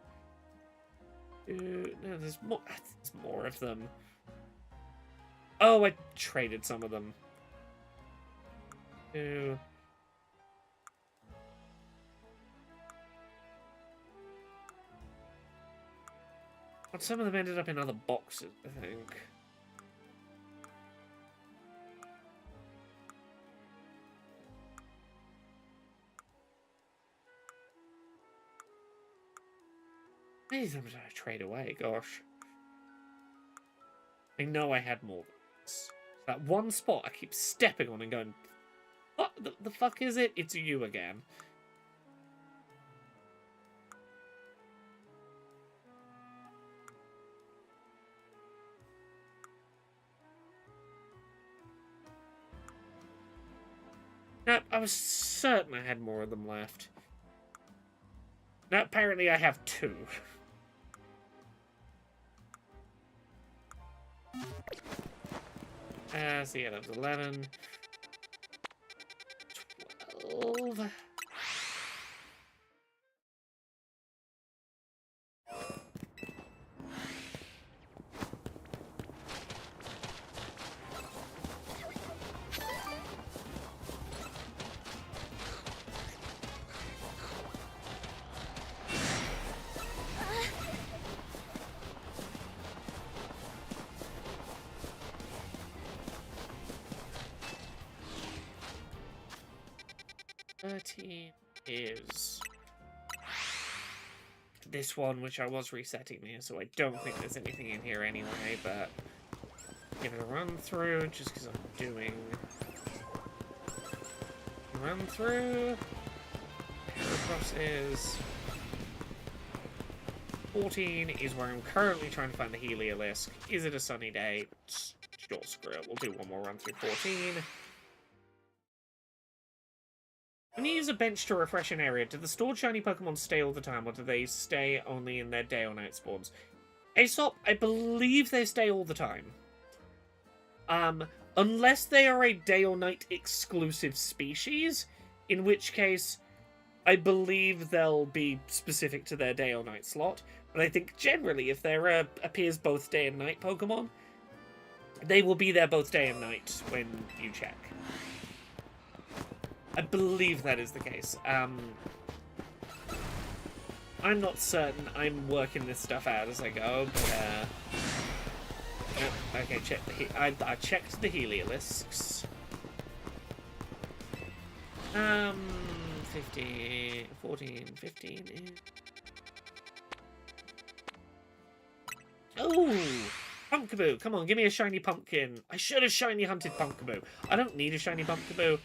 2... No, there's more of them. Oh, I traded some of them. 2... But some of them ended up in other boxes, I think. How many times did I trade away? Gosh. I know I had more than this. That one spot I keep stepping on and going, what the fuck is it? It's you again. No, I was certain I had more of them left. Now, apparently I have 2. So yeah, that was 11. 12. Is this one, which I was resetting there, so I don't think there's anything in here anyway, but give it a run through just because I'm doing run through. Heracross is 14 is where I'm currently trying to find the Heliolisk. Is it a sunny day? Sure, screw it. We'll do one more run through 14. When you use a bench to refresh an area, do the stored shiny Pokemon stay all the time, or do they stay only in their day or night spawns? Aesop, I believe they stay all the time. Unless they are a day or night exclusive species, in which case I believe they'll be specific to their day or night slot. But I think generally, if there appears both day and night Pokemon, they will be there both day and night when you check. I believe that is the case. I'm not certain. I'm working this stuff out as I go. Okay, check I checked the Heliolisks. 15, 14, 15. Oh! Pumpkaboo! Come on, give me a shiny pumpkin. I should have shiny hunted Pumpkaboo. I don't need a shiny Pumpkaboo.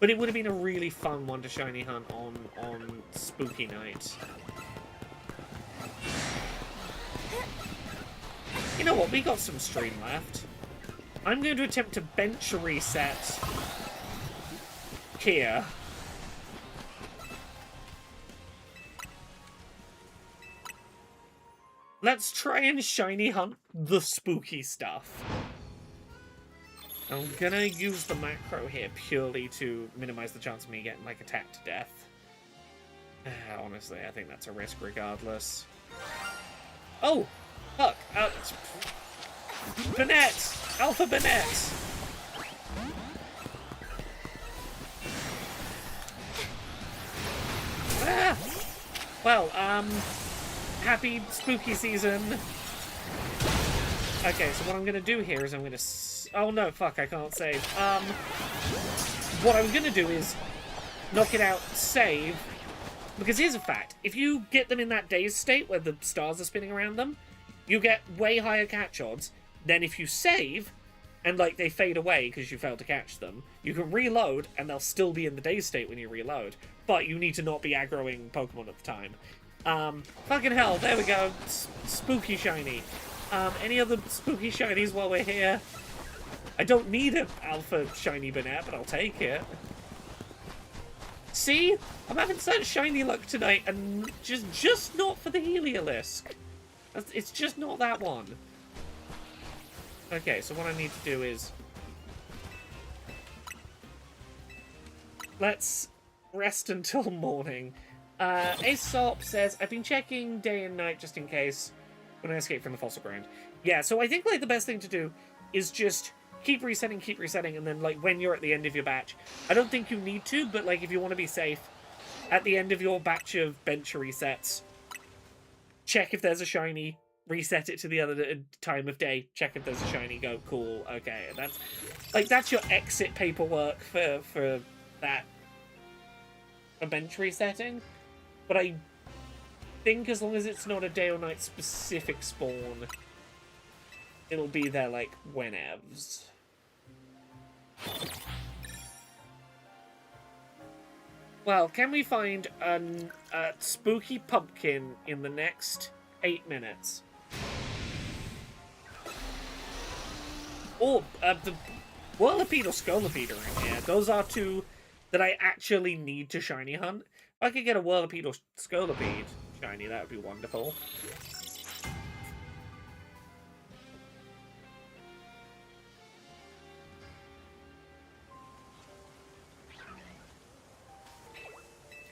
But it would have been a really fun one to shiny hunt on Spooky Night. You know what? We got some stream left. I'm going to attempt to bench reset here. Let's try and shiny hunt the spooky stuff. I'm gonna use the macro here purely to minimize the chance of me getting, like, attacked to death. Honestly, I think that's a risk regardless. Oh! Fuck! Banette! Alpha Banette! Ah! Well, happy spooky season. Okay, so what I'm gonna do here is I'm gonna... Oh no, fuck, I can't save. What I'm gonna do is knock it out, save, because here's a fact. If you get them in that dazed state where the stars are spinning around them, you get way higher catch odds than if you save and, like, they fade away because you failed to catch them. You can reload and they'll still be in the dazed state when you reload, but you need to not be aggroing Pokemon at the time. Fucking hell, there we go. Spooky shiny. Any other spooky shinies while we're here? I don't need an alpha shiny Banette, but I'll take it. See? I'm having such shiny luck tonight, and just not for the Heliolisk. It's just not that one. Okay, so what I need to do is... let's rest until morning. Aesop says, I've been checking day and night just in case when I escape from the fossil ground. Yeah, so I think, like, the best thing to do is just keep resetting, and then, like, when you're at the end of your batch, I don't think you need to, but, like, if you want to be safe, at the end of your batch of bench resets, check if there's a shiny, reset it to the other time of day, check if there's a shiny, go, cool, okay. That's your exit paperwork for that a bench resetting. But I think as long as it's not a day or night specific spawn, it'll be there, like, whenevs. Well, can we find a spooky pumpkin in the next 8 minutes? Or the Whirlipede or Scolipede are in here. Those are two that I actually need to shiny hunt. If I could get a Whirlipede or Scolipede shiny, that would be wonderful.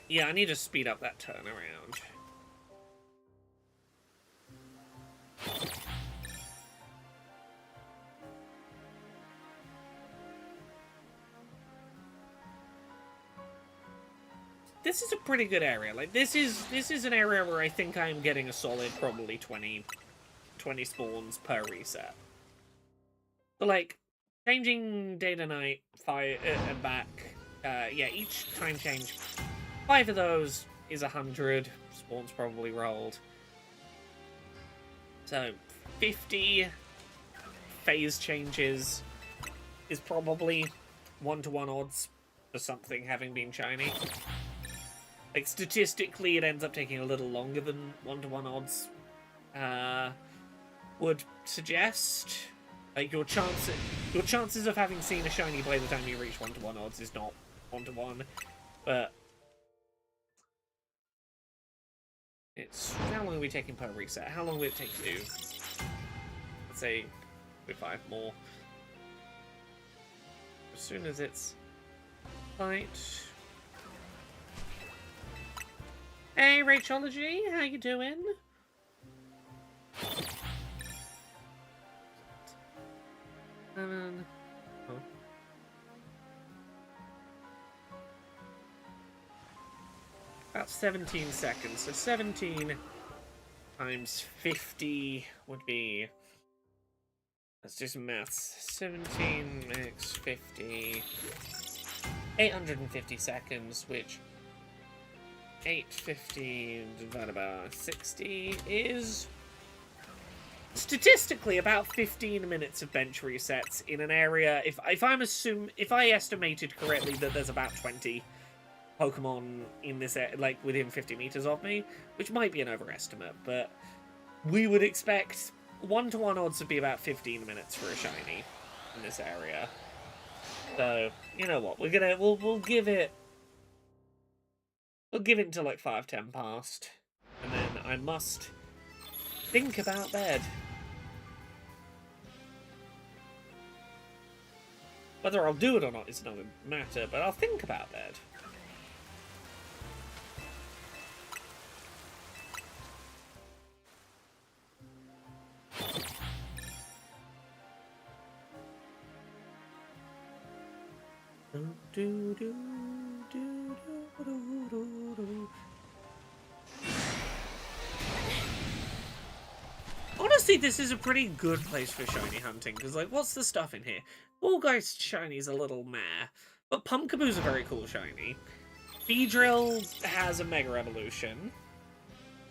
Yeah, I need to speed up that turnaround. This is a pretty good area. Like, this is an area where I think I'm getting a solid probably 20 spawns per reset. But, like, changing day to night, and back, yeah, each time change, 5 of those is 100 spawns probably rolled. So, 50 phase changes is probably 1-to-1 odds for something having been shiny. Like, statistically, it ends up taking a little longer than 1-to-1 odds would suggest. Like, your chances of having seen a shiny by the time you reach 1-to-1 odds is not 1-to-1, but it's... how long are we taking per reset? How long will it take to do? Let's say 5 more. As soon as it's light. Hey, Rachology, how you doing? Oh. About 17 seconds. So 17 times 50 would be... let's do some maths. 17 makes 50... 850 seconds, which... 850 divided by 60 is... statistically about 15 minutes of bench resets in an area. If I estimated correctly that there's about 20 Pokemon in this area, like within 50 meters of me, which might be an overestimate, but we would expect 1-to-1 odds would be about 15 minutes for a shiny in this area. So, you know what, we'll give it until like 5-10 past, and then I must think about bed. Whether I'll do it or not is another matter, but I'll think about bed. Honestly, this is a pretty good place for shiny hunting, because, like, what's the stuff in here? Allgeist shini's a little meh, but Pumpkaboo's a very cool shiny. Beedrill has a Mega Evolution.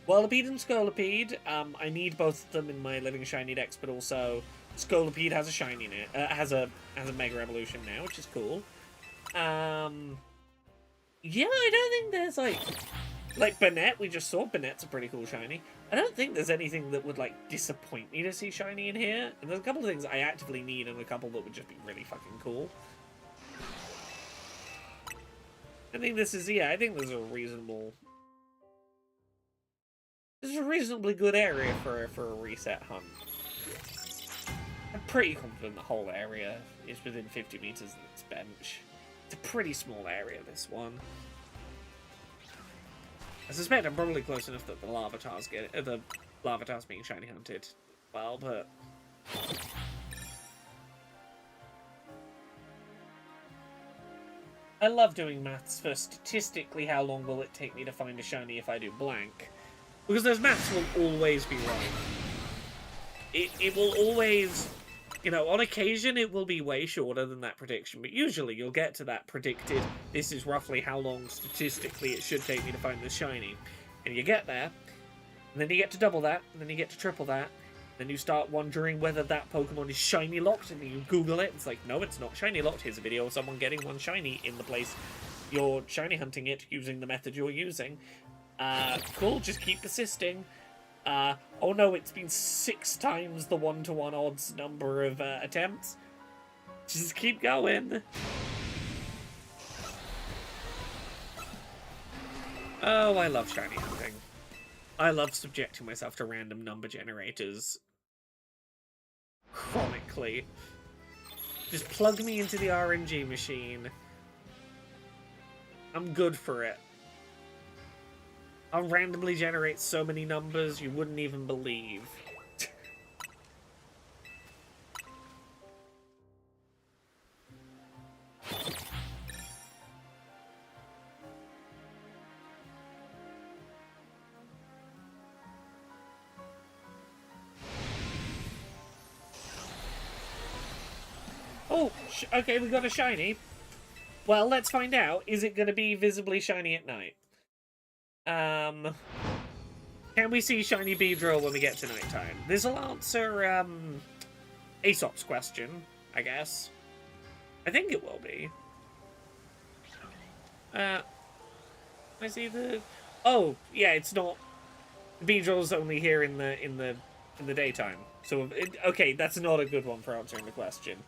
Whirlipede and Scolipede, I need both of them in my Living Shiny decks, but also Scolipede has a shiny in it, has a Mega Evolution now, which is cool. Yeah, I don't think there's, like Banette, we just saw Banette's a pretty cool shiny. I don't think there's anything that would, like, disappoint me to see shiny in here. And there's a couple of things I actively need and a couple that would just be really fucking cool. I think this is, yeah, I think there's a reasonable... this is a reasonably good area for a reset hunt. pretty confident the whole area is within 50 meters of its bench. It's a pretty small area, this one. I suspect I'm probably close enough that the Larvitar's being shiny hunted. Well, but I love doing maths for statistically how long will it take me to find a shiny if I do blank. Because those maths will always be right. It will always, you know, on occasion it will be way shorter than that prediction, but usually you'll get to that predicted, this is roughly how long statistically it should take me to find the shiny. And you get there, and then you get to double that, and then you get to triple that, then you start wondering whether that Pokemon is shiny locked, and then you Google it, it's like, no, it's not shiny locked, here's a video of someone getting one shiny in the place you're shiny hunting it using the method you're using. Cool, just keep persisting. Oh no, it's been 6 times the 1-to-1 odds number of attempts. Just keep going. Oh, I love shiny hunting. I love subjecting myself to random number generators. Chronically. Just plug me into the RNG machine. I'm good for it. I'll randomly generate so many numbers you wouldn't even believe. Oh, okay, we got a shiny. Well, let's find out. Is it going to be visibly shiny at night? Can we see shiny Beedrill when we get to nighttime? This'll answer, Aesop's question, I guess. I think it will be. I see the... Oh, yeah, it's not... Beedrill's only here in the daytime. So, okay, that's not a good one for answering the question.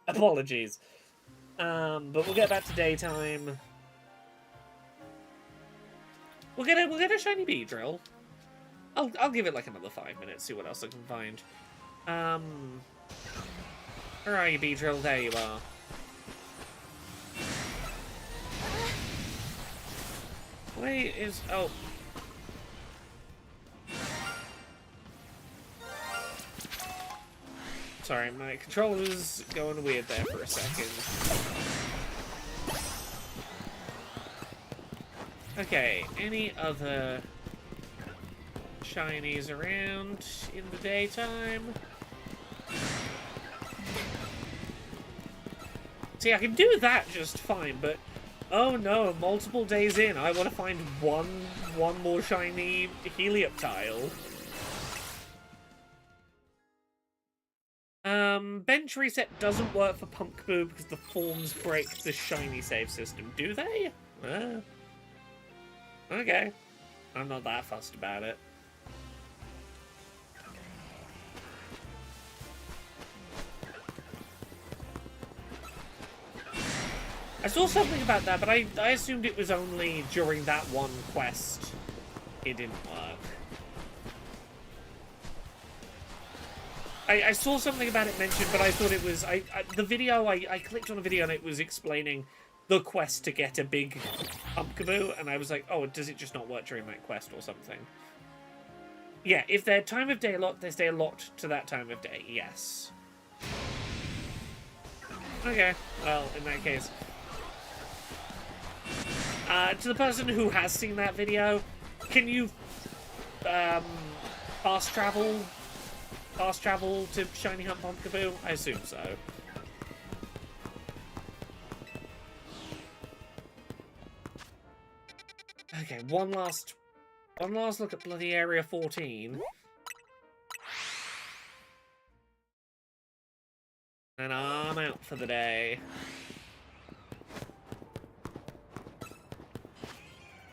Apologies. But we'll get back to daytime. We'll get a shiny Beedrill. I'll give it like another 5 minutes, see what else I can find. Where are you, Beedrill? There you are. Wait, oh. Sorry, my controller was going weird there for a second. Okay, any other shinies around in the daytime? See, I can do that just fine, but oh no, multiple days in, I want to find one more shiny Helioptile. Bench reset doesn't work for Pumpkaboo because the forms break the shiny save system. Do they? Okay. I'm not that fussed about it. I saw something about that, but I assumed it was only during that one quest it didn't work. I saw something about it mentioned, but I thought it was... the video, I clicked on a video and it was explaining the quest to get a big Pumpkaboo, and I was like, oh, does it just not work during that quest or something? Yeah, if they're time of day locked, they stay locked to that time of day, yes. Okay, well, in that case... to the person who has seen that video, can you fast travel to Shiny Hunt Pumpkaboo? I assume so. Okay, one last look at bloody Area 14. And I'm out for the day.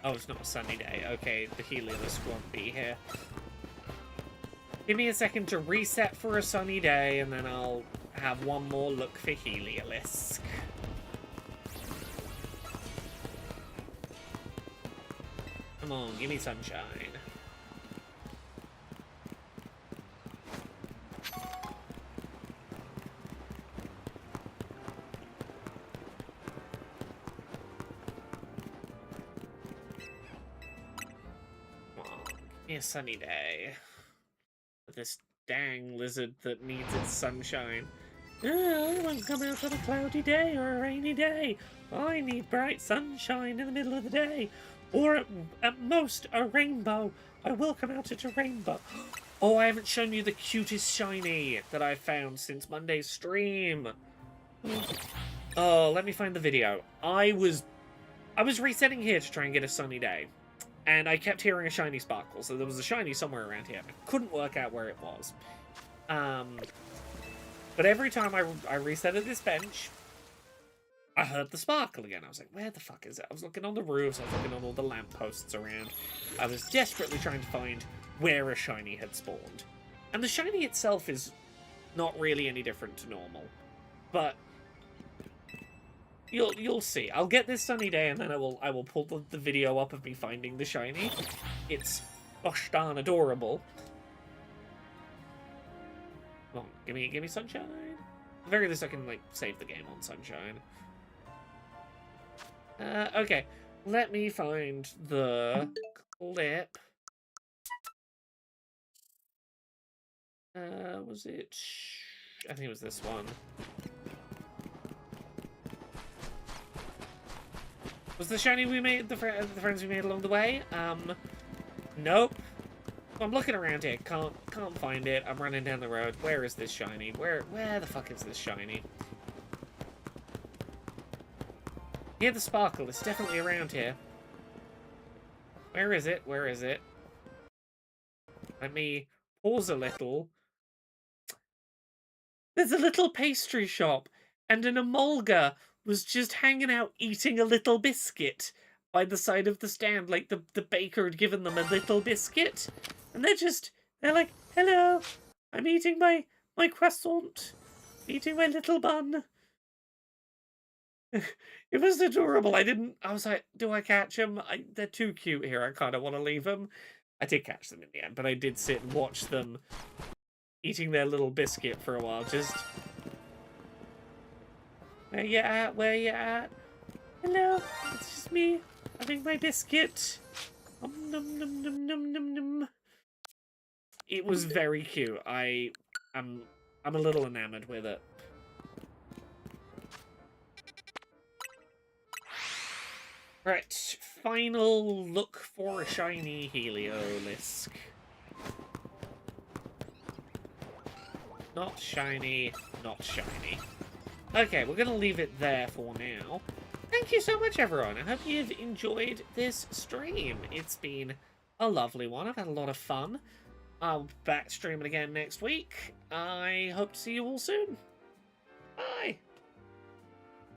Oh, it's not a sunny day. Okay, the Heliolisk won't be here. Give me a second to reset for a sunny day, and then I'll have one more look for Heliolisk. Come on, give me sunshine. a sunny day. This dang lizard that needs its sunshine. Oh, I won't come out on a cloudy day or a rainy day. I need bright sunshine in the middle of the day. Or at most, a rainbow. I will come out at a rainbow. Oh, I haven't shown you the cutest shiny that I found since Monday's stream. Oh, let me find the video. I was resetting here to try and get a sunny day. And I kept hearing a shiny sparkle, so there was a shiny somewhere around here. I couldn't work out where it was. But every time I resetted this bench, I heard the sparkle again. I was like, where the fuck is it? I was looking on the roofs, I was looking on all the lampposts around. I was desperately trying to find where a shiny had spawned. And the shiny itself is not really any different to normal. But you'll see. I'll get this sunny day and then I will pull the video up of me finding the shiny. It's gosh darn adorable. Come on, give me sunshine. At the very least I can like save the game on sunshine. Okay. Let me find the clip. Was it? I think it was this one. Was the shiny we made, the friends we made along the way? Nope. I'm looking around here, can't find it. I'm running down the road. Where is this shiny? Where the fuck is this shiny? Yeah, the sparkle. It's definitely around here. Where is it? Where is it? Let me pause a little. There's a little pastry shop, and an emolga was just hanging out eating a little biscuit by the side of the stand, like the baker had given them a little biscuit. And they're like, hello, I'm eating my croissant, eating my little bun. It was adorable. I was like, do I catch them? They're too cute here. I kind of want to leave them. I did catch them in the end, but I did sit and watch them eating their little biscuit for a while. Just, where you at? Where you at? Hello, it's just me having my biscuit. Nom nom nom nom nom nom nom. It was very cute. I'm a little enamored with it. Right, final look for a shiny Heliolisk. Not shiny, not shiny. Okay, we're gonna leave it there for now. Thank you so much, everyone. I hope you've enjoyed this stream. It's been a lovely one. I've had a lot of fun. I'll be back streaming again next week. I hope to see you all soon. Bye.